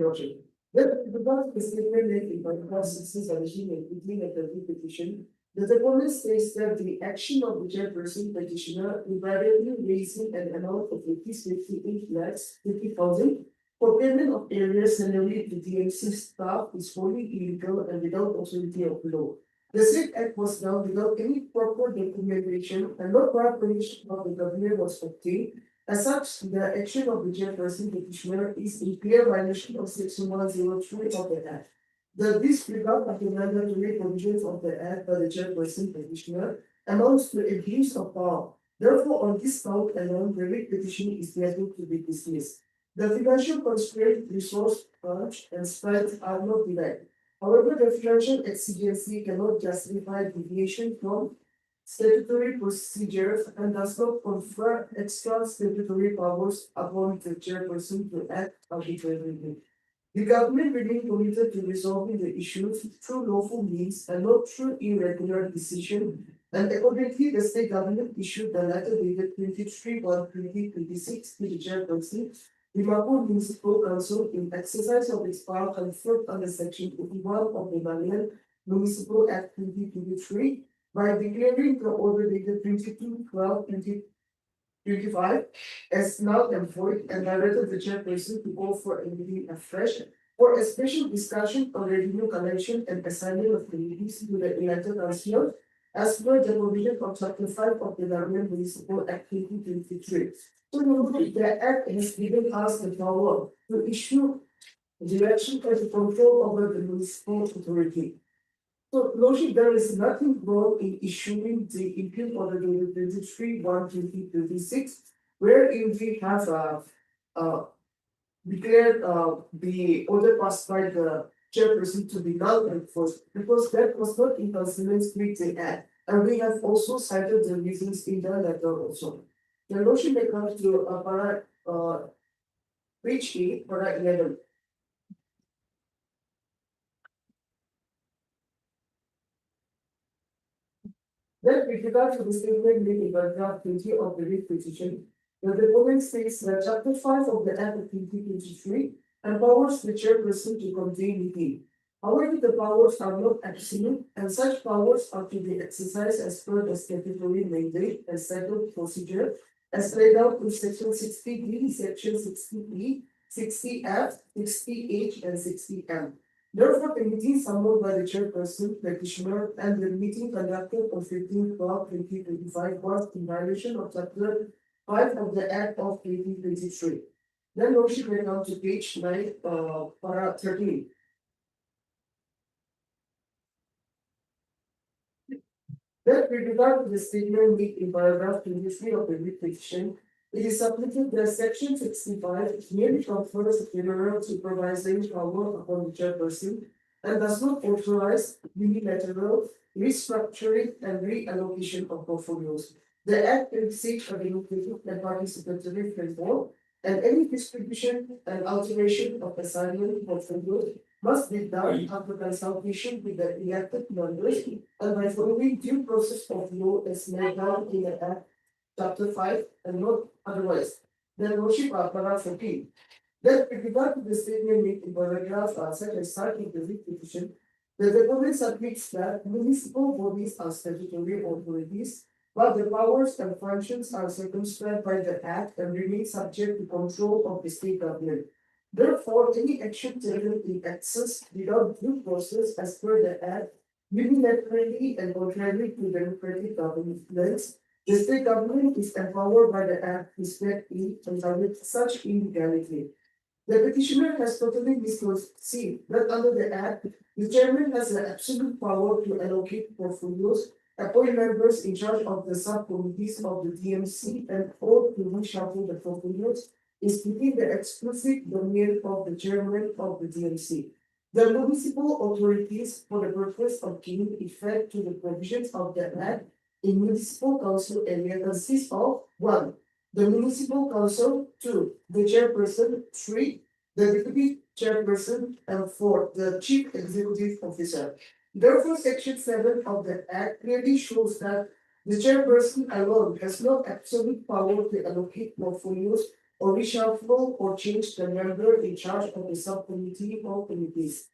lordship. Then, because the statement made in paragraph 16 and between the petition, the deponent states that the action of the chairperson petitioner invariably raising an amount of rupees 58,50,000 for payment of area salary to DMC staff is wholly illegal and without authority of law. The said act was done without any proper documentation and no prior permission of the government was obtained. As such, the action of the chairperson petitioner is in clear violation of section 103 of the Act. The disregard of the mandatory provisions of the Act by the chairperson petitioner amounts to abuse of power. Therefore, on this count alone, the writ petition is liable to be dismissed. The financial constraint, resource crunch, and strength are not denied. However, the financial exigency cannot justify deviation from statutory procedures and does not confer extra statutory powers upon the chairperson to act arbitrarily. The government remain committed to resolving the issues through lawful means and not through irregular decision. And accordingly, the state government issued the letter dated 23/1/2026 to the chairperson, the Dimapur Municipal Council, in exercise of its power conferred under Section 81 of the Malaysian Municipal Act 2023 by declaring the order dated 22/12/2025 as null and void, and directed the chairperson to call for a meeting afresh for a special discussion on revenue collection and assignment of committees to the elected councillors as per the provision of Chapter 5 of the Government Municipal Act 2023. So normally the Act has given us the power to issue direction for the control over the municipal authority. So, Lordship, there is nothing wrong in issuing the impute order dated 23/1/2026, wherein we have declared the order passed by the chairperson to be null and void, because that was not in consonance with the Act. And we have also cited the reasons in the letter also. The Lordship may come to page 8, para 11. Then, with regard to the statement made in paragraph 20 of the writ petition, the document states that Chapter 5 of the Act of 2023 empowers the chairperson to convene meeting. However, the powers are not absolute, and such powers are to be exercised as per the statutory mandate and settled procedure as laid out in Section 60B, Section 60E, 60F, 60H, and 60M. Therefore, the meeting summoned by the chairperson, petitioner, and the meeting conducted on 15/12/2025 was in violation of Chapter 5 of the Act of 2023. Then Lordship went on to page 9, para 13. That with regard to the statement made in paragraph 23 of the writ petition, it is submitted that Section 65 merely confers general supervisory power upon the chairperson and does not authorize unilateral restructuring and reallocation of portfolios. The Act seeks a democratic and participatory framework, and any distribution and alteration of assignment portfolios must be done after consultation with the elected members and by following due process of law as laid down in the Act Chapter 5 and not otherwise. Then Lordship paragraph 14. Then with regard to the statement made in paragraph second start of the writ petition, the document submits that municipal bodies are statutory authorities, but the powers and functions are circumscribed by the Act and remain subject to control of the state government. Therefore, any action taken in excess without due process as per the Act, unilaterally and contrary to democratic governance, the state government is empowered by the Act to step in and commit such illegality. The petitioner has totally misconceived that under the Act, the chairman has the absolute power to allocate portfolios, appoint members in charge of the subcommittees of the DMC, and all to reshuffle the portfolios is within the exclusive domain of the chairman of the DMC. The municipal authorities, for the purpose of giving effect to the provisions of the Act, in municipal council area consists of 1. The municipal council, 2. The chairperson, 3. The deputy chairperson, and 4. The chief executive officer. Therefore, Section 7 of the Act clearly shows that the chairperson alone has no absolute power to allocate portfolios or reshuffle or change the member in charge of the subcommittee or committees.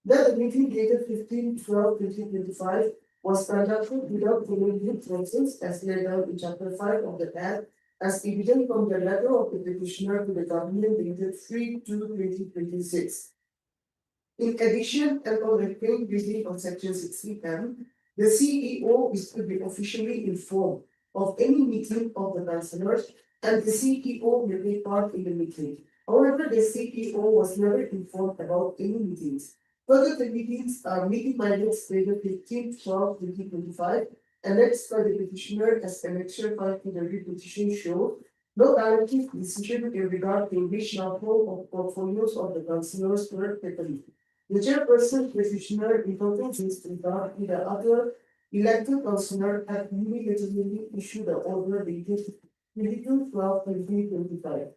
That the meeting dated 15/12/2025 was conducted without following due process as laid out in Chapter 5 of the Act, as evident from the letter of the petitioner to the government dated 3/2/2026. In addition, and on the plain reading of Section 60M, the CEO is to be officially informed of any meeting of the councillors, and the CEO may take part in the meeting. However, the CEO was never informed about any meetings. Further, the meetings are meeting minutes dated 15/12/2025, annexed by the petitioner as annexure 5 to the writ petition show no directive decision in regard to reshuffle of portfolios of the councillors were taken. The chairperson petitioner reported this regard to the other elected councillor had unilaterally issued the order dated 22/12/2025.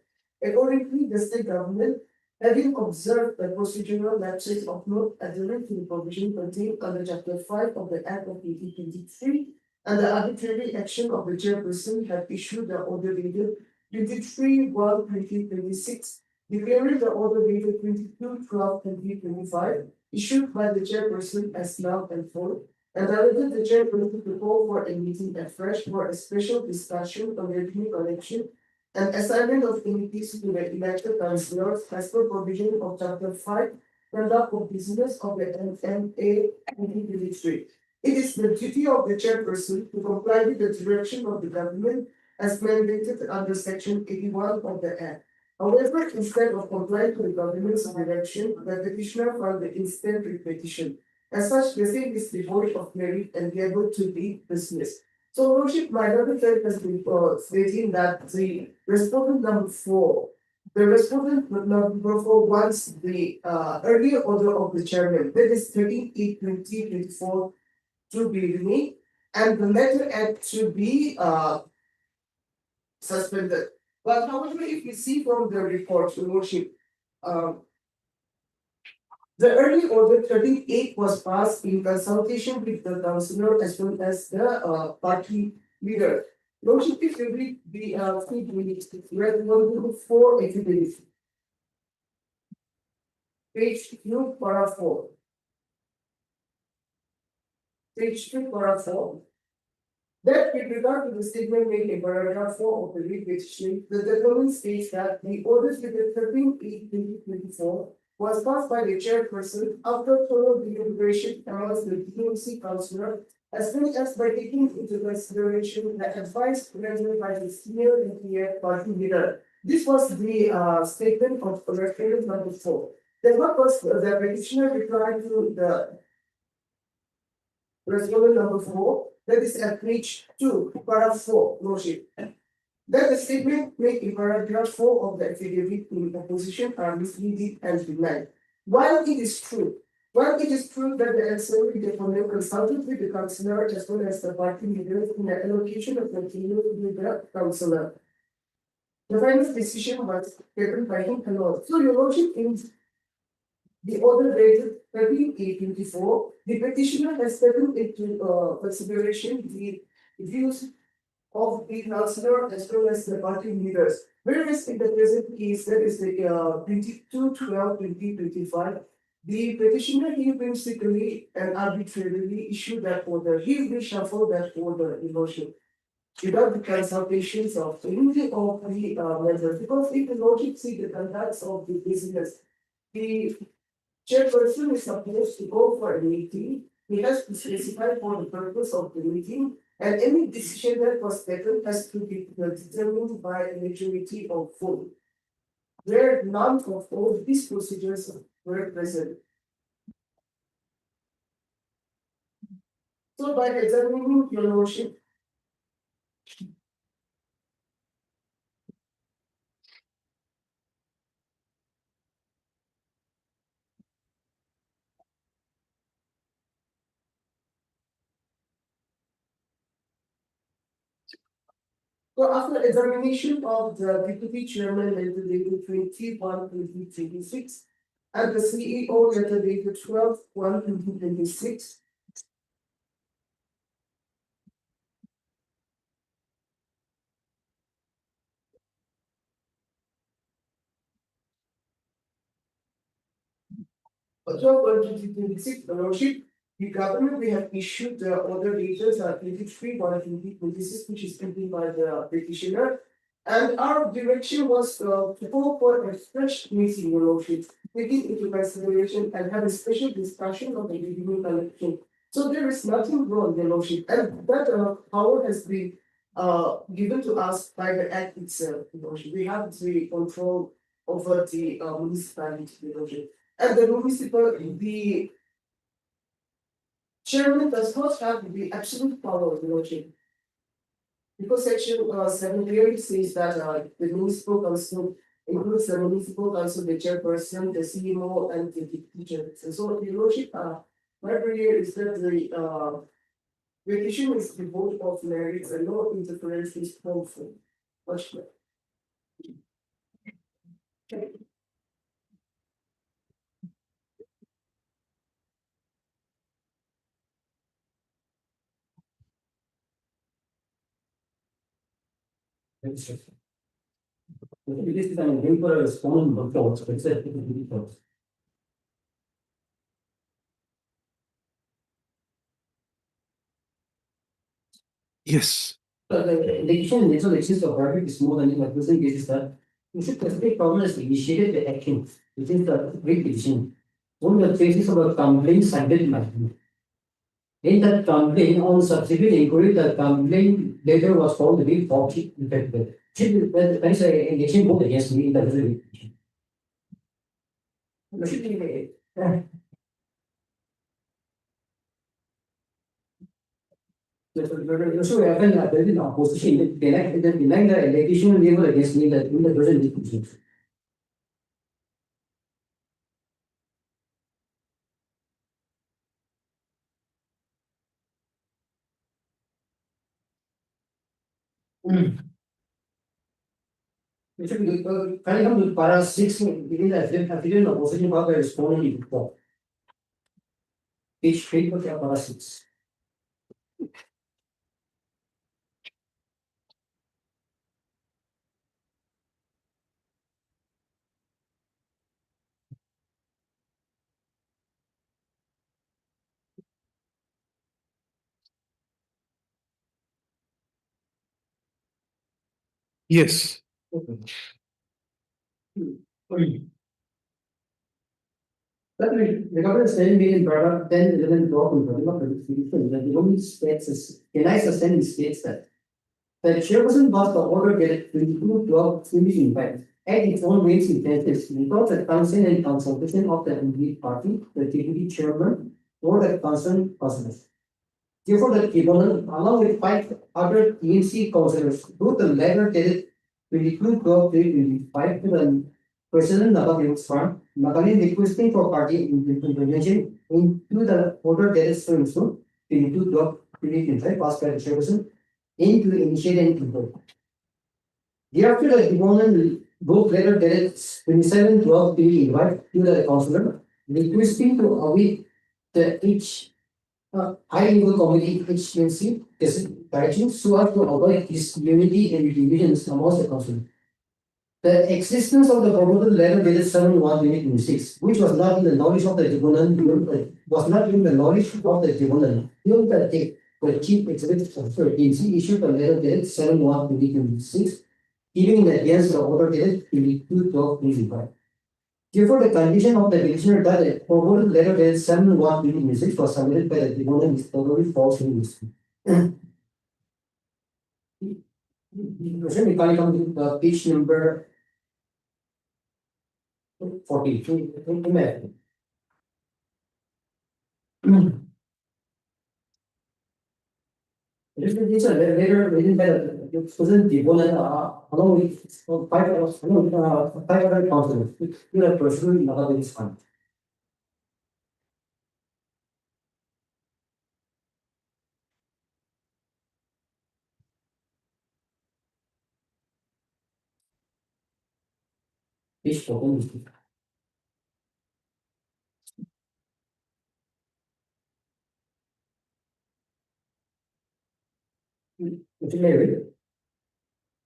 Accordingly, the state government Having observed the procedural lapses of not adherence to the provision contained under Chapter 5 of the Act of 1823 and the arbitrary action of the chairperson, have issued the order dated 23/1/2026, declaring the order dated 22/12/2025, issued by the chairperson as now and for, and directed the chairperson to call for a meeting afresh for a special discussion on revenue collection and assignment of committees to the elected councillors as per provision of Chapter 5, Conduct of Business of the MMA 2023. It is the duty of the chairperson to comply with the direction of the government as mandated under Section 81 of the Act. However, instead of complying to the government's direction, the petitioner filed the instant petition. As such, the same is devoid of merit and liable to be dismissed. So, Lordship, my letter has been stating that the respondent number 4, the respondent number 4 wants the earlier order of the chairman, that is 13/8/2024, to be renewed, and the letter act to be suspended. But however, if you see from the report, Your Lordship, the early order 13/8 was passed in consultation with the councillor as well as the party leader. Lordship, if you read the read 104 affidavit. Page 2, paragraph 4. Page 2, paragraph 4. That with regard to the statement made in paragraph 4 of the lead petition, the government states that the orders dated 13/8/2024 was passed by the chairperson after thorough deliberation amongst the DMC councillor, as well as by taking into consideration the advice rendered by the senior NPF party leader. This was the statement of referendum number 4. Then what was the petitioner reply to the resolution number 4? That is at page 2, paragraph 4, Lordship. That the statement made in paragraph 4 of the affidavit in opposition are misleading and denied. While it is true that the ancillary department consulted with the councillor as well as the party leaders in the allocation of material with the councillor, the final decision was taken by him alone. So, Your Lordship, in the order dated 13/8/24, the petitioner has taken into consideration the views of the councillor as well as the party leaders. Whereas in the present case, that is the 22/12/2025, the petitioner he whimsically and arbitrarily issued that order. He reshuffled that order, Your Lordship, without the consultations of any of the members. Because if the Lordship see the conducts of the business, the chairperson is supposed to go for a meeting. He has to specify for the purpose of the meeting, and any decision that was taken has to be determined by a majority of vote, where none of all these procedures were present. So, by examining, Your Lordship, so after examination of the deputy chairman letter dated 21/2026 and the CEO letter dated 12/1/2026, October 2026, the Lordship, the government, we have issued the order dated 23/1/2026, which is printed by the petitioner. And our direction was to go for a fresh meeting, Your Lordship, taking into consideration and have a special discussion on the revenue collection. So there is nothing wrong, Your Lordship, and that power has been given to us by the Act itself, Your Lordship. We have the control over the municipality, Your Lordship. And the municipal, the chairman does not have the absolute power, Your Lordship. Because Section 7 clearly says that the municipal council includes the municipal council, the chairperson, the CEO, and the deputy chairperson. So, Your Lordship, my prayer is that the petition is the vote of merits and no interference is harmful. Much better. This is an temporary respondent report, except the report. Yes. The allegation in nature exists of private is more than in my present case is that you should specific problem has initiated the action, which is the great division. On the basis of a complaint cited in my view. In that complaint, on subsequent inquiry, the complaint later was found to be faulty defective. There is an allegation both against me in the present litigation. So happened that there is an opposition denying the allegation level against me that in the present litigation. It should be, can I come to para 6 within the affidavit of opposition by respondent in report. Page 3 of para 6. Yes. But the government is saying in paragraph 10, 11, 12, and 12 of the Constitution that the only states denies the sentence states that the chairperson was the order get to include 12 in fact at its own rates incentives without the consent and consultation of the agreed party, the deputy chairman, or the concerned persons. Therefore, the tribunal, along with 5 other TNC councillors, wrote the letter dated 22/12/2025 to the President Naga's Fund, Nagali requesting for party intervention into the order dated 22/12/2025 passed by the chairperson aim to initiate an inquiry. Thereafter, the tribunal wrote letter dated 27/12/2025 to the councillor requesting to await the each high level committee HNC direction so as to avoid disunity and divisions amongst the council. The existence of the proposal letter dated 7/1/2026, which was not in the knowledge of the tribunal, was not in the knowledge of the tribunal. During the date, the chief executive officer agency issued a letter dated 7/1/2026, giving in advance the order dated 22/12/2025. Therefore, the condition of the petitioner that a proposal letter dated 7/1/2026 was submitted by the tribunal is totally false in this. We can come to the page number 40. This is a letter written by the present tribunal along with 5 other councillors to the procedural in Naga's Fund. Page 14. Which may read.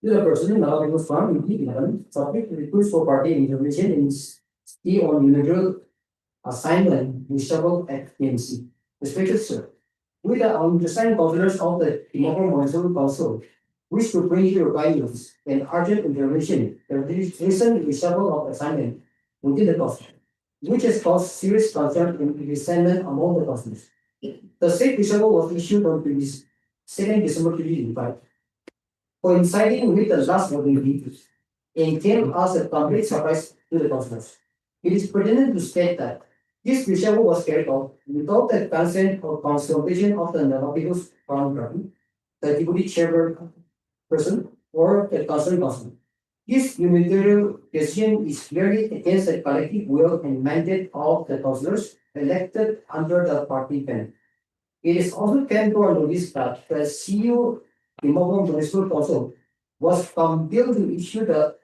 To the person in Naga's Fund, submit request for party intervention in stay on unilateral assignment reachable at PNC. Respected sir, we the undersigned councillors of the Timor Municipal Council wish to bring your guidance and urgent intervention the recent reachable of assignment within the council, which has caused serious concern and resentment among the councillors. The said reachable was issued on 2nd December 2025, coinciding with the last voting date, and came as a complete surprise to the councillors. It is pertinent to state that this reachable was carried out without the consent or consultation of the Navajo's Crown Party, the deputy chairperson, or the concerned council. This unilateral decision is clearly against the collective will and mandate of the councillors elected under the party pen. It is also came to our notice that the CEO Timor Municipal Council was compelled to issue the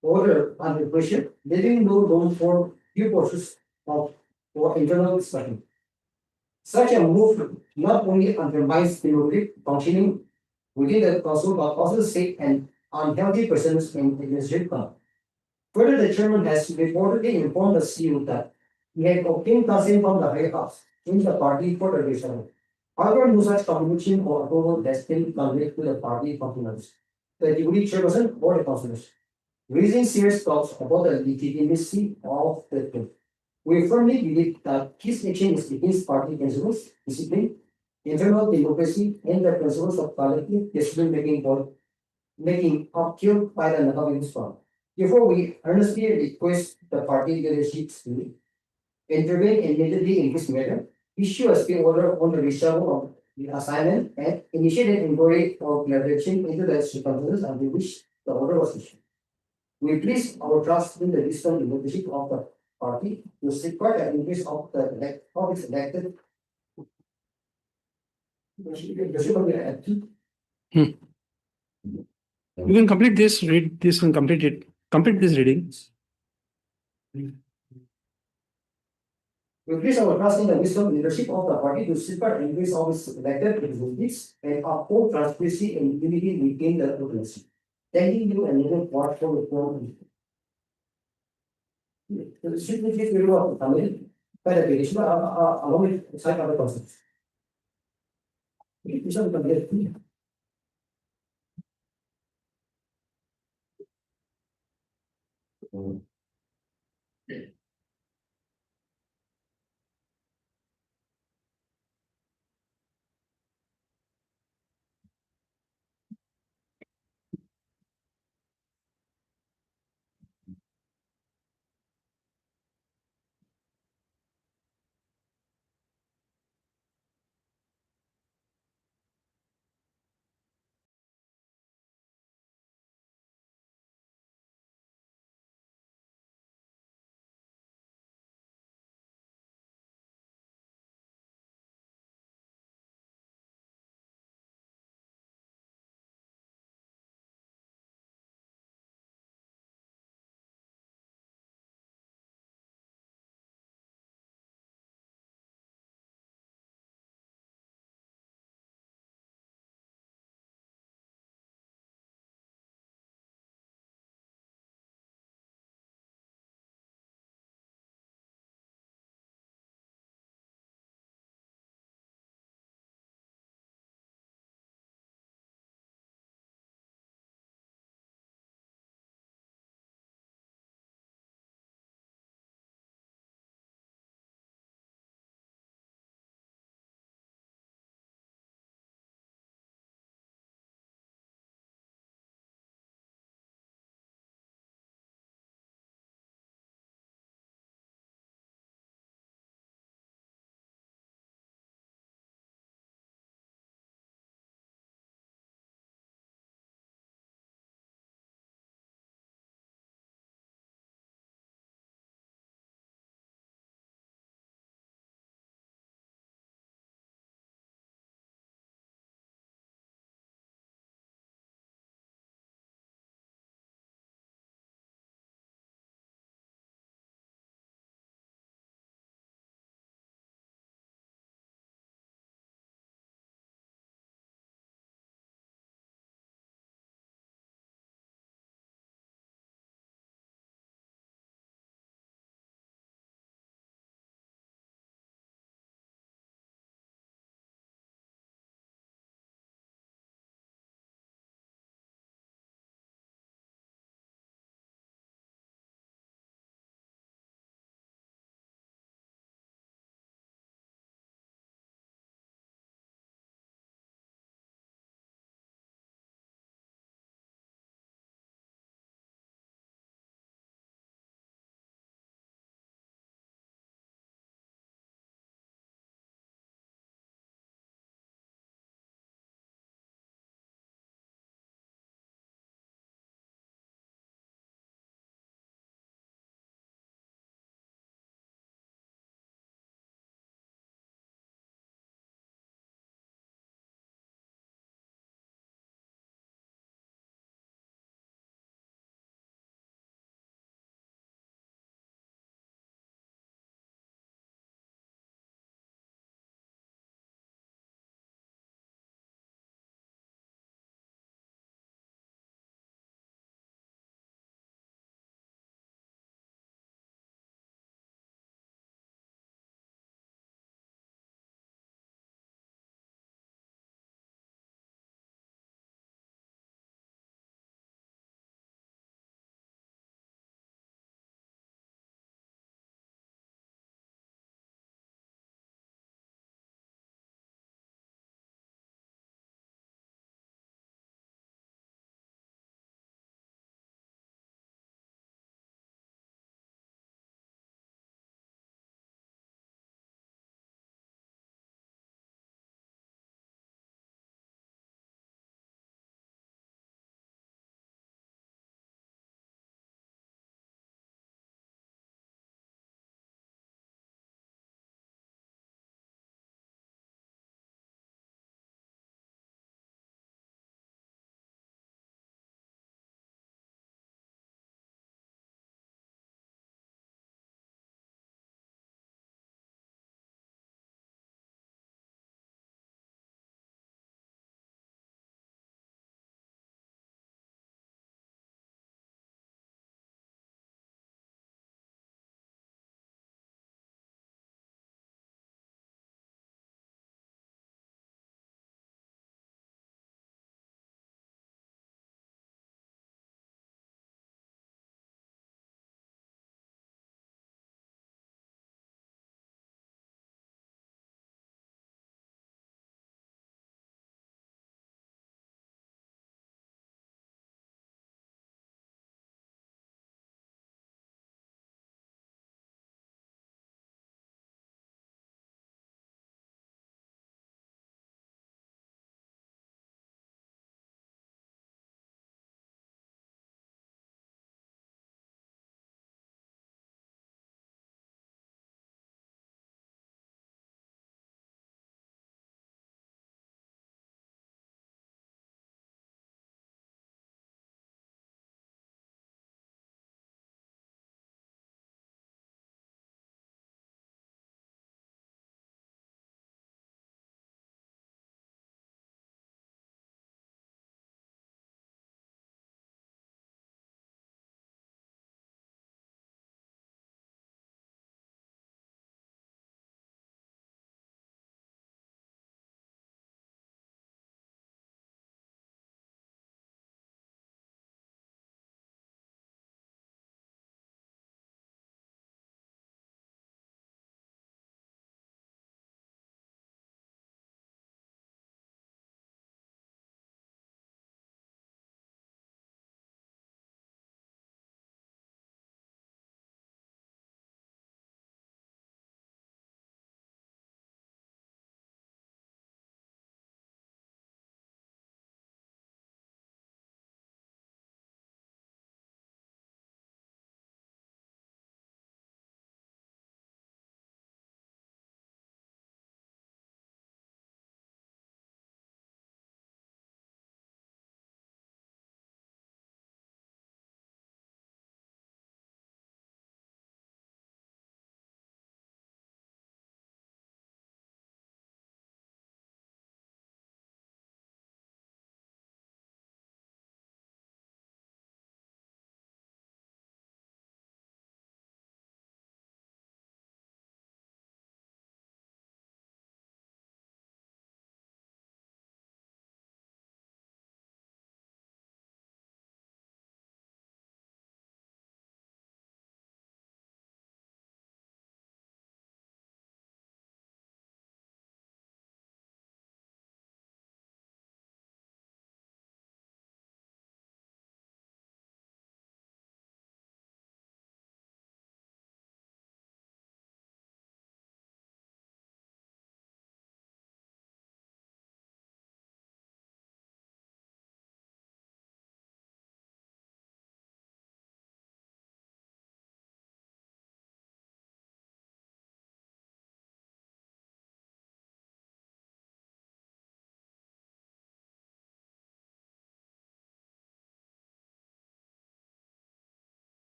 order under pressure, leaving no room for due process of for internal discussion. Such a move not only undermines democratic functioning within the council but also set an unhealthy persons in administrative club. Further, the chairman has reportedly informed the CEO that he had obtained consent from the higher ups in the party for the reshuffle. However, no such communication or approval has been conveyed to the party functionaries, the deputy chairperson or the councillors, raising serious doubts about the legitimacy of the thing. We firmly believe that his action is against party principles, discipline, internal democracy, and the principles of collective decision-making making upheld by the Naga Municipal. Therefore, we earnestly request the party leadership to intervene immediately in this matter, issue a stay order on the reshuffle of the assignment, and initiate an inquiry or clarification into the circumstances under which the order was issued. We place our trust in the wisdom and leadership of the party to safeguard the interest of its elected. You can complete this, read this and complete it. Complete this reading. We place our trust in the wisdom and leadership of the party to safeguard the interest of its elected representatives and uphold transparency and unity within the organization. Thanking you and looking forward for the forum. Significant review of the family by the petition along with side other persons. This is the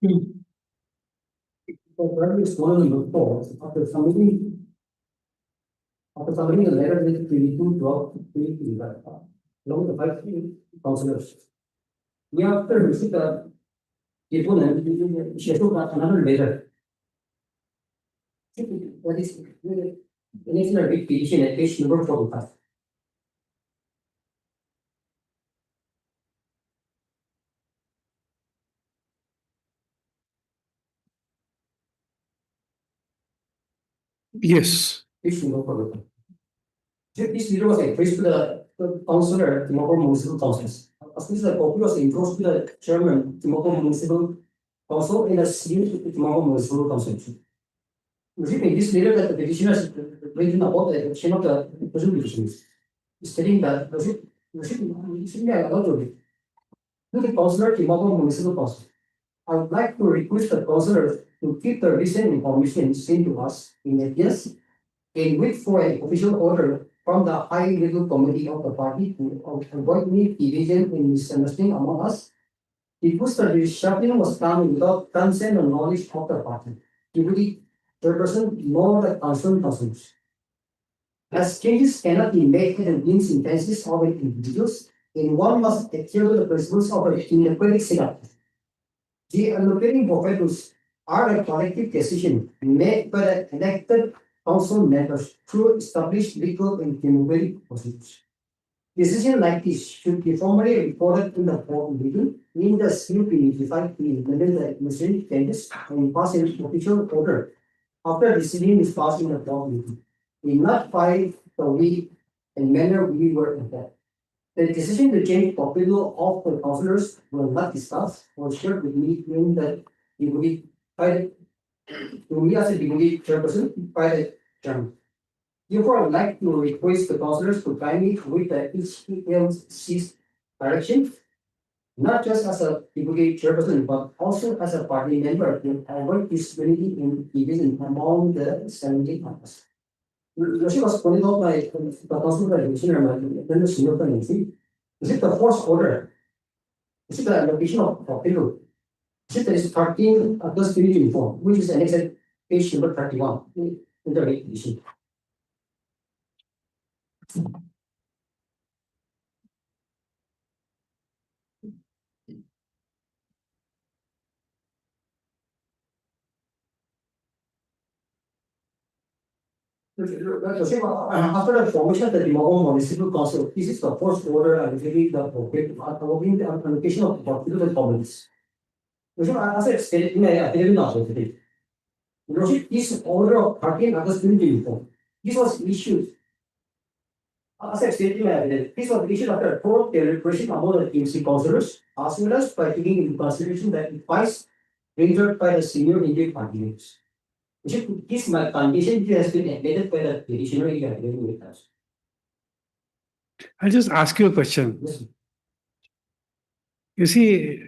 For Prohibitions 1 and number 4, after submitting a letter with 22/12/2023, along with the 5 councillors, we after received a deponent, she has another letter. That is, the national writ petition at page number 45. Yes. Page number 45. This letter was addressed to the councillor at Timoko Municipal Councils. As this copy was endorsed to the chairman, Timoko Municipal Council, and a seal to Timoko Municipal Council. In this letter that the petitioners written about the action of the resolutions, stating that the should be allowed to read. To the councillor, Timoko Municipal Council, I would like to request the councillors to keep the recent information sent to us in advance and wait for an official order from the high level committee of the party to avoid any division and misunderstanding among us. Because the reshuffling was done without consent or knowledge of the party, deputy chairperson nor the concerned persons. As changes cannot be made at the means intentions of individuals, and one must adhere to the principles of a democratic setup. The allocating providers are a collective decision made by the elected council members through established legal and democratic procedures. Decisions like this should be formally reported in the board meeting in the CUP notified to implement the administrative changes and pass an official order after the decision is passed in the board meeting. In not by the way and manner we were informed. The decision to change proposal of the councillors will not discuss or shared with me during the deputy by to me as a deputy chairperson by the chairman. Therefore, I would like to request the councillors to kindly with the HPLC's direction, not just as a deputy chairperson, but also as a party member to avoid disability in division among the 70 members. She was pointed out by the council commissioner, then the senior committee. Is it the first order? Is it the allocation of people? Is it there is 13 August 2024, which is annexed at page number 31 in the rate edition? After the formation of the Timoko Municipal Council, this is the first order allocating the allocation of particular comments. As I stated in my affidavit today, this order of 13 August 2024, this was issued. As I stated in my affidavit, this was issued after a thorough deliberation among the TMC councillors, as well as by taking into consideration the advice rendered by the senior Indian party leaders. This my condition has been admitted by the petitioner in the with us. I'll just ask you a question. Yes. You see,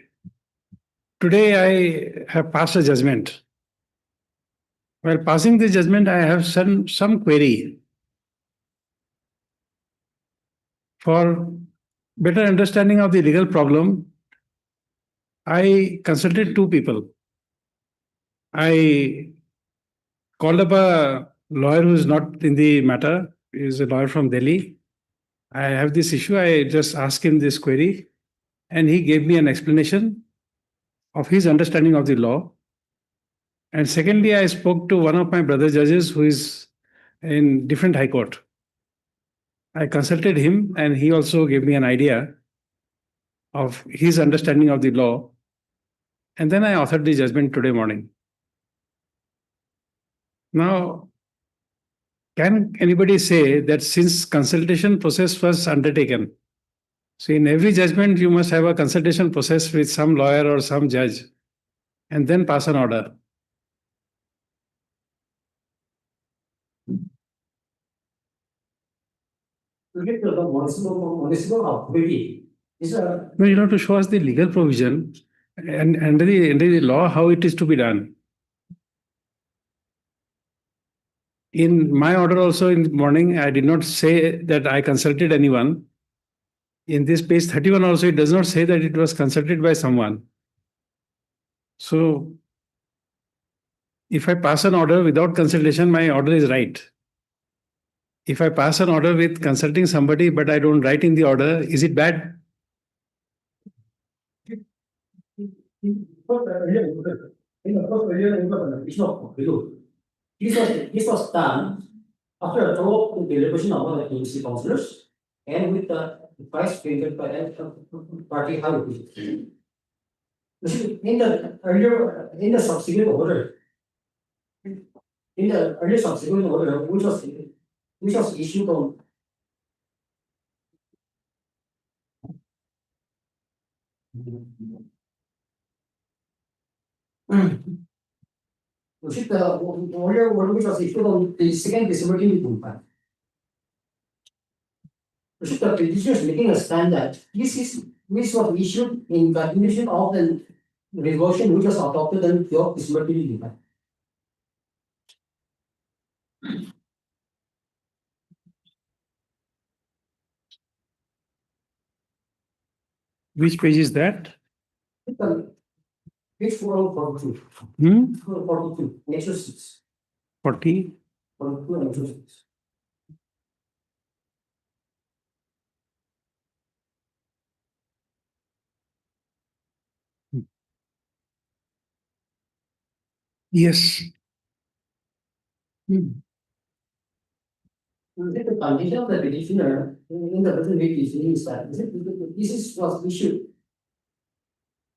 today I have passed a judgment. While passing the judgment, I have some query. For better understanding of the legal problem, I consulted two people. I called up a lawyer who is not in the matter. He is a lawyer from Delhi. I have this issue. I just asked him this query, and he gave me an explanation of his understanding of the law. And secondly, I spoke to one of my brother judges who is in different high court. I consulted him, and he also gave me an idea of his understanding of the law. And then I authored the judgment today morning. Now, can anybody say that since consultation process was undertaken, so in every judgment you must have a consultation process with some lawyer or some judge and then pass an order? Municipal authority is a. No, you have to show us the legal provision and under the law how it is to be done. In my order also in the morning, I did not say that I consulted anyone. In this page 31 also, it does not say that it was consulted by someone. So if I pass an order without consultation, my order is right. If I pass an order with consulting somebody, but I don't write in the order, is it bad? This was done after a thorough deliberation of all the agency councillors and with the vice printed by the party high officials. In the earlier, in the subsequent order, which was issued on the order which was issued on the 2nd December 2025. The petitioner is making a stand that this was issued in continuation of the resolution which was adopted on 12th December 2025. Which page is that? Page 442. Hmm? 442, next to 6. 40. 42 and next to 6. Yes. Hmm. The condition of the petitioner in the present petition is that this was issued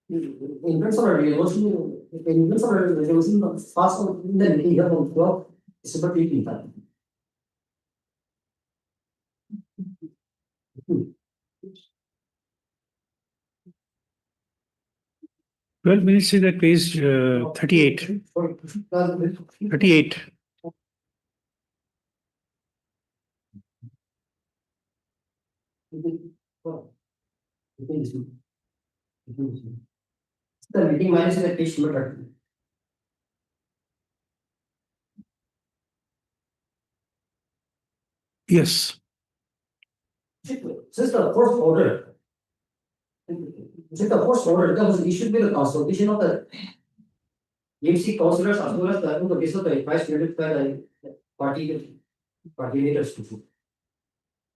in terms of a resolution passed on in the meeting held on 12th December 2025. Well, minutes see that page 38. 38. The meeting minus the page number 30. Yes. Since the first order that was issued by the consultation of the MC councillors as well as the basis of the advice given by the party leaders.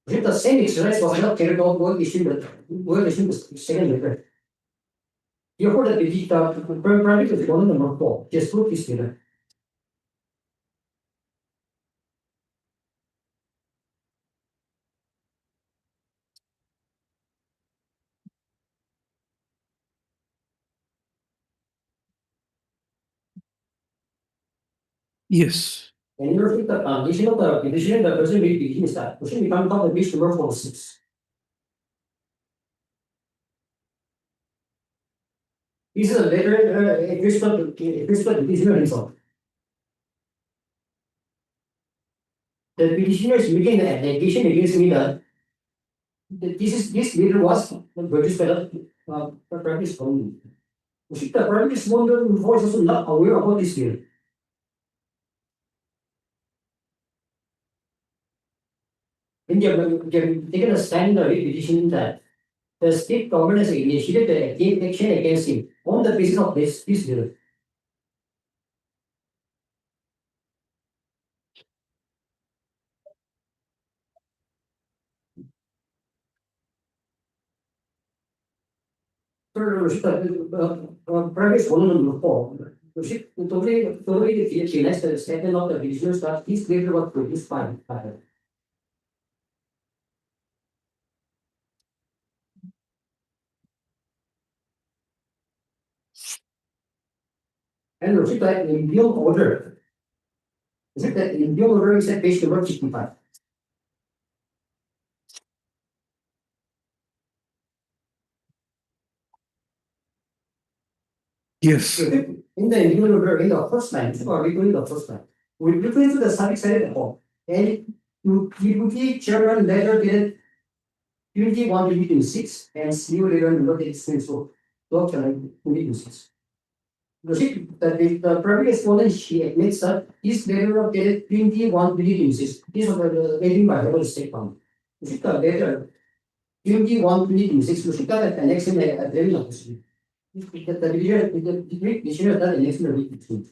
If the same exercise was not carried out while issuing the second letter. Therefore, the primary is one number 4. Just prove this letter. Yes. And you repeat the condition of the petition, the person will begin is that question we come from the page number 46. This is a letter addressed to the petitioner himself. The petitioner is making an allegation against me that this letter was produced by the practice community. The practice community is also not aware about this letter. When they have taken a stand in the petition that the state government has initiated the action against him on the basis of this letter. Private owner number 4. Totally finance the statement of the petitioners that this letter was produced by her. And look at the imperial order. Is it that imperial order is at page number 55? Yes. In the imperial order, in the first line, or we go in the first line, we refer to the subject side at home. And deputy chairman letter dated 21/2026 and CEO letter number 86. So, 12/2026. The private respondent, she admits that this letter of dated 21/2026 is of the rating by the state fund. The letter 21/2026 was got at the next in the very opposite. The division of that election will be between.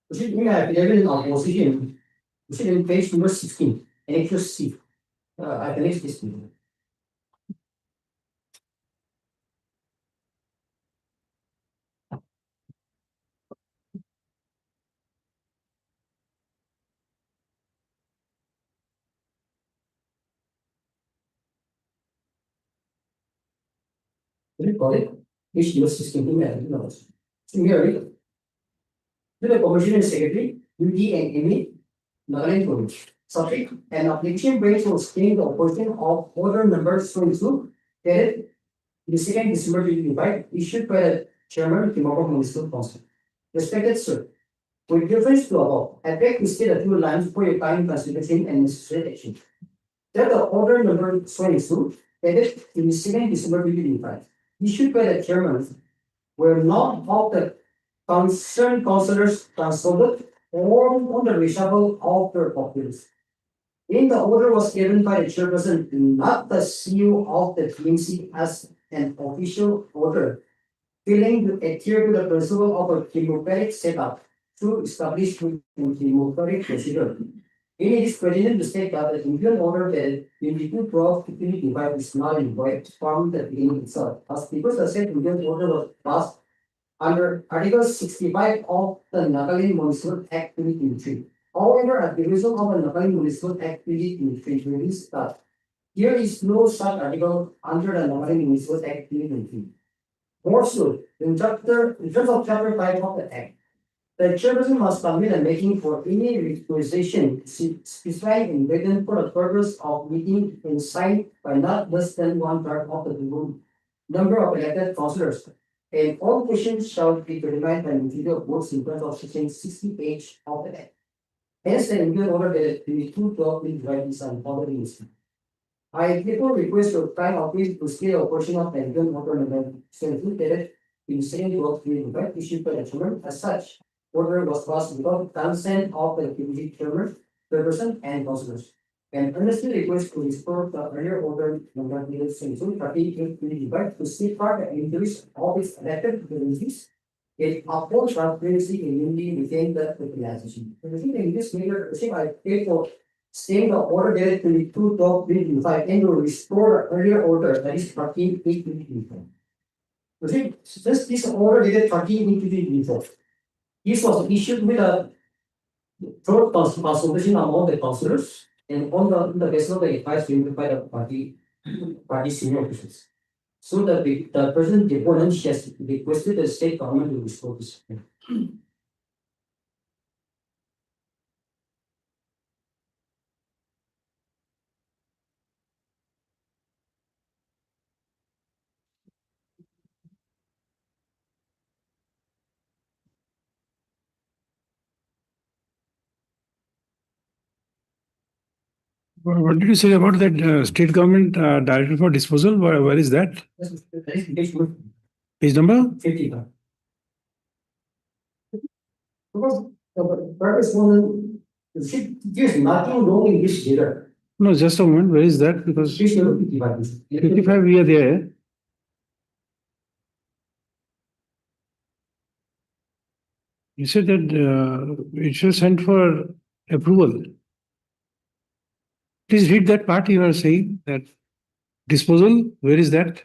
Proceed in affidavit in opposition. Proceed in page number 16, Annex C. I finish this one. What do you call it? Page number 16, here, to the Commissioner Secretary, UD and MA, Nagaland Province. Subject, an application brings to explain the opposition of order number 22, dated the 2nd December 2025, issued by the Chairman of the Municipal Council. Respected sir, with reference to above, I beg to state a few lines for your kind consideration and necessary action. That the order number 22, dated the 2nd December 2025, issued by the Chairman, were not of the concerned councillors consulted or on the reshuffle of their populace. In the order was given by the chairperson, not the CEO of the TMC as an official order, failing to adhere to the principle of a democratic setup to establish a democratic procedure. In it is pertinent to state that the imperial order that 22/12/2025 is not employed from the beginning itself, as because the said imperial order was passed under Article 65 of the Nagaland Municipal Act 2023. However, a division of the Nagaland Municipal Act 2023 released that there is no such article under the Nagaland Municipal Act 2023. More so, in terms of Chapter 5 of the Act, the chairperson must submit a making for any requisition specified in written for the purpose of meeting and signed by not less than 1/3 of the number of elected councillors. And all questions shall be determined by majority of votes in terms of section 60H of the Act. Hence, the imperial order dated 22/12 will divide this on following list. I therefore request your time office to scale a portion of the imperial order number 17 dated in 2/12/2025 issued by the chairman. As such, order was passed without consent of the deputy chairman, chairperson, and councillors. And earnestly request to restore the earlier order number 38/2025 to safeguard the interests of its elected representatives. It upholds transparency and unity within the organization. In this major, I pay for staying the order dated 22/12/2025 and to restore the earlier order that is 13/8/2025. Since this order dated 13/8/2024, this was issued with a third consultation among the councillors and on the basis of the advice given by the party senior officials. So the present deponent has requested the state government to restore this. What did you say about that state government directive for disposal? Where is that? That is Page number? 50. Because the purpose one, there's nothing wrong in this data. No, just a moment. Where is that? Because Page number 55. 55 we are there. You said that it shall send for approval. Please read that part you are saying, that disposal, where is that?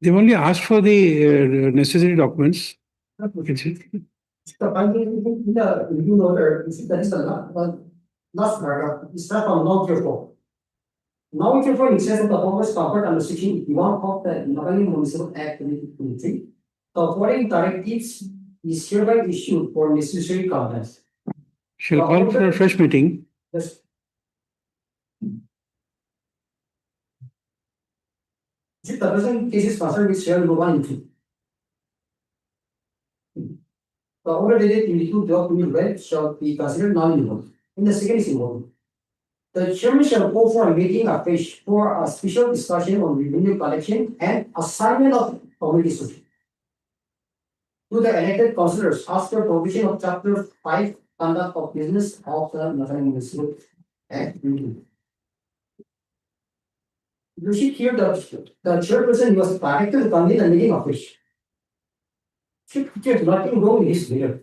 They've only asked for the necessary documents. The finding in the review order, that is the last paragraph, is start from now to 4. Now if you find excess of the purpose covered under section 1 of the Nagaland Municipal Act 2023, the following directives is hereby issued for necessary compliance. Shall call for a fresh meeting. Yes. The present case is concerned with share 1 and 2. The order dated 22/12/2025 shall be considered non-involved. In the second is involved. The chairman shall call for a meeting afresh for a special discussion on revenue collection and assignment of community social. To to the elected councillors as per provision of chapter 5 conduct of business of the National Municipal Act. You see here the chairperson was directed to convene a meeting of which. There's nothing wrong with this here.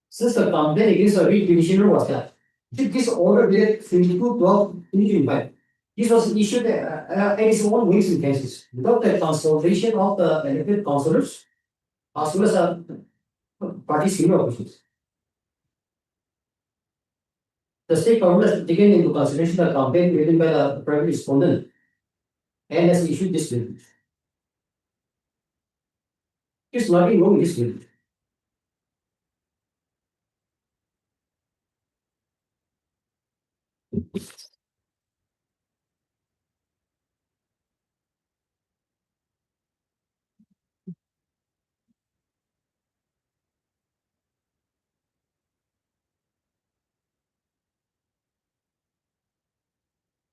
Since the complaint against the read petitioner was that this order dated 22/12/2025. This was issued at its own ways and cases without the consultation of the elected councillors as well as party senior officials. The state government has taken into consideration the complaint written by the private respondent and has issued this bill. There's nothing wrong with this bill.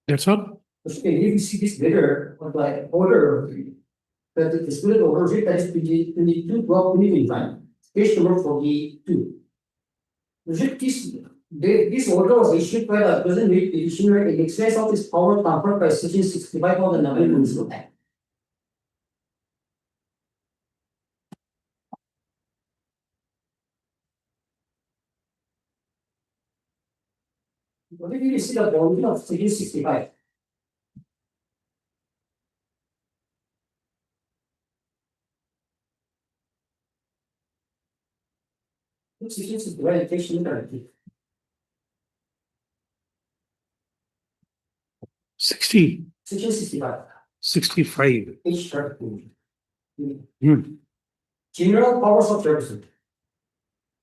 That's all. Okay, if you see this letter of the order, that the spirit order that is 22/12/2025, page number 42. This order was issued by the present petitioner in excess of his power conferred by section 65 of the National Municipal Act. What did you see the provision of section 65? Section 65 page number 60, section 65, 65. page 32. Hmm. General powers of chairperson.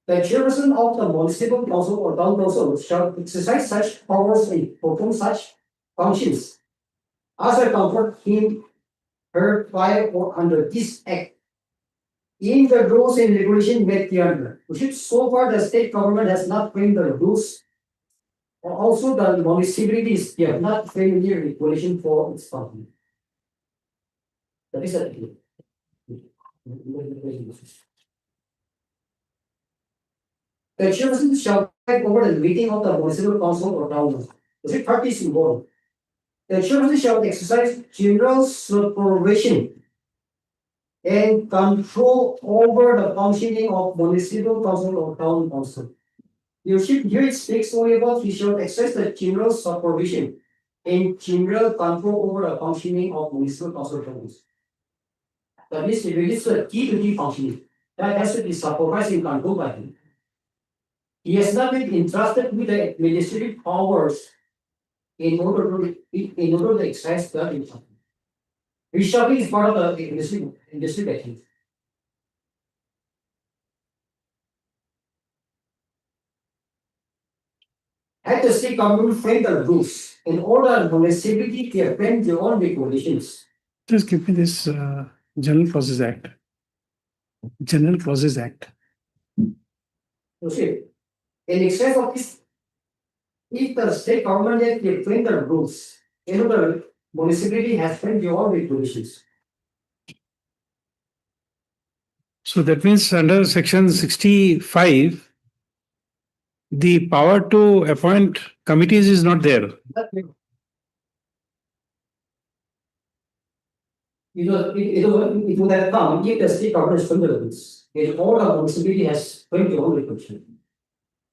The chairperson of the municipal council or town council shall exercise such powers and perform such functions as are conferred him, her, by, or under this act in the rules and regulation made hereunder. Which so far the state government has not framed the rules, or also the municipalities they have not framed the regulation for its function. That is a the chairperson shall preside over the meeting of the municipal council or town council. The parties involved. The chairperson shall exercise general supervision and control over the functioning of municipal council or town council. Here it speaks only about he shall exercise the general supervision and general control over the functioning of municipal council or town council. That means it is the key to the functioning. That has to be supervised and controlled by him. He has not been entrusted with the administrative powers in order to exercise that function. Reshuffling is part of the industry action. Had the state government frame the rules in order for municipality to frame their own regulations. Just give me this General Clauses Act. General Clauses Act. Okay. In excess of this, if the state government has framed the rules, the municipality has framed their own regulations. So that means under section 65, the power to appoint committees is not there. It would have come if the state government has framed the rules. And all the municipality has framed their own regulations.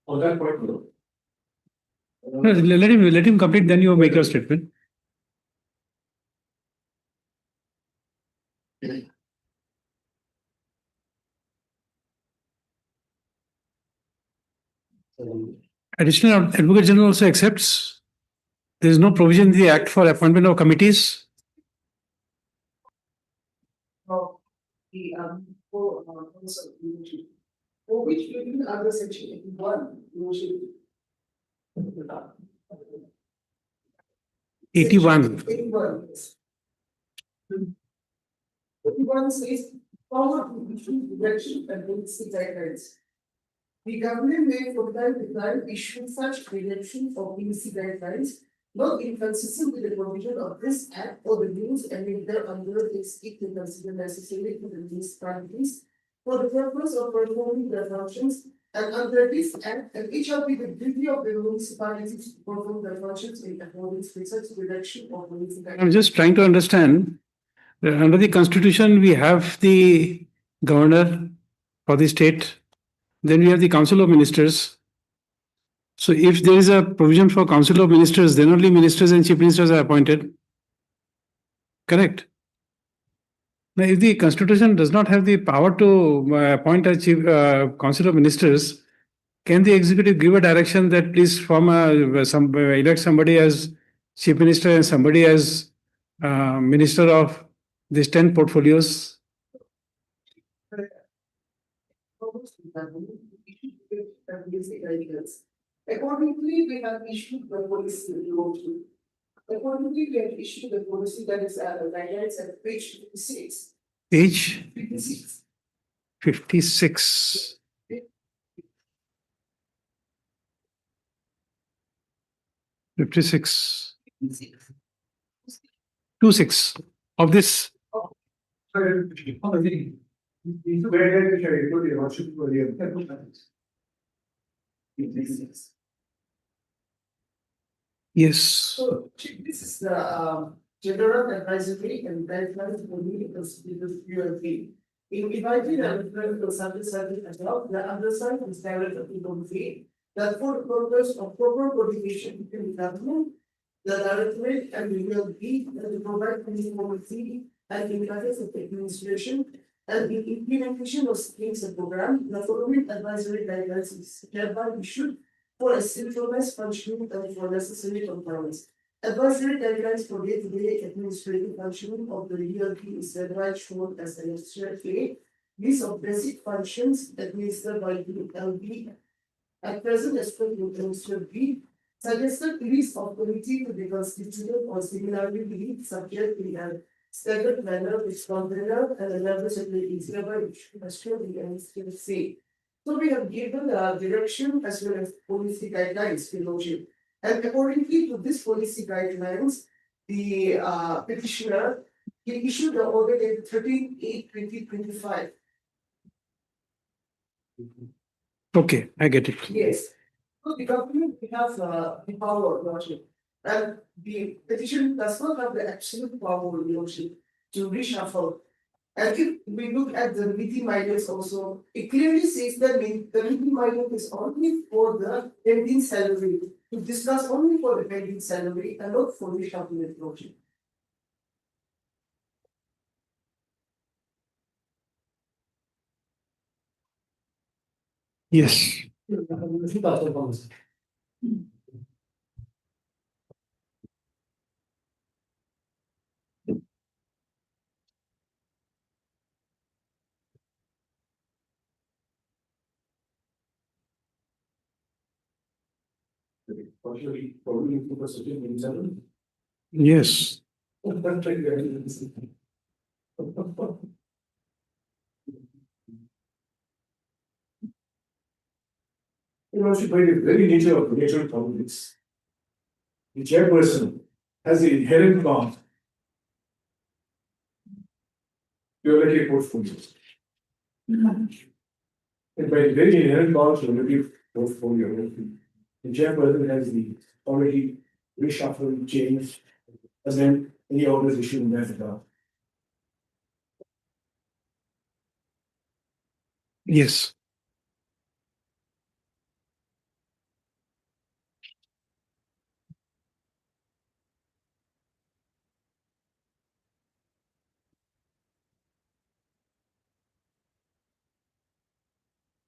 On that point, No, let him complete, then you make your statement. Additional Advocate General also accepts there is no provision in the Act for appointment of committees. For which provision under section 81, you should. 81. 81. 81 says power to issue direction and policy guidelines. The government may from time to time issue such direction or policy guidelines not inconsistent with the provision of this act or the rules and thereunder is equally considered necessary to the municipalities for the purpose of performing their functions, and under this act, and it shall be the duty of the municipalities to perform their functions in accordance with such reduction of municipal. I'm just trying to understand. Under the constitution, we have the governor for the state. Then we have the council of ministers. So if there is a provision for council of ministers, then only ministers and chief ministers are appointed. Correct. Now, if the constitution does not have the power to appoint a chief council of ministers, can the executive give a direction that please form elect somebody as chief minister and somebody as minister of these 10 portfolios? Accordingly, we have issued the policy launching. Accordingly, we have issued the policy that is guidelines at page 56. Page 56. 56. Fifty-six. 26 of this. Yes. So this is the general advisory and guidelines for the procedures ULP. In inviting and referring to service as well, the undersigned is direct to fee that for the purpose of proper coordination between the government, the directorate and the ULP that to provide conformity and in practice of administration and the implementation of schemes and program, the following advisory guidelines is hereby issued for a synchronized functioning and for necessary compliance. Advisory guidelines for day-to-day administrative functioning of the ULP is thereby shown as an extra A. List of basic functions administered by the LB at present as per the Minister B. Suggested list of committee to be constituted or similarly be subject in a staggered manner which container and the members of the easier by which assured the Minister C. So we have given direction as well as policy guidelines to Lordship. And accordingly to this policy guidelines, the petitioner he issued the order dated 13/8/2025. Okay, I get it. Yes. So the government has the power, Lordship, and the petition does not have the absolute power, Lordship, to reshuffle. And if we look at the meeting minutes also, it clearly says that the meeting minute is only for the pending salary, to discuss only for the pending salary and not for reshuffling, Lordship. Yes. Yes. By the very nature of nature politics, the chairperson has the inherent power to allocate portfolios. And by the very inherent power to allocate portfolio, the chairperson has the already reshuffle, change, as then any orders issued in that regard. Yes.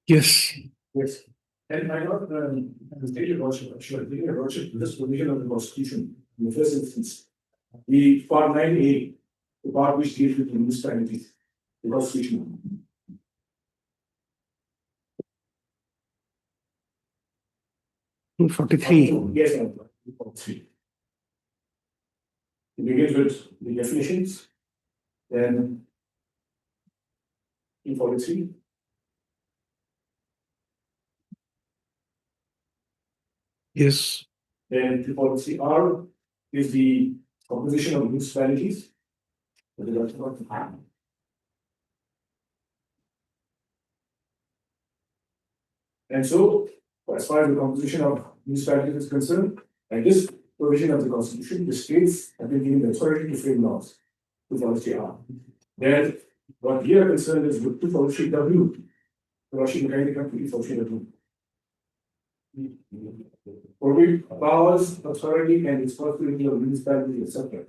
Yes. Yes. And I got the stated worship, actually, taking a worship to this provision of the Constitution in the first instance. The part 9A, the part which deals with the municipalities, the Constitution. Two 43. Yes, I'm 243. It begins with the definitions, then 243. Yes. Then 243R, is the composition of municipalities. And so, as far as the composition of municipalities is concerned, and this provision of the constitution, the states have been given the authority to frame laws to follow CR. Then, what we are concerned is with 243W, the Russian mechanical company for W. Prohibit powers, authority, and responsibility of municipalities, etc.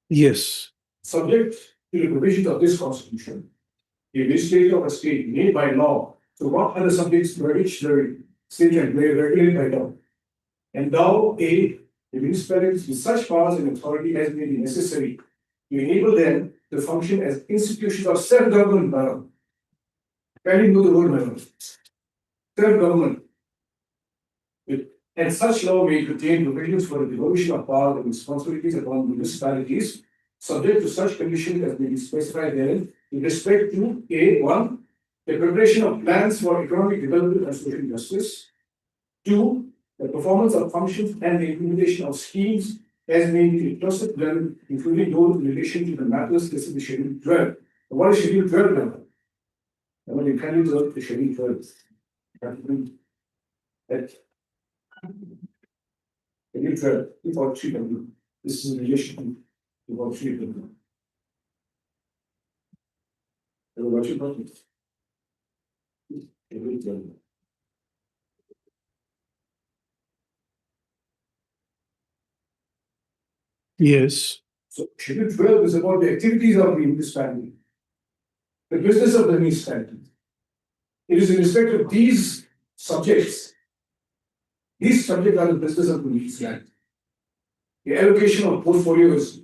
Yes. Subject to the provisions of this constitution, the legislature of a state made by law, so what are the subjects by which the state can regulate by law? Endow the municipalities with such powers and authority as may be necessary to enable them to function as institutions of self-government, madam. Can you know the word, madam? Self-government. And such law may contain provisions for the devolution of power and responsibilities upon municipalities, subject to such conditions as may be specified therein, with respect to A1, the preparation of plans for economic development and social justice. 2, the performance of functions and the implementation of schemes as may be entrusted to them, including those in relation to the matters listed in Schedule 12. What is Schedule 12 now? I mean, you can use the Schedule 12. That Schedule 12, 243W. This is in relation to 243W. What you got it? Schedule 12. Yes. So Schedule 12 is about the activities of the municipality, the business of the municipality. It is in respect of these subjects. These subjects are the business of the municipality. The allocation of portfolios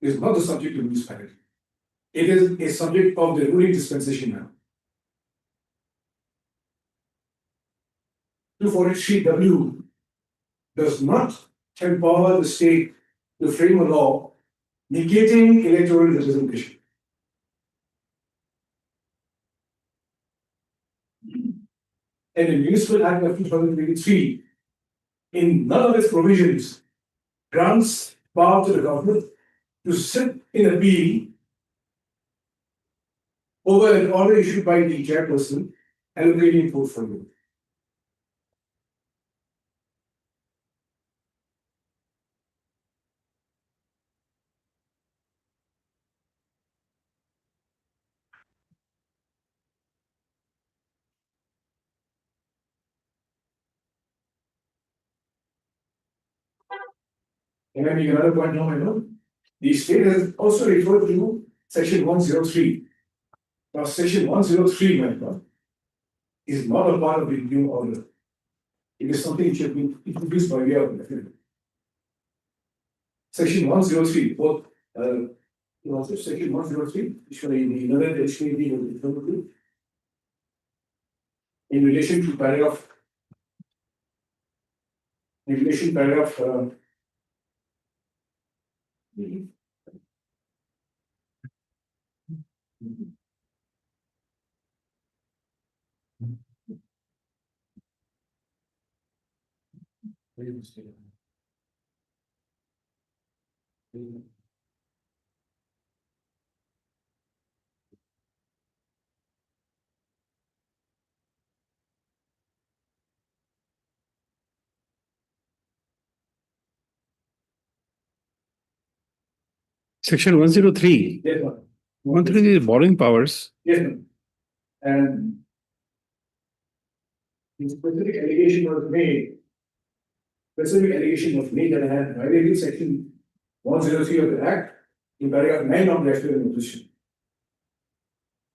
is not the subject of the municipality. It is a subject of the ruling dispensation now. 243W does not empower the state to frame a law negating electoral representation. And the Municipal Act of 2023, in none of its provisions, grants power to the government to sit in appeal over an order issued by the chairperson allocating portfolio. Can I make another point now, my lord? The state has also referred to section 103. Now, section 103, my lord, is not a part of the new order. It is something which has been introduced by way of referendum. Section 103, both section 103, which will be another HKD in relation to paragraph. In relation paragraph. Section 103. Yes, ma'am. 103 is borrowing powers. Yes, ma'am. And the specific allegation was made. Specific allegation was made that I had violated section 103 of the Act in paragraph 9 of the referendum petition.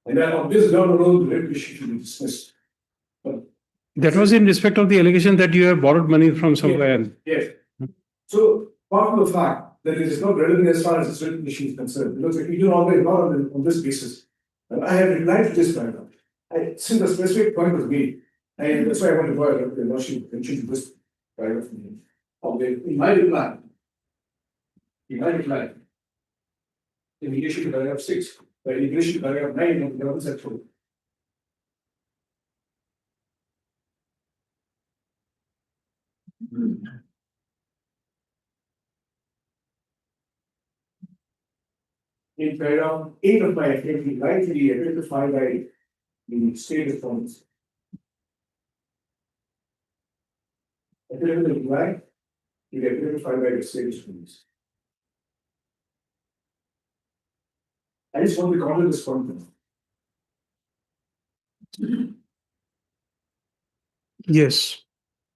And that on this ground alone, the petition should be dismissed. That was in respect of the allegation that you have borrowed money from somewhere else. Yes. So, apart from the fact that it is not relevant as far as this written issue is concerned, because if you do not on this basis, and I have replied to this paragraph. Since the specific point was made, and that's why I want to go the motion mention to this paragraph. In my reply, in relation to paragraph 6, in relation to paragraph 9 of the Governance Act. In paragraph 8 of my affidavit, rightly identified by the state response. Affidavit of right, you get identified by the state response. I just want to counter this point. Yes.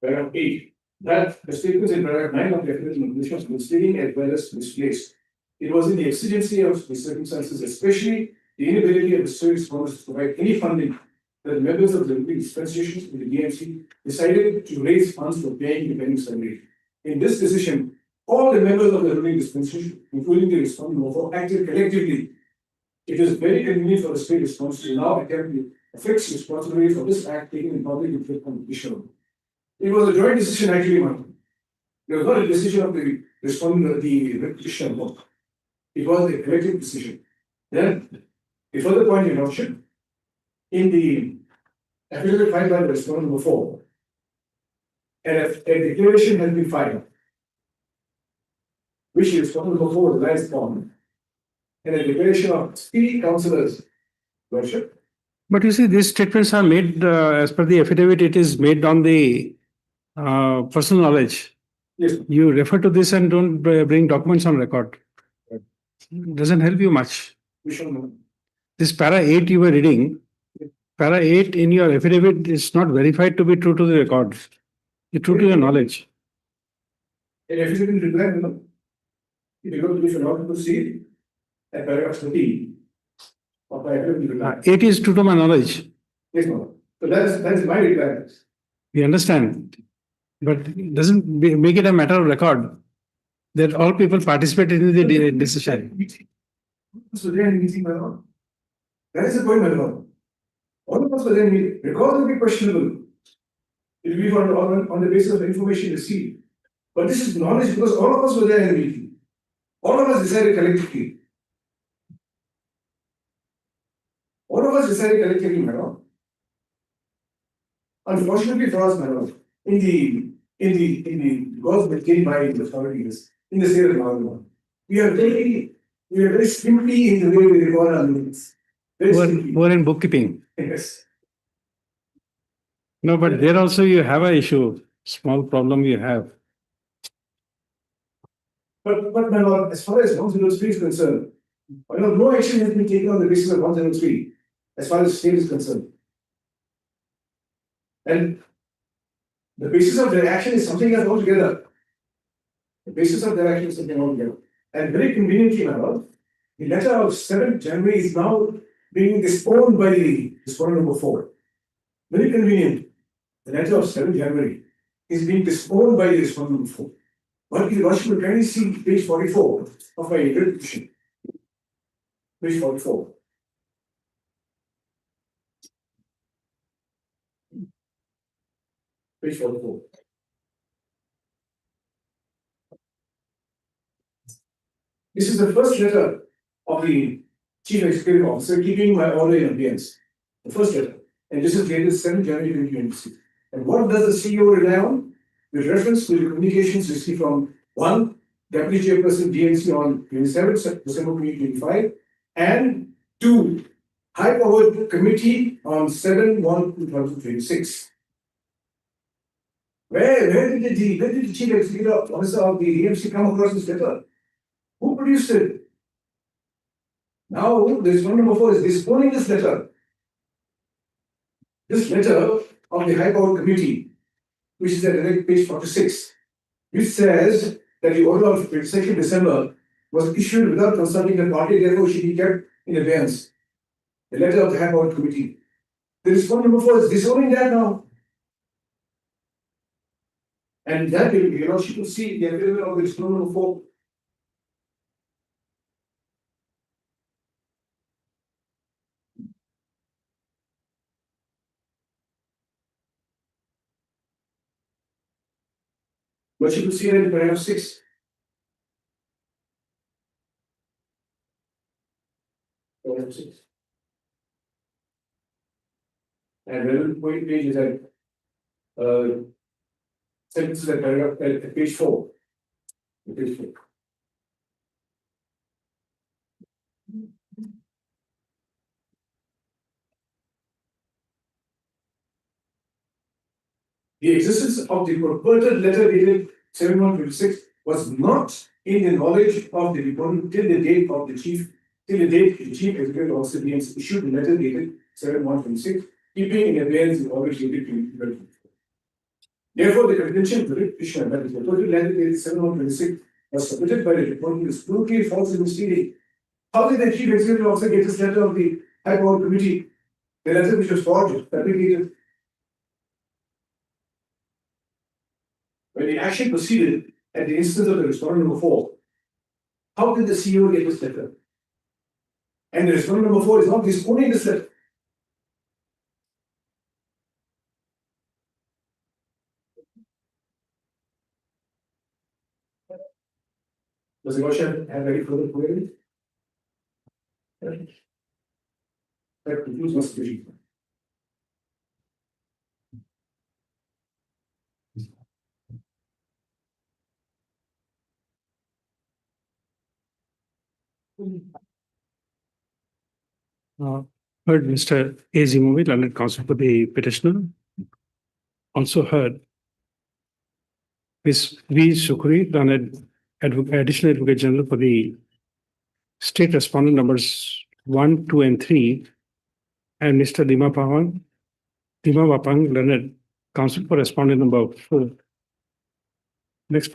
Paragraph 8, that the statements in paragraph 9 of the affidavit of was misleading as well as misplaced. It was in the exigency of the circumstances, especially the inability of the state response to provide any funding, that the members of the dispensation in the DMC decided to raise funds for paying the pending salary. In this decision, all the members of the ruling dispensation, including the respondent, acted collectively. It is very convenient for the state response to now attempt to affix responsibility for this act taken in public interest on the issue. It was a joint decision actually, man. It was not a decision of the respondent of the petitioner. It was a collective decision. Then, a further point in option, in the affidavit filed by the respondent number 4, a declaration has been filed, which the respondent number 4 relies upon, and a declaration of 3 councillors, worship. But you see, these statements are made as per the affidavit, it is made on the personal knowledge. Yes. You refer to this and don't bring documents on record. Doesn't help you much. We shall know. This para 8 you were reading, para 8 in your affidavit is not verified to be true to the records. It's true to your knowledge. An affidavit reply, you know, if you go to the law to proceed, at paragraph 13 of my affidavit reply. 8 is true to my knowledge. Yes, no. So that is my requirement. We understand. But it doesn't make it a matter of record that all people participated in the decision. So they are meeting my law. That is the point, my lord. All of us were then meeting. Records will be questionable. It will be on the basis of information received. But this is knowledge because all of us were there in the meeting. All of us decided collectively. All of us decided collectively, my lord. Unfortunately for us, my lord, in the laws maintained by the authorities in the state of Nagaland, we are very simply in the way we record our minutes. Very simply. Who are in bookkeeping. Yes. No, but there also you have an issue, small problem you have. But my lord, as far as 103 is concerned, my lord, no action has been taken on the basis of 103 as far as the state is concerned. And the basis of their action is something else altogether. The basis of their action is something altogether. And very conveniently, my lord, the letter of 7th January is now being disposed by the respondent number 4. Very convenient. The letter of 7th January is being disposed by the respondent number 4. But you should kindly see page 44 of my petition. Page 44. Page 44. This is the first letter of the Chief Executive Officer keeping my order in abeyance. The first letter. And this is dated 7 January 2026. And what does the CEO rely on? With reference to the communications received from 1. Deputy Chairperson DNC on 27th December 2025 and 2. High Powered Committee on 7/1/2026. Where did the Chief Executive Officer of the DMC come across this letter? Who produced it? Now, this one number 4 is disposing this letter. This letter of the High Powered Committee, which is at page 46, which says that the order of 22nd December was issued without consulting the party, therefore should be kept in advance. The letter of the High Powered Committee. The response number 4 is disowning that now. And that she could see the affidavit of the response number 4. But you could see that in paragraph 6. 406. And relevant point page is at sentences at paragraph at page 4. Page 4. The existence of the purported letter dated 7126 was not in the knowledge of the department till the date the chief executive officer names issued the letter dated 7126, keeping in advance the order dated 2024. Therefore, the contention of the writ petitioner that the purported letter dated 7126 was submitted by the department is brutally false and misleading. How did the chief executive officer get this letter of the High Court Committee? The letter which was forged, fabricated. When the action proceeded at the instance of the respondent number 4, how did the CEO get this letter? And the respondent number 4 is not disowning this letter. Does the motion have any further query? That concludes my speech. Heard Mr. A. Zimovi, learned counsel for the petitioner. Also heard Ms. V. Sukri, learned additional advocate general for the state respondent numbers 1, 2, and 3, and Mr. Dima Wapang, learned counsel for respondent number 4. Next,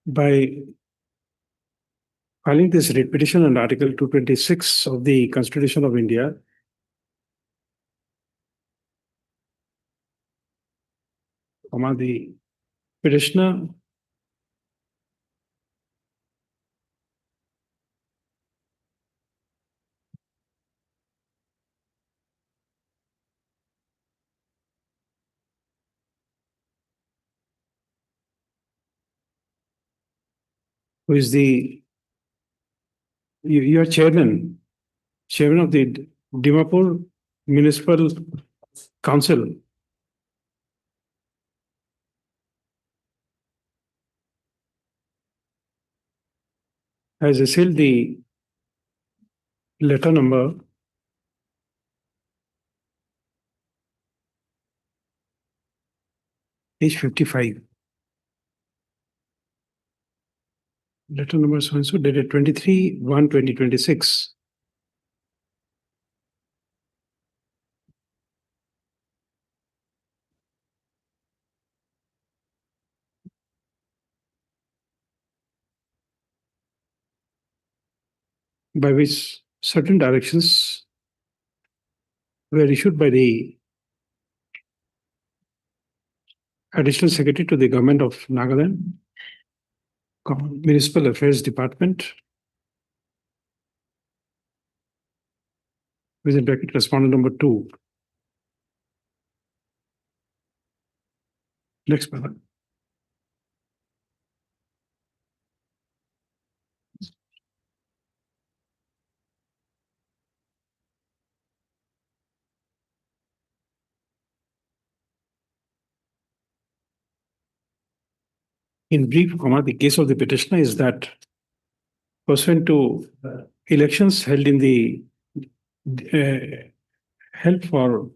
by filing this writ petition under Article 226 of the Constitution of India, the petitioner who is you are chairman of the Dimapur Municipal Council. Has received the letter number page 55. Letter number so and so dated 23/1/2026. By which certain directions were issued by the Additional Secretary to the Government of Nagaland, Municipal Affairs Department, within bracket respondent number 2. Next, madam. In brief, the case of the petitioner is that pursuant to elections held in the held for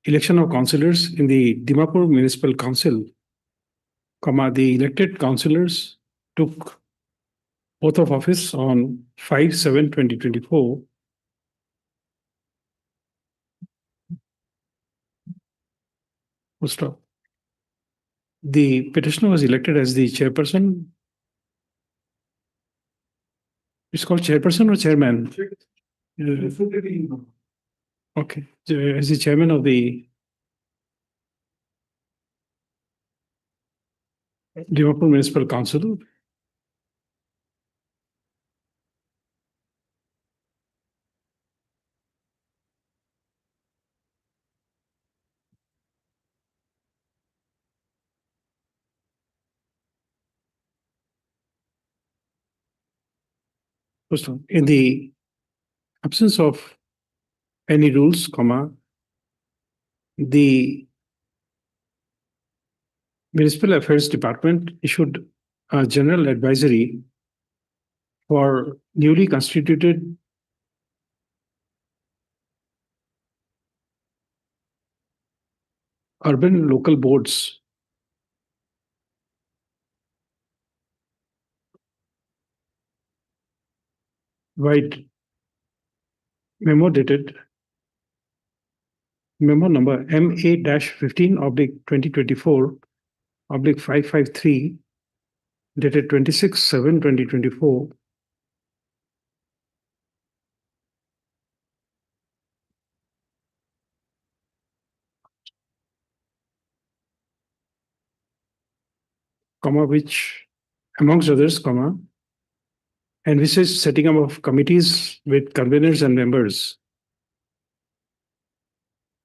election of councillors in the Dimapur Municipal Council, the elected councillors took oath of office on 5/7/2024. Stop. The petitioner was elected as the chairperson. It's called chairperson or chairman? Okay, as the chairman of the Dimapur Municipal Council. First one, in the absence of any rules, comma, the Municipal Affairs Department issued a general advisory for newly constituted urban local boards wide memo dated memo number MA-15/2024/553 dated 26/7/2024, comma, which amongst others, comma, envisages setting up of committees with conveners and members.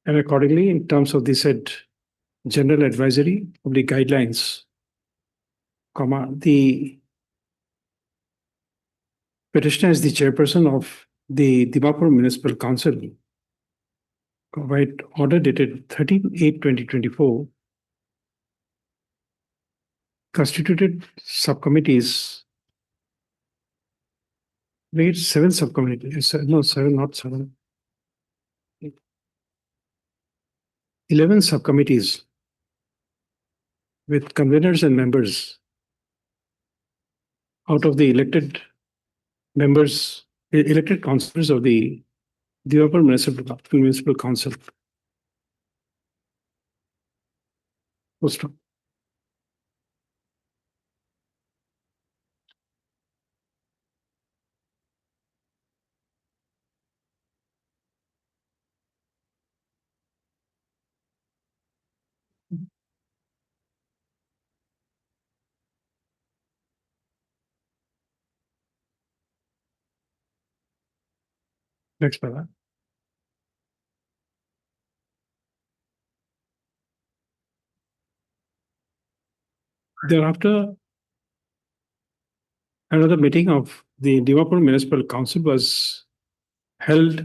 And accordingly, in terms of the said general advisory of the guidelines, comma, the petitioner is the chairperson of the Dimapur Municipal Council, provide order dated 13/8/2024, constituted subcommittees. Wait, 7 subcommittees. No, 7, not 7. 11 subcommittees with conveners and members out of the elected members, elected councillors of the Dimapur Municipal Council. Full stop. Next paragraph. Thereafter, another meeting of the Dimapur Municipal Council was held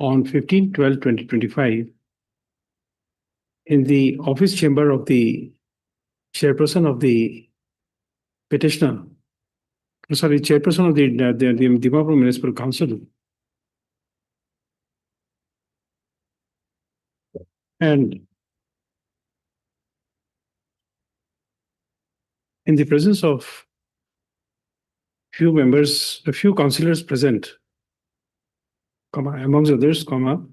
on 15/12/2025 in the office chamber of the chairperson of the petitioner, chairperson of the Dimapur Municipal Council. And in the presence of few members, a few councillors present, comma, amongst others, comma,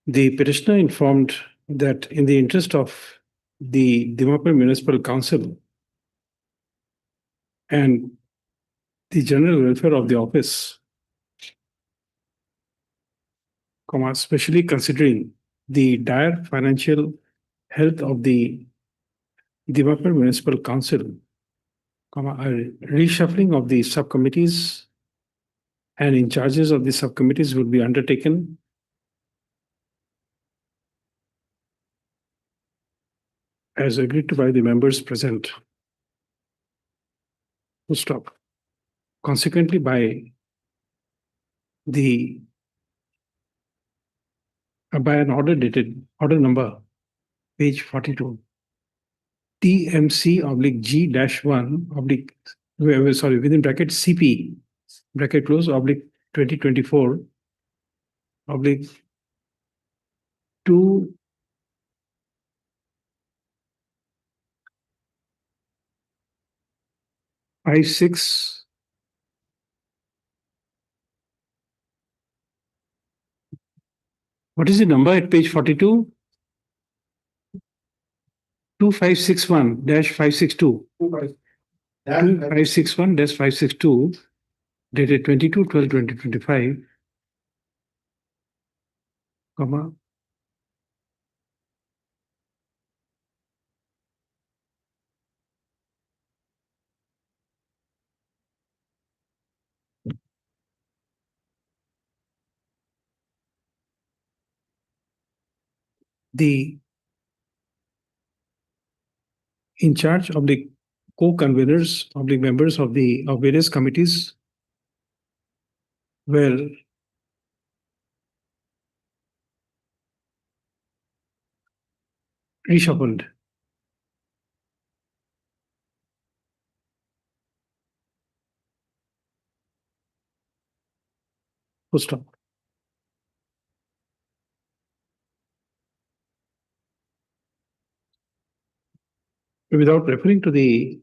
the petitioner informed that in the interest of the Dimapur Municipal Council and the general welfare of the office, comma, especially considering the dire financial health of the Dimapur Municipal Council, comma, a reshuffling of the subcommittees and in charges of the subcommittees would be undertaken as agreed to by the members present. Full stop. Consequently, by an order dated, order number, page 42, TMC/G-1, sorry, within bracket CP, bracket close, oblique 2024, oblique 256. What is the number at page 42? 2561-562. 2561-562, dated 22/12/2025, comma, the in charge of the co-conveners, public members of various committees were reshuffled. Full stop. Without referring to the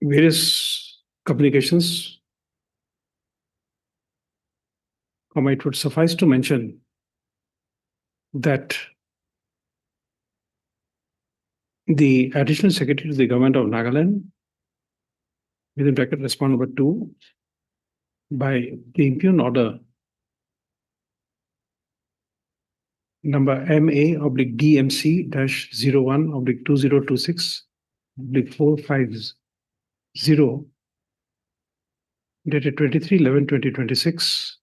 various communications, it would suffice to mention that the Additional Secretary to the Government of Nagaland, within bracket respond number 2, by the impugn order number MA/DMC-01/2026/450 dated 23/11/2026,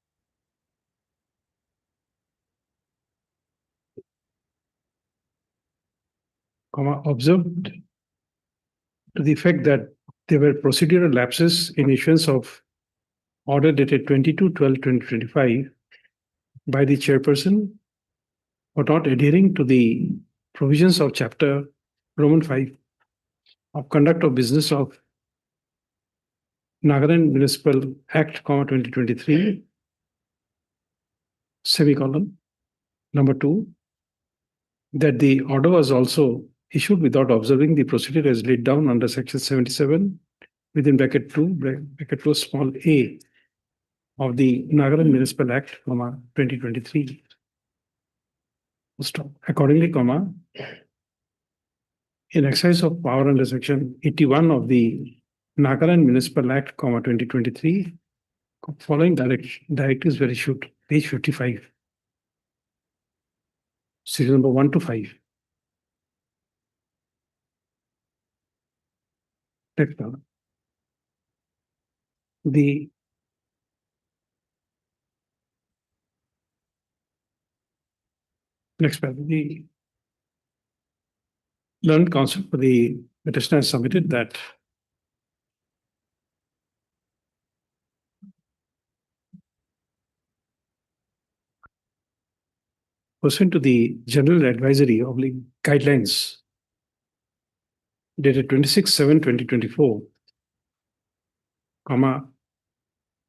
observed to the effect that there were procedural lapses in issuance of order dated 22/12/2025 by the chairperson for not adhering to the provisions of Chapter Roman 5 of Conduct of Business of Nagaland Municipal Act, 2023, semicolon. Number 2, that the order was also issued without observing the procedure as laid down under Section 77 within bracket 2 small a of the Nagaland Municipal Act, 2023. Stop. Accordingly, in exercise of power under Section 81 of the Nagaland Municipal Act, 2023, following directives were issued. Page 55, serial number 1 to 5. Next one. The next paragraph. The learned counsel for the petitioner has submitted that pursuant to the general advisory of the guidelines dated 26/7/2024,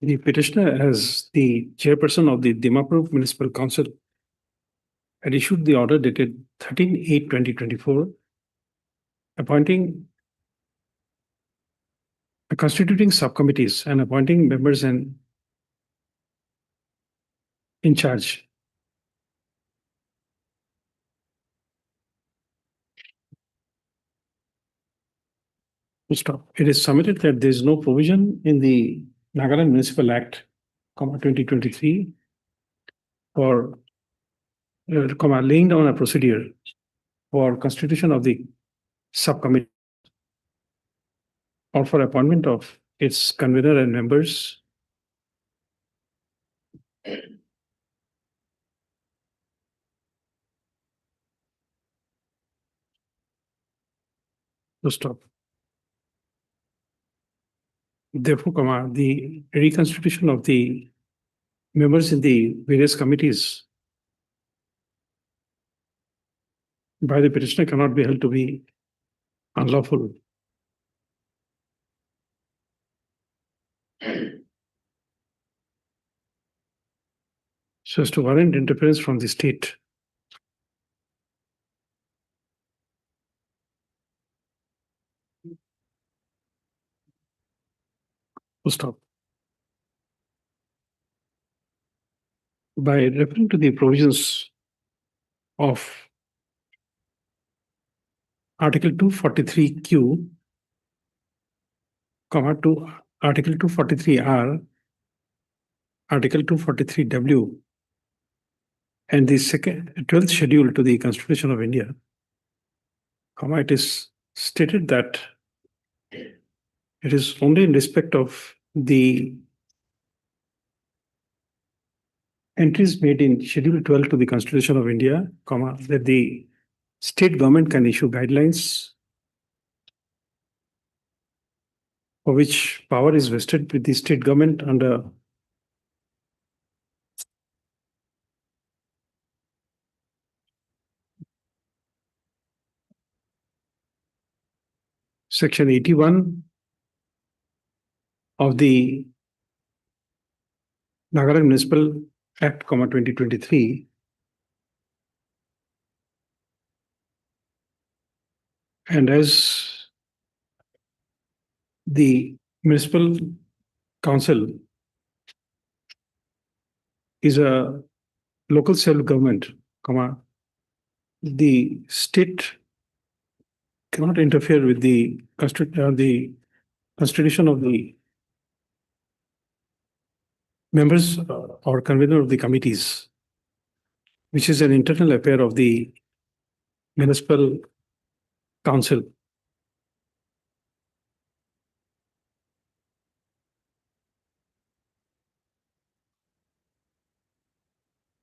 the petitioner, as the chairperson of the Dimapur Municipal Council, had issued the order dated 13/8/2024, appointing constituting subcommittees and appointing members and in charge. Stop. It is submitted that there is no provision in the Nagaland Municipal Act, 2023, for laying down a procedure for constitution of the subcommittee or for appointment of its convener and members. To stop. Therefore, the reconstitution of the members in the various committees by the petitioner cannot be held to be unlawful. So as to warrant interference from the state. To stop. By referring to the provisions of Article 243Q, to Article 243R, Article 243W, and the 12th schedule to the Constitution of India, it is stated that it is only in respect of the entries made in Schedule 12 to the Constitution of India, that the state government can issue guidelines for which power is vested with the state government under Section 81 of the Nagaland Municipal Act, 2023, and as the municipal council is a local self-government, the state cannot interfere with the constitution of the members or convener of the committees, which is an internal affair of the municipal council.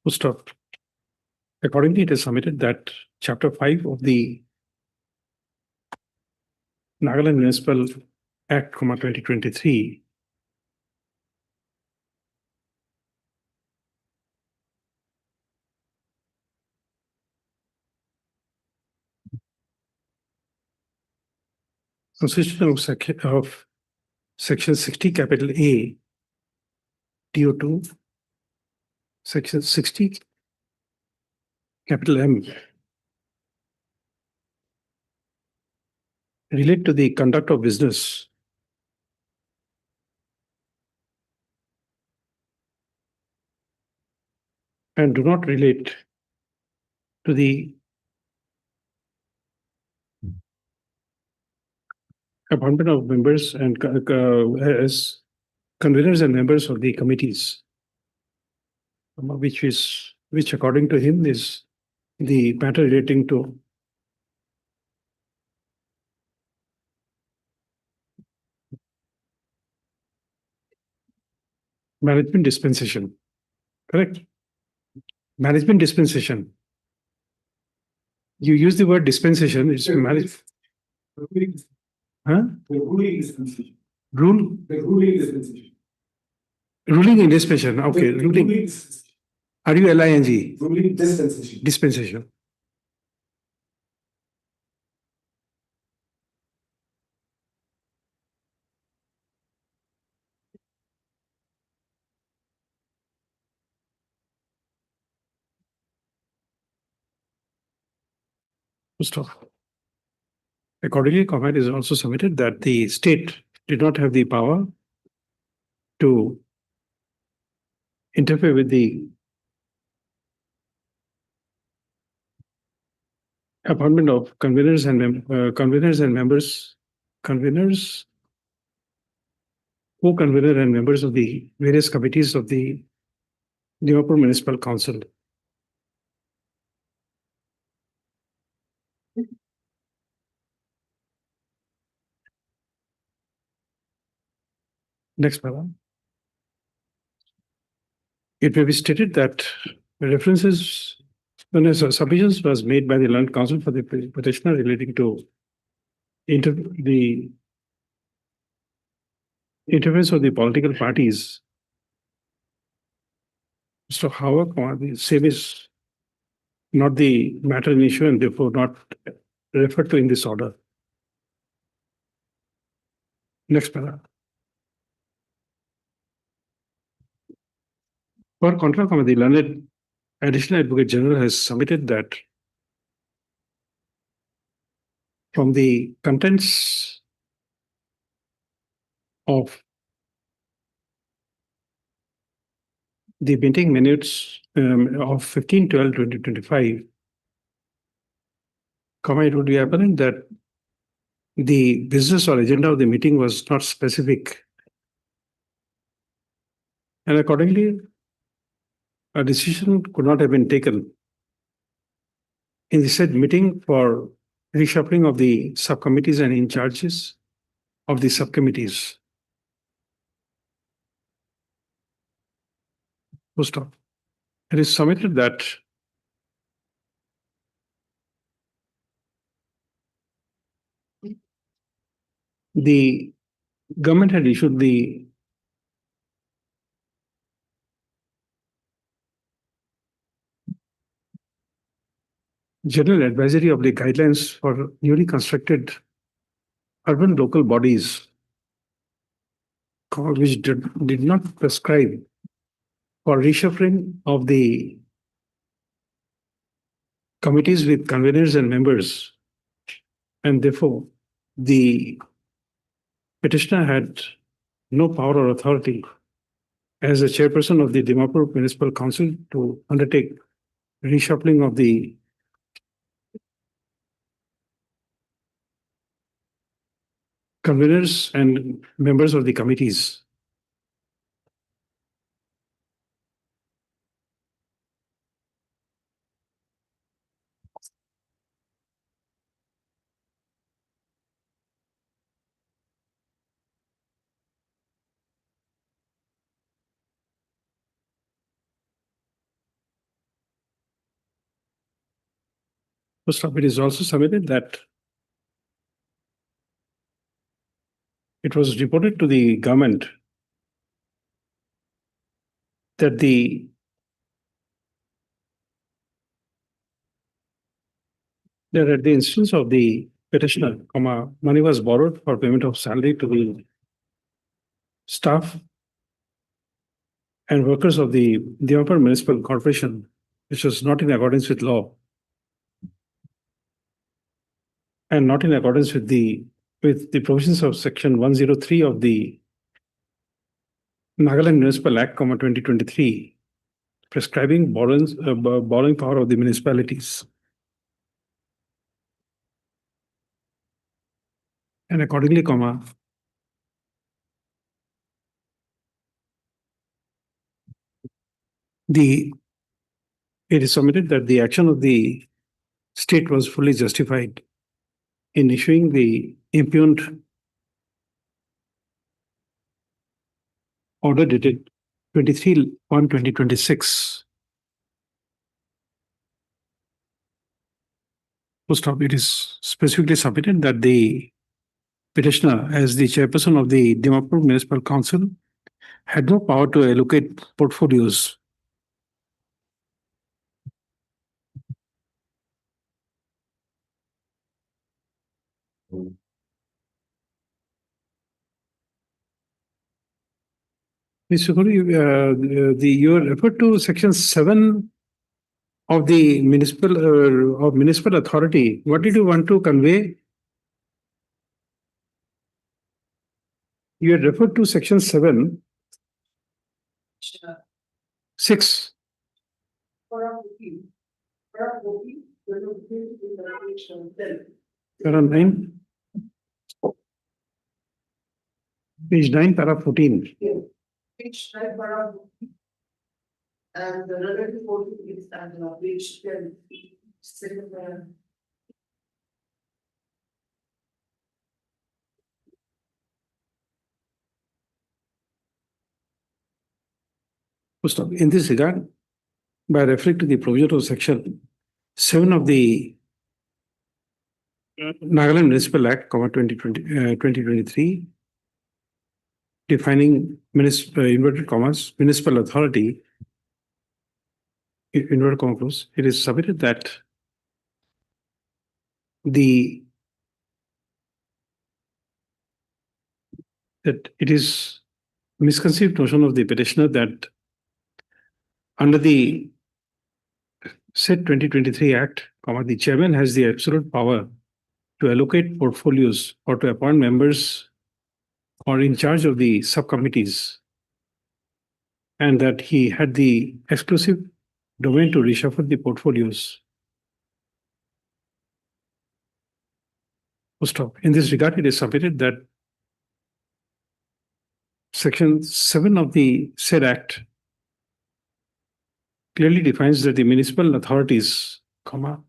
Full stop. Accordingly, it is submitted that Chapter 5 of the Nagaland Municipal Act, 2023, consisting of Section 60, capital A, TO2, Section 60, capital M, relate to the conduct of business and do not relate to the appointment of members and as conveners and members of the committees, which according to him is the matter relating to management dispensation. Correct? Management dispensation. You use the word dispensation, it's management. Huh? Rule? Ruling in dispensation. Okay, ruling. RULING. Ruling dispensation. Dispensation. Stop. Accordingly, comment is also submitted that the state did not have the power to interfere with the appointment of conveners and members, co-convener and members of the various committees of the Dimapur Municipal Council. Next, madam. It may be stated that references when a submissions was made by the Land Council for the petitioner relating to the interference of the political parties. So, however, the same is not the matter in issue and therefore not referred to in this order. Next paragraph. For contra, the learned Additional Advocate General has submitted that from the contents of the meeting minutes of 15/12/2025, it would be apparent that the business or agenda of the meeting was not specific. And accordingly, a decision could not have been taken in the said meeting for reshuffling of the subcommittees and in charges of the subcommittees. Full stop. It is submitted that the government had issued the general advisory of the guidelines for newly constructed urban local bodies, which did not prescribe for reshuffling of the committees with conveners and members. And therefore, the petitioner had no power or authority as a chairperson of the Dimapur Municipal Council to undertake reshuffling of the conveners and members of the committees. First off, it is also submitted that it was reported to the government that at the instance of the petitioner, money was borrowed for payment of salary to the staff and workers of the Dimapur Municipal Corporation, which was not in accordance with law and not in accordance with the provisions of Section 103 of the Nagaland Municipal Act, 2023, prescribing borrowing power of the municipalities. And accordingly, it is submitted that the action of the state was fully justified in issuing the impugned order dated 23/1/2026. First off, it is specifically submitted that the petitioner, as the chairperson of the Dimapur Municipal Council, had no power to allocate portfolios Mr. Khori, you referred to Section 7 of the municipal authority. What did you want to convey? You had referred to Section 7, 6. Para 9. Page 9, para 14. Page 9, para and the relative portion is and page 10. In this regard, by referring to the provision of Section 7 of the Nagaland Municipal Act, 2023, defining inverted commas, municipal authority, inverted commas, it is submitted that it is misconceived notion of the petitioner that under the said 2023 Act, the chairman has the absolute power to allocate portfolios or to appoint members or in charge of the subcommittees, and that he had the exclusive domain to reshuffle the portfolios. In this regard, it is submitted that Section 7 of the said Act clearly defines that the municipal authorities,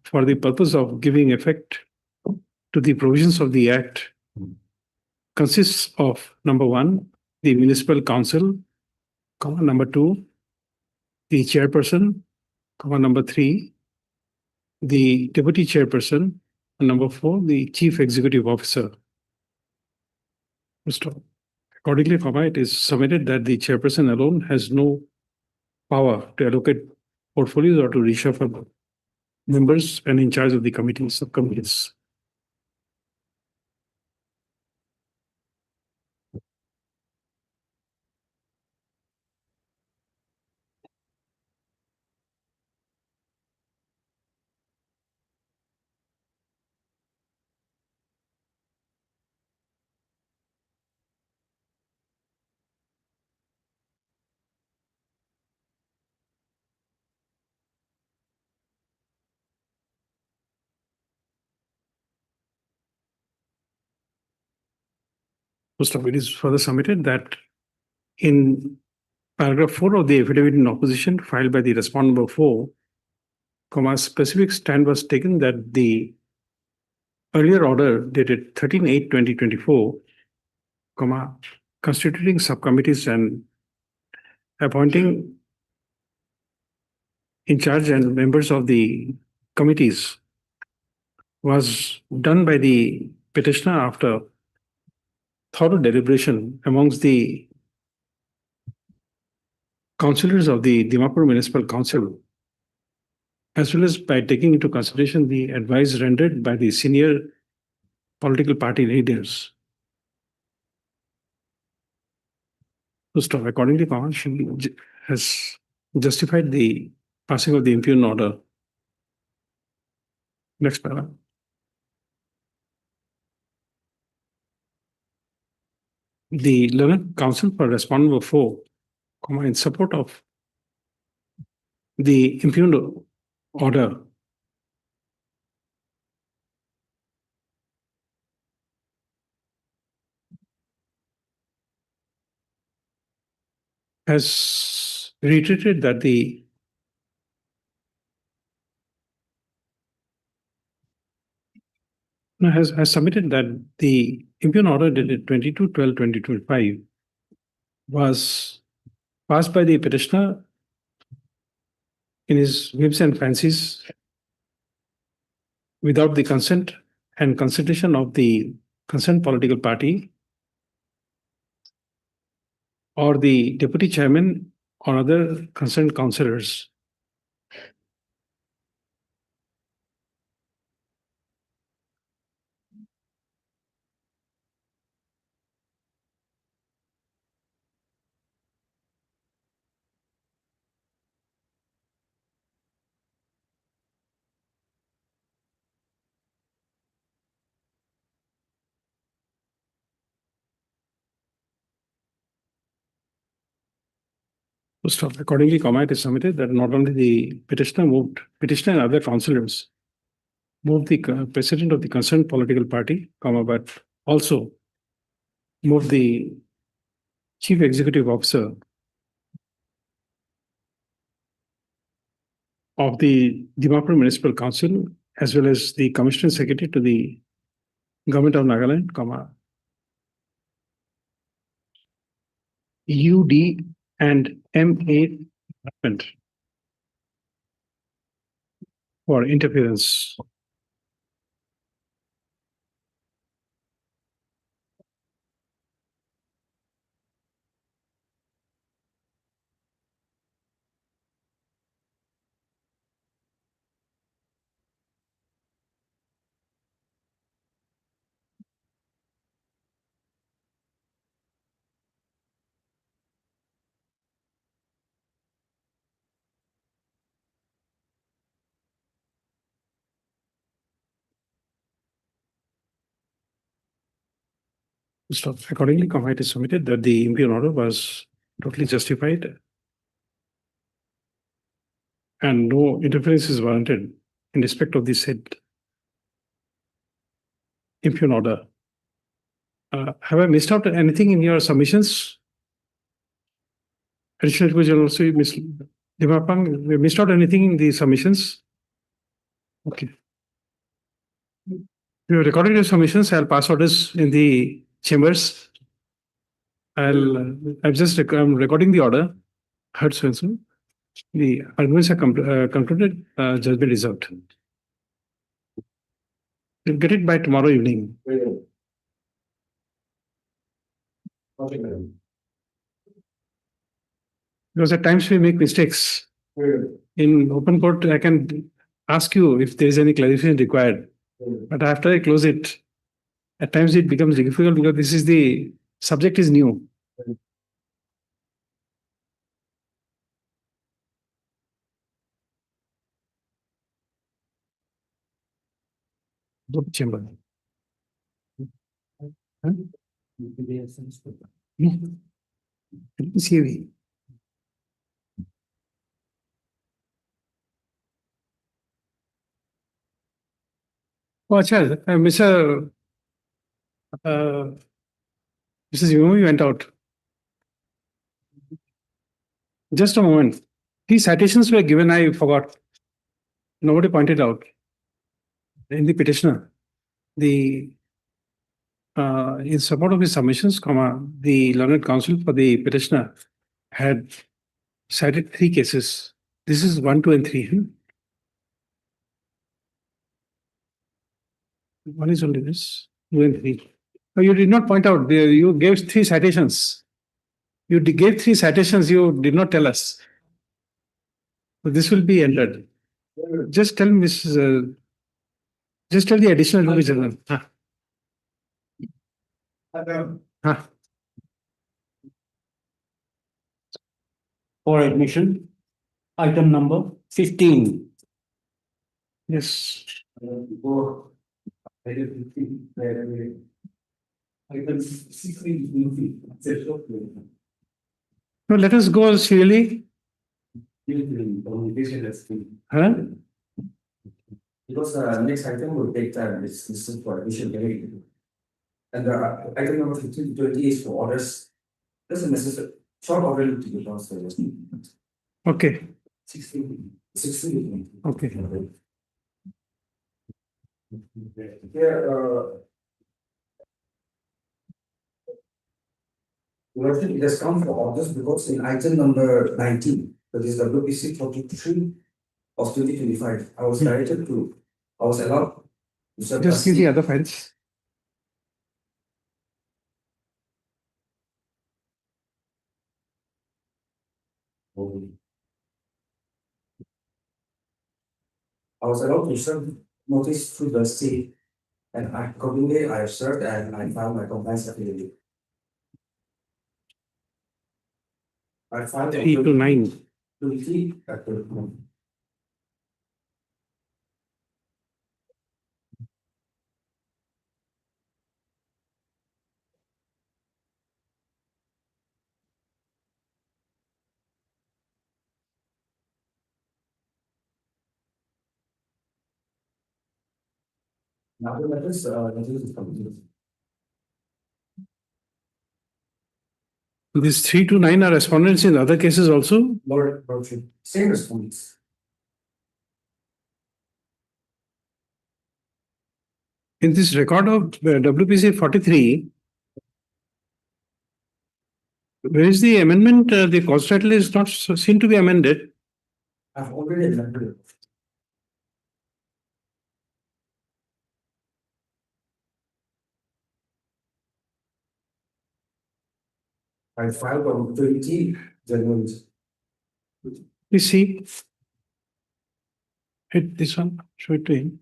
for the purpose of giving effect to the provisions of the Act, consists of number 1, the municipal council, number 2, the chairperson, number 3, the deputy chairperson, and number 4, the chief executive officer. Accordingly, it is submitted that the chairperson alone has no power to allocate portfolios or to reshuffle members and in charge of the committees, subcommittees. It is further submitted that in paragraph 4 of the affidavit in opposition filed by the respondent number 4, specific stand was taken that the earlier order dated 13/8/2024, constituting subcommittees and appointing in charge and members of the committees was done by the petitioner after thorough deliberation amongst the councillors of the Dimapur Municipal Council, as well as by taking into consideration the advice rendered by the senior political party leaders. Accordingly, has justified the passing of the impugned order. Next paragraph. The learned counsel for respondent number 4, in support of the impugned order, has reiterated that has submitted that the impugned order dated 22/12/2025 was passed by the petitioner in his whims and fancies without the consent and consultation of the concerned political party or the deputy chairman or other concerned councillors. Accordingly, it is submitted that not only the petitioner and other councillors moved the president of the concerned political party, but also moved the chief executive officer of the Dimapur Municipal Council, as well as the commissioner secretary to the government of Nagaland, UD and MA department for interference. Accordingly, it is submitted that the impugned order was totally justified and no interference is warranted in respect of the said impugned order. Have I missed out anything in your submissions? Additional question also, Ms. Dimapang, we missed out anything in the submissions? Okay. You have recorded your submissions. I'll pass orders in the chambers. I'm recording the order. Heard Swenson. The arguments are concluded. Judgment reserved. We'll get it by tomorrow evening. Because at times we make mistakes. In open court, I can ask you if there is any clarification required. But after I close it, at times it becomes difficult because this is the subject is new. Chamber. Huh? CAV. Oh, acha, Mrs. Yumi went out. Just a moment. These citations were given, I forgot. Nobody pointed out. In the petitioner, in support of his submissions, the learned counsel for the petitioner had cited 3 cases. This is 1, 2, and 3. One is only this, 2 and 3. No, you did not point out. You gave 3 citations. You gave 3 citations. You did not tell us. So this will be entered. Just tell Mrs. Just tell the additional provision. For admission, item number 15. Yes. No, let us go serially. Huh? Because next item will take time. This is for addition. And the item number 15 to 20 is for orders. Doesn't necessarily short order to be transferred. Okay. 16. Okay. Here, it has come for orders because in item number 19, that is WPC 43 of 2025, I was directed to, I was allowed to Just see the other files. I was allowed to serve notice through the state, and accordingly I served and I filed my compliance affidavit. I filed 3 to 9. 20. Now the letters, notice is completed. These 3 to 9 are respondents in other cases also. Lordship, same response. In this record of WPC 43, where is the amendment? The cause title is not seen to be amended. I've already amended it. I filed on 20 January. Please see. Hit this one, show it to him.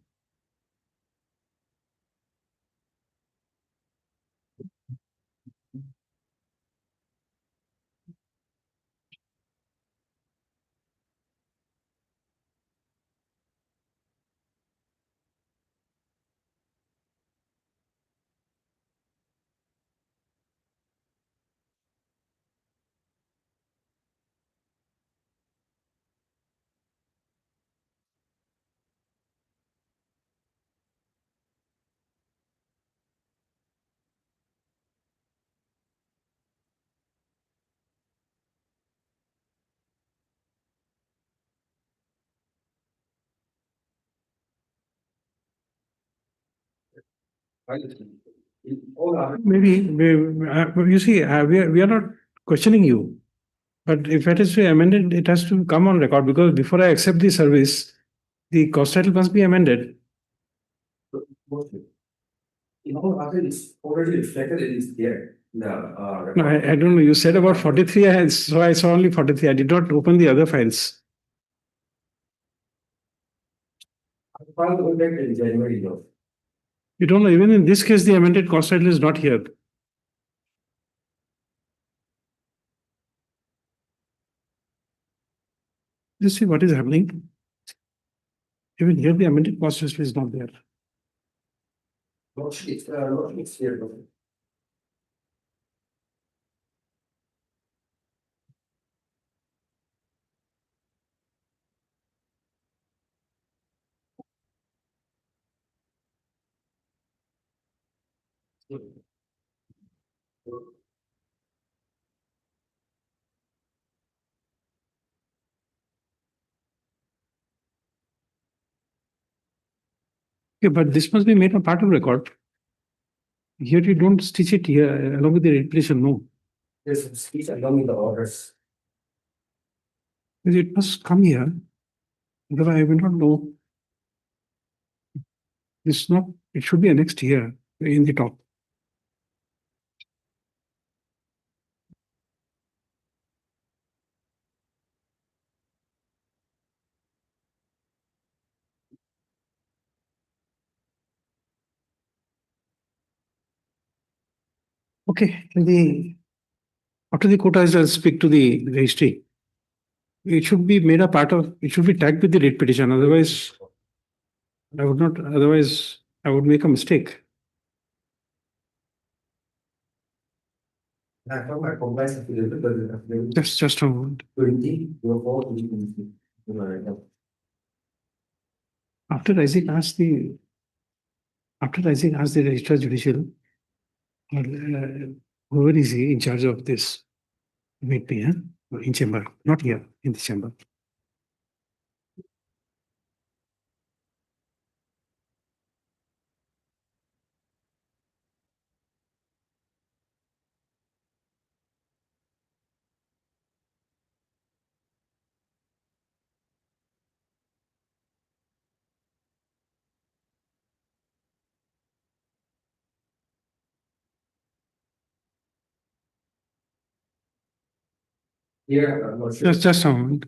Maybe you see, we are not questioning you, but if it is to be amended, it has to come on record because before I accept the service, the cost title must be amended. In all other, it's already reflected in this there. No, I don't know. You said about 43, so I saw only 43. I did not open the other files. File will be in January though. You don't know, even in this case, the amended cost title is not here. You see what is happening? Even here, the amended cost title is not there. Not it's here though. Okay, but this must be made a part of record. Here you don't stitch it here along with the repetition, no. This speech along with the orders. It must come here. Otherwise, I will not know. It's not, it should be annexed here in the top. Okay, after the quotas, I'll speak to the registry. It should be made a part of, it should be tagged with the rate petition. Otherwise, I would not, otherwise, I would make a mistake. I found my compliance affidavit, but the affidavit Just a moment. 20/04. After Isaac asked the registrar judicial, whoever is he in charge of this, meet me, in chamber, not here, in the chamber. Here, I'm not sure. Just a moment.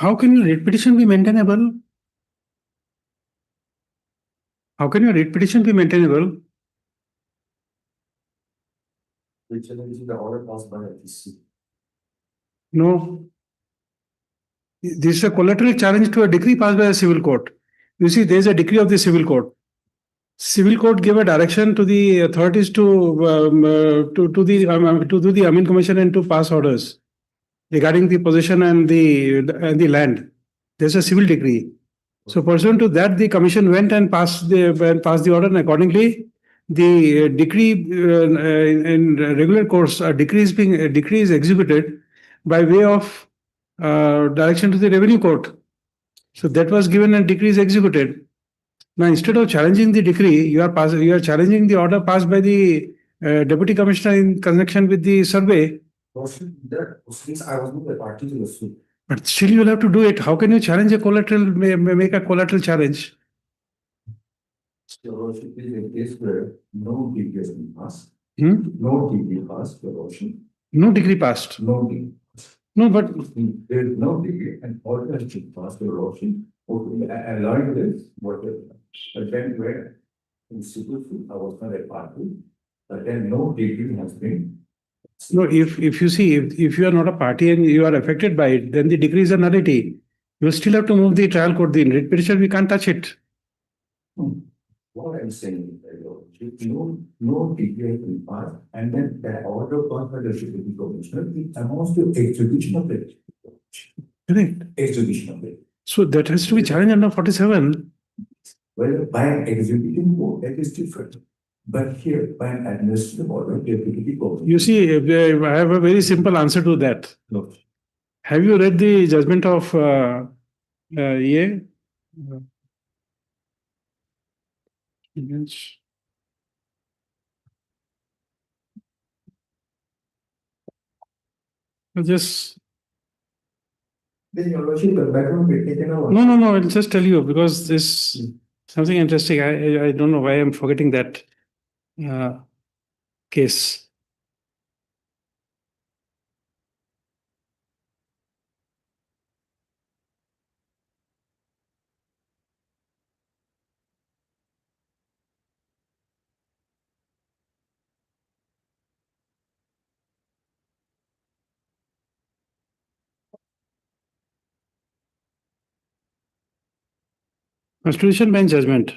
How can your writ petition be maintainable? How can your writ petition be maintainable? We're challenging the order passed by FTC. No. This is a collateral challenge to a decree passed by a civil court. You see, there is a decree of the civil court. Civil court gave a direction to the authorities to do the Amin Commission and to pass orders regarding the possession and the land. There's a civil decree. So pursuant to that, the commission went and passed the order, and accordingly, the decree in regular course, a decree is executed by way of direction to the revenue court. So that was given and decree is executed. Now, instead of challenging the decree, you are challenging the order passed by the deputy commissioner in connection with the survey. Since I was not a party to the suit. But still, you will have to do it. How can you challenge a collateral? Make a collateral challenge? Your Lordship is a case where no degree has been passed. Hmm? No degree passed, Your Lordship. No decree passed. No degree. No, but There is no degree and alternative passed, Your Lordship. Okay, I learned this, but then where in civil suit, I was not a party, but then no degree has been. no. If you see, if you are not a party and you are affected by it, then the decree is a nullity. You will still have to move the trial court. The writ petition, we can't touch it. What I'm saying is, Your Lordship, no degree has been passed, and then the order passed by the deputy commissioner, it amounts to execution of it. Correct. Execution of it. So that has to be challenged under 47. Well, by an executing court, that is different. But here, by an administrative order, deputy court. You see, I have a very simple answer to that. No. Have you read the judgment of EA? Just Then Your Lordship, the background will take an hour. no. I'll just tell you because this something interesting. I don't know why I'm forgetting that case. Constitution bench judgment.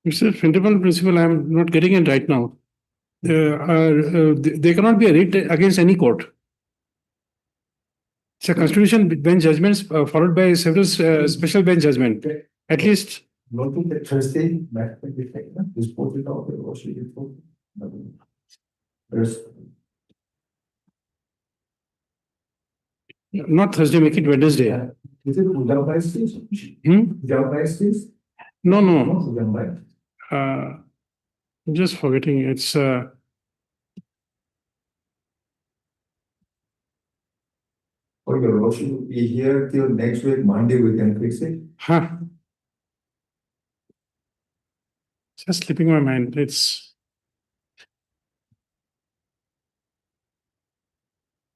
Mr. Fundamental principle, I am not getting it right now. They cannot be a writ against any court. It's a constitution bench judgments followed by several special bench judgment. At least Noting that Thursday, this ported out the Roshi report. There's not Thursday, make it Wednesday. is it Ujambai case? Ujambai case? No, no. Not Ujambai. I'm just forgetting. It's Or your Roshi will be here till next week, Monday, we can fix it. just slipping my mind. It's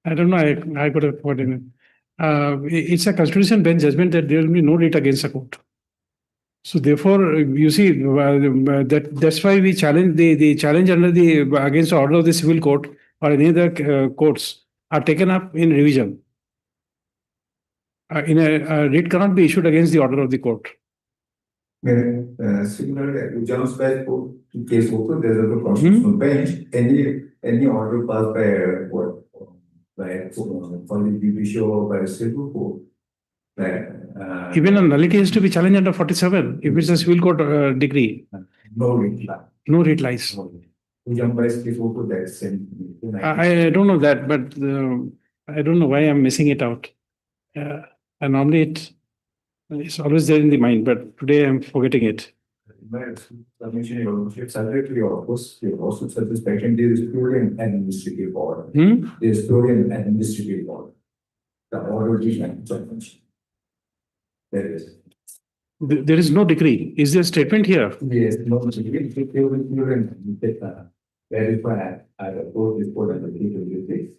I don't know. I could have forgotten it. It's a constitution bench judgment that there will be no writ against a court. So therefore, you see, that's why we challenge the challenge under the against the order of the civil court or any other courts are taken up in revision. In a writ cannot be issued against the order of the court. Similar Ujambai case also, there's a constitutional bench. Any order passed by a court, by for the judicial or by a civil court. Even a nullity has to be challenged under 47 if it's a civil court decree. No reply. No writ lies. Ujambai's case also that same. I don't know that, but I don't know why I'm missing it out. And normally it's always there in the mind, but today I'm forgetting it. Submission, your secretary, of course, you also suspecting there is purely an administrative order. There is purely an administrative order. The order is not judgment. There is. There is no decree. Is there a statement here? Yes, no, pure and verify I report this for the particular case.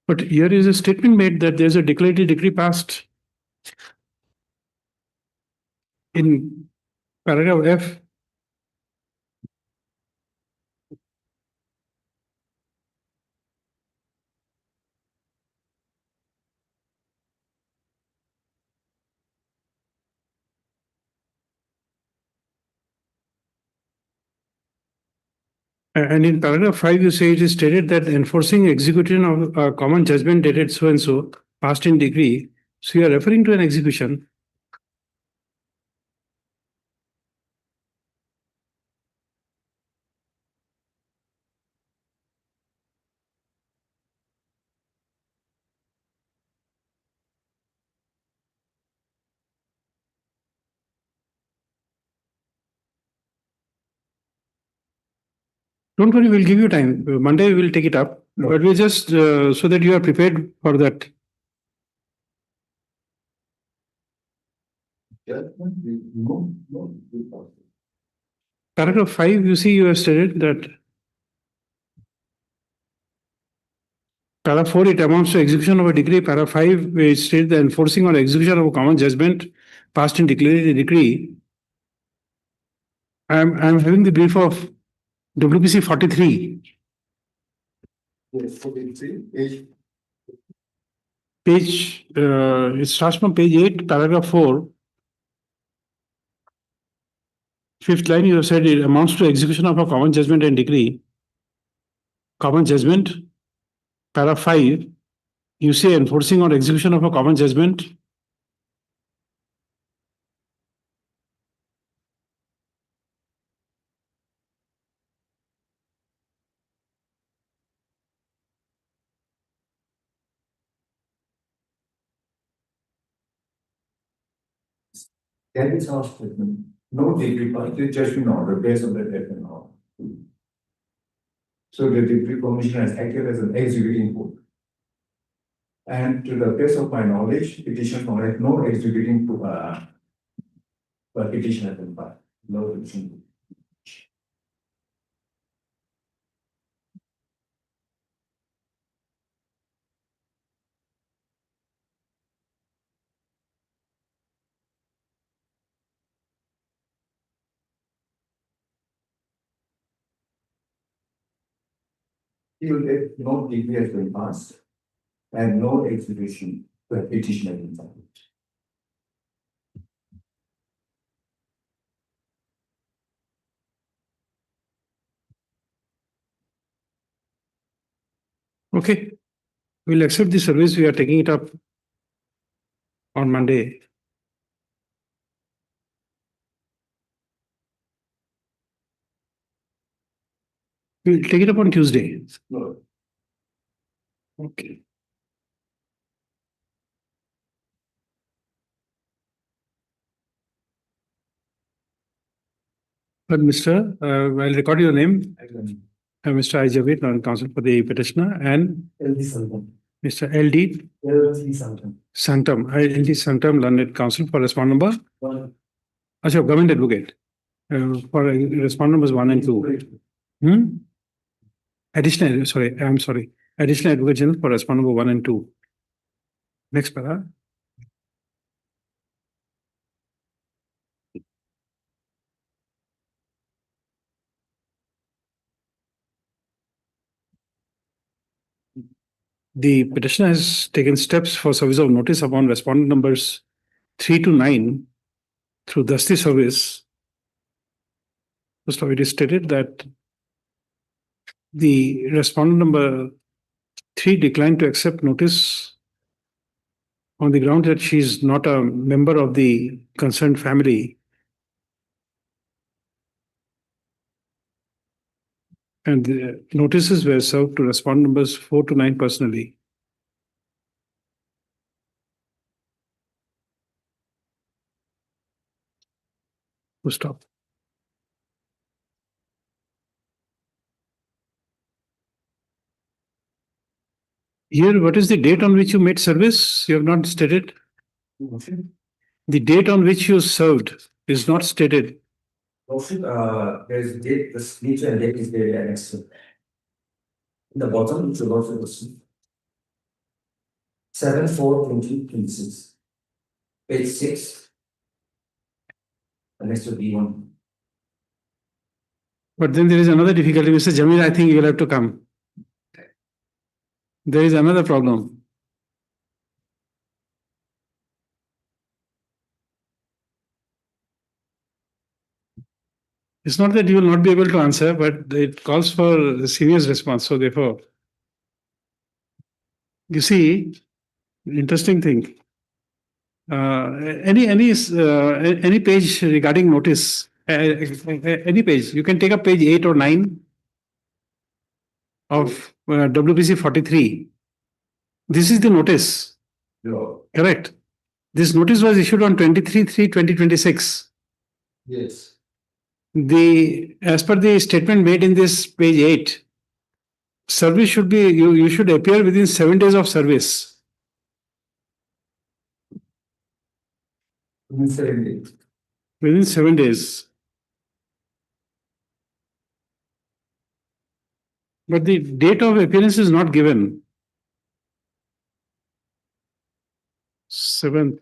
But here is a statement made that there's a declaratory decree passed in paragraph F. And in paragraph 5, you say it is stated that enforcing execution of a common judgment dated so and so passed in decree. So you are referring to an execution. Don't worry, we'll give you time. Monday we will take it up, but we just so that you are prepared for that. Paragraph 5, you see, you have stated that paragraph 4, it amounts to execution of a decree. Paragraph 5, it states the enforcing or execution of a common judgment passed in declaratory decree. I'm having the brief of WPC 43. Yes, 43, Page, it starts from page 8, paragraph 4. Fifth line, you have said it amounts to execution of a common judgment and decree. Common judgment. Paragraph 5, you say enforcing or execution of a common judgment. that is our statement. No decree, but the judgment order based on the judgment order. So the decree commission has acted as an executing court. And to the best of my knowledge, petition knowledge, no executing petition has been filed. No petition. till date, no degree has been passed and no execution to a petition has been filed. Okay, we'll accept the service. We are taking it up on Monday. We'll take it up on Tuesday. No. Okay. But Mr. I'll record your name. Mr. I. Javed, non-counsel for the petitioner, and LD Sankam. Mr. LD LD Sankam. Sanctum, LD Sanctum, learned counsel for respond number. One. Achha, government advocate for respond numbers 1 and 2. Additional, sorry, I'm sorry. Additional advocate general for respond number 1 and 2. Next para. The petitioner has taken steps for service of notice upon respondent numbers 3 to 9 through Dusty service. First of all, it is stated that the respondent number 3 declined to accept notice on the ground that she is not a member of the concerned family. And the notices were served to respondent numbers 4 to 9 personally. Full stop. Here, what is the date on which you made service? You have not stated. The date on which you served is not stated. There is date, the signature and date is there next to. In the bottom, it should also be 7/4/2026. Page 6. The next will be 1. But then there is another difficulty. Mr. Jamil, I think you will have to come. There is another problem. It's not that you will not be able to answer, but it calls for a serious response. So therefore, you see, interesting thing. Any page regarding notice, any page, you can take up page 8 or 9 of WPC 43. This is the notice. Yeah. Correct. This notice was issued on 23/3/2026. Yes. As per the statement made in this page 8, service should be, you should appear within 7 days of service. Within 7 days. Within 7 days. But the date of appearance is not given. 7th.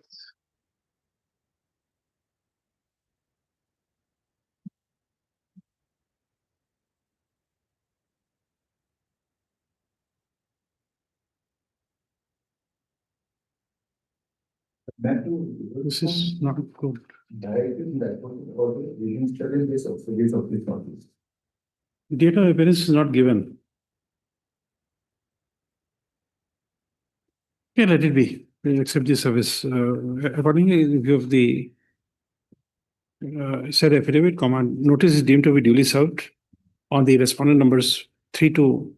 This is not good. Directly that one or within 7 days of service of this notice. Date of appearance is not given. Okay, let it be. We'll accept the service. Accordingly, if you have the said affidavit, notice is deemed to be duly served on the respondent numbers 3 to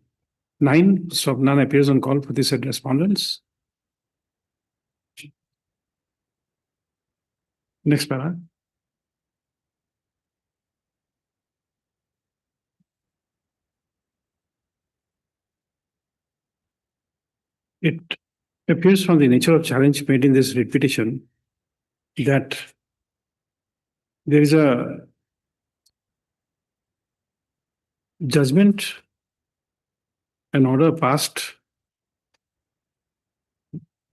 9. So none appears on call for the said respondents. Next para. It appears from the nature of challenge made in this writ petition that there is a judgment, an order passed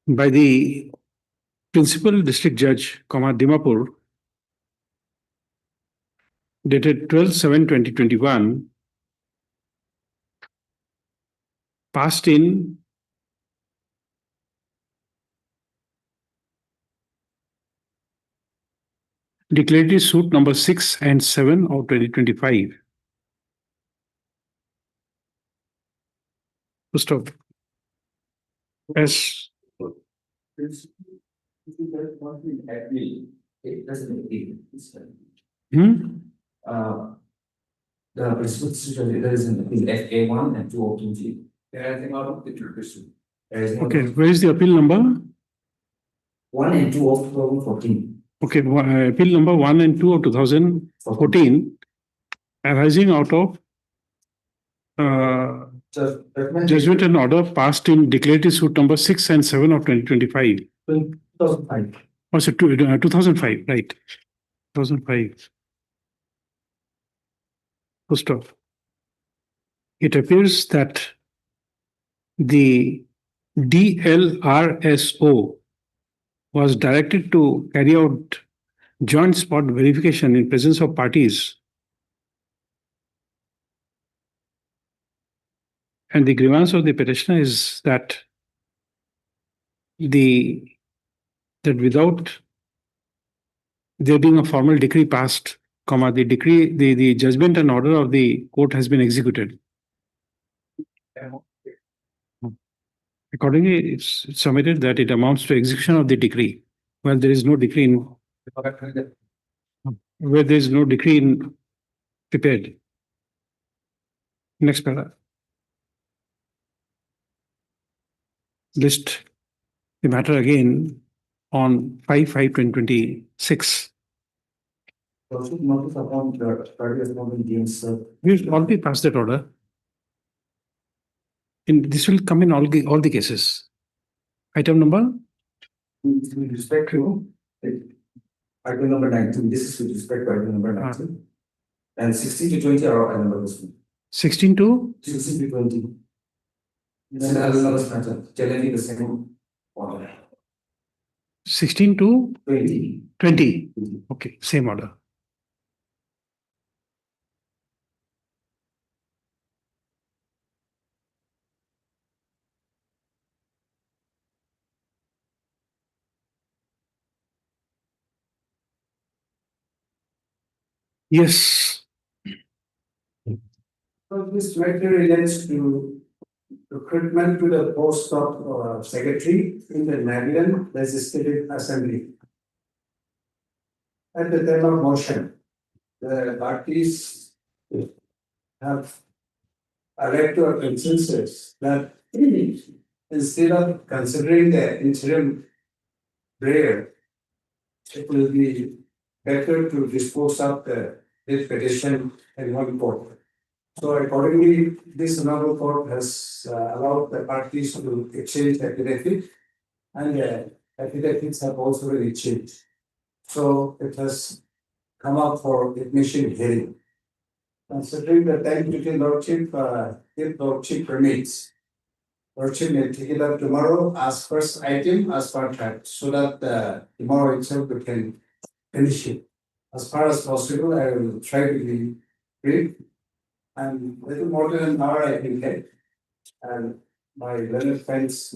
by the Principal District Judge, Dimapur, dated 12/7/2021, passed in declaratory suit number 6 and 7 of 2025. First of as It doesn't appeal. hmm? The principal there is an appeal FA1 and 202G. Anything out of the jurisdiction? Okay, where is the appeal number? 1 and 2 of 2014. Okay, appeal number 1 and 2 of 2014 arising out of judgment and order passed in declaratory suit number 6 and 7 of 2025. 2005. Also 2005, right? 2005. First off, it appears that the DLRSO was directed to carry out joint spot verification in presence of parties, and the grievance of the petitioner is that without there being a formal decree passed, the judgment and order of the court has been executed. Accordingly, it's submitted that it amounts to execution of the decree. Well, there is no decree prepared. Next paragraph. List the matter again on 5/5/2026. Notice upon the party has not been deemed served. We've already passed that order. And this will come in all the cases. Item number? With respect to item number 19, this is with respect to item number 19. And 16 to 20 are item number 16 to? 16 to 20. Then another matter, challenging the same order. 16 to 20. 20. Okay, same order. Yes. So this matter relates to recruitment to the post of secretary in the Nagaland Legislative Assembly. At the time of motion, the parties have arrived to a consensus that instead of considering the interim prayer, it will be better to dispose of this petition in one court. So accordingly, this honorable court has allowed the parties to exchange affidavit, and affidavits have also been exchanged. So it has come up for admission hearing. Considering the time between Lordship, if Lordship permits, Lordship may take it up tomorrow as first item as contract, so that tomorrow itself we can finish it. As far as possible, I will try to be brief. And little more than an hour I can take. And my learned friends,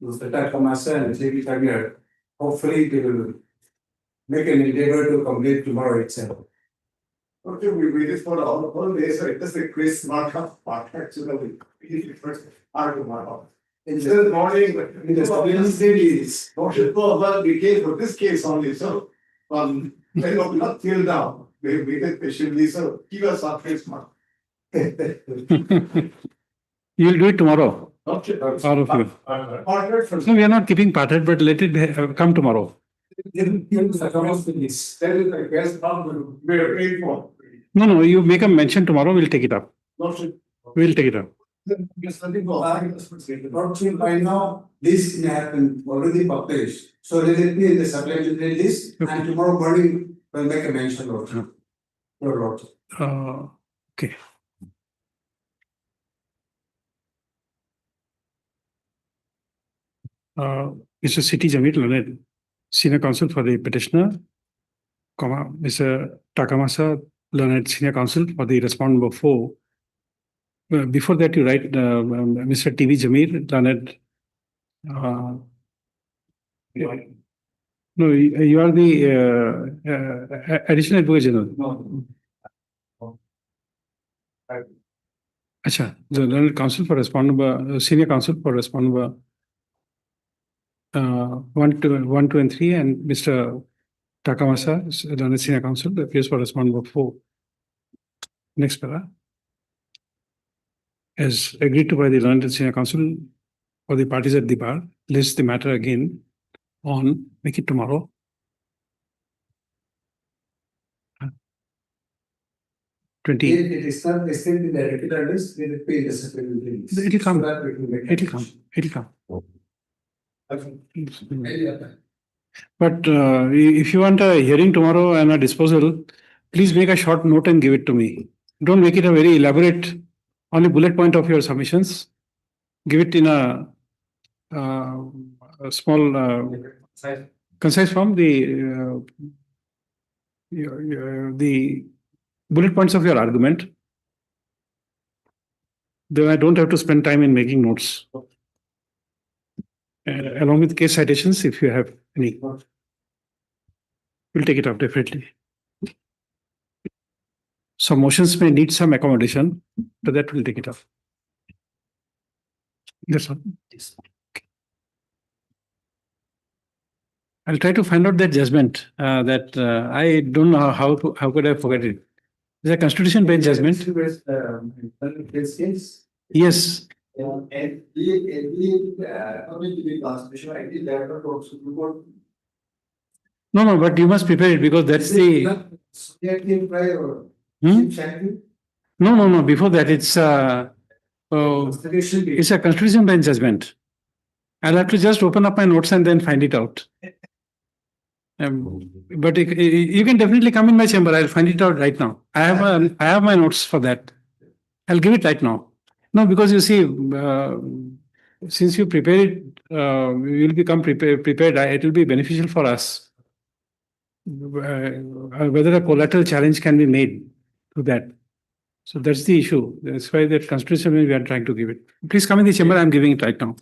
Mr. Takamasa and J.B. Tagir, hopefully they will make an endeavor to complete tomorrow itself. Okay, we waited for all day, so it is a quiz mark of part actually. We first are tomorrow. In the morning, in the studies, motion for well, we came for this case only, so they will not till now. We waited patiently, so give us our quiz mark. You'll do it tomorrow. Okay. All of you. Ordered from. No, we are not keeping parted, but let it come tomorrow. That is the guest problem we are praying for. No, you make a mention tomorrow, we'll take it up. We'll take it up. Lordship, by now, this may have been already published, so let it be in the supplementary list, and tomorrow morning we'll make a mention of it. Your Lordship. Okay. Mr. C.T. Jamil Lanet, Senior Counsel for the petitioner, Mr. Takamasa Lanet, Senior Counsel for the respondent number 4, before that, you write Mr. T.V. Jamir, learned. No, you are the additional advocate general. Acha, the learned counsel for respondent, senior counsel for respondent 1, 2, and 3, and Mr. Takamasa, learned senior counsel, appears for respondent 4. Next para. As agreed to by the learned senior counsel for the parties at the bar, list the matter again on, make it tomorrow. 20. If it is not listed in the regular list, we will pay the supplementary list. It'll come. So that we can make It'll a come. decision. It'll come. Okay. But if you want a hearing tomorrow and a disposal, please make a short note and give it to me. Don't make it a very elaborate, only bullet point of your submissions. Give it in a small, concise form. The bullet points of your argument. Then I don't have to spend time in making notes. Along with case citations, if you have any. We'll take it up definitely. Some motions may need some accommodation, but that will take it up. That's all. I'll try to find out that judgment that I don't know how could I forget it. Is a constitution bench judgment? Yes. And No, but you must prepare it because that's the. No. Before that, it's a constitution bench judgment. I'll have to just open up my notes and then find it out. But you can definitely come in my chamber. I'll find it out right now. I have my notes for that. I'll give it right now. No, because you see, since you prepare it, you will become prepared. It will be beneficial for us. Whether a collateral challenge can be made to that. So that's the issue. That's why that constitution we are trying to give it. Please come in the chamber. I'm giving it right now.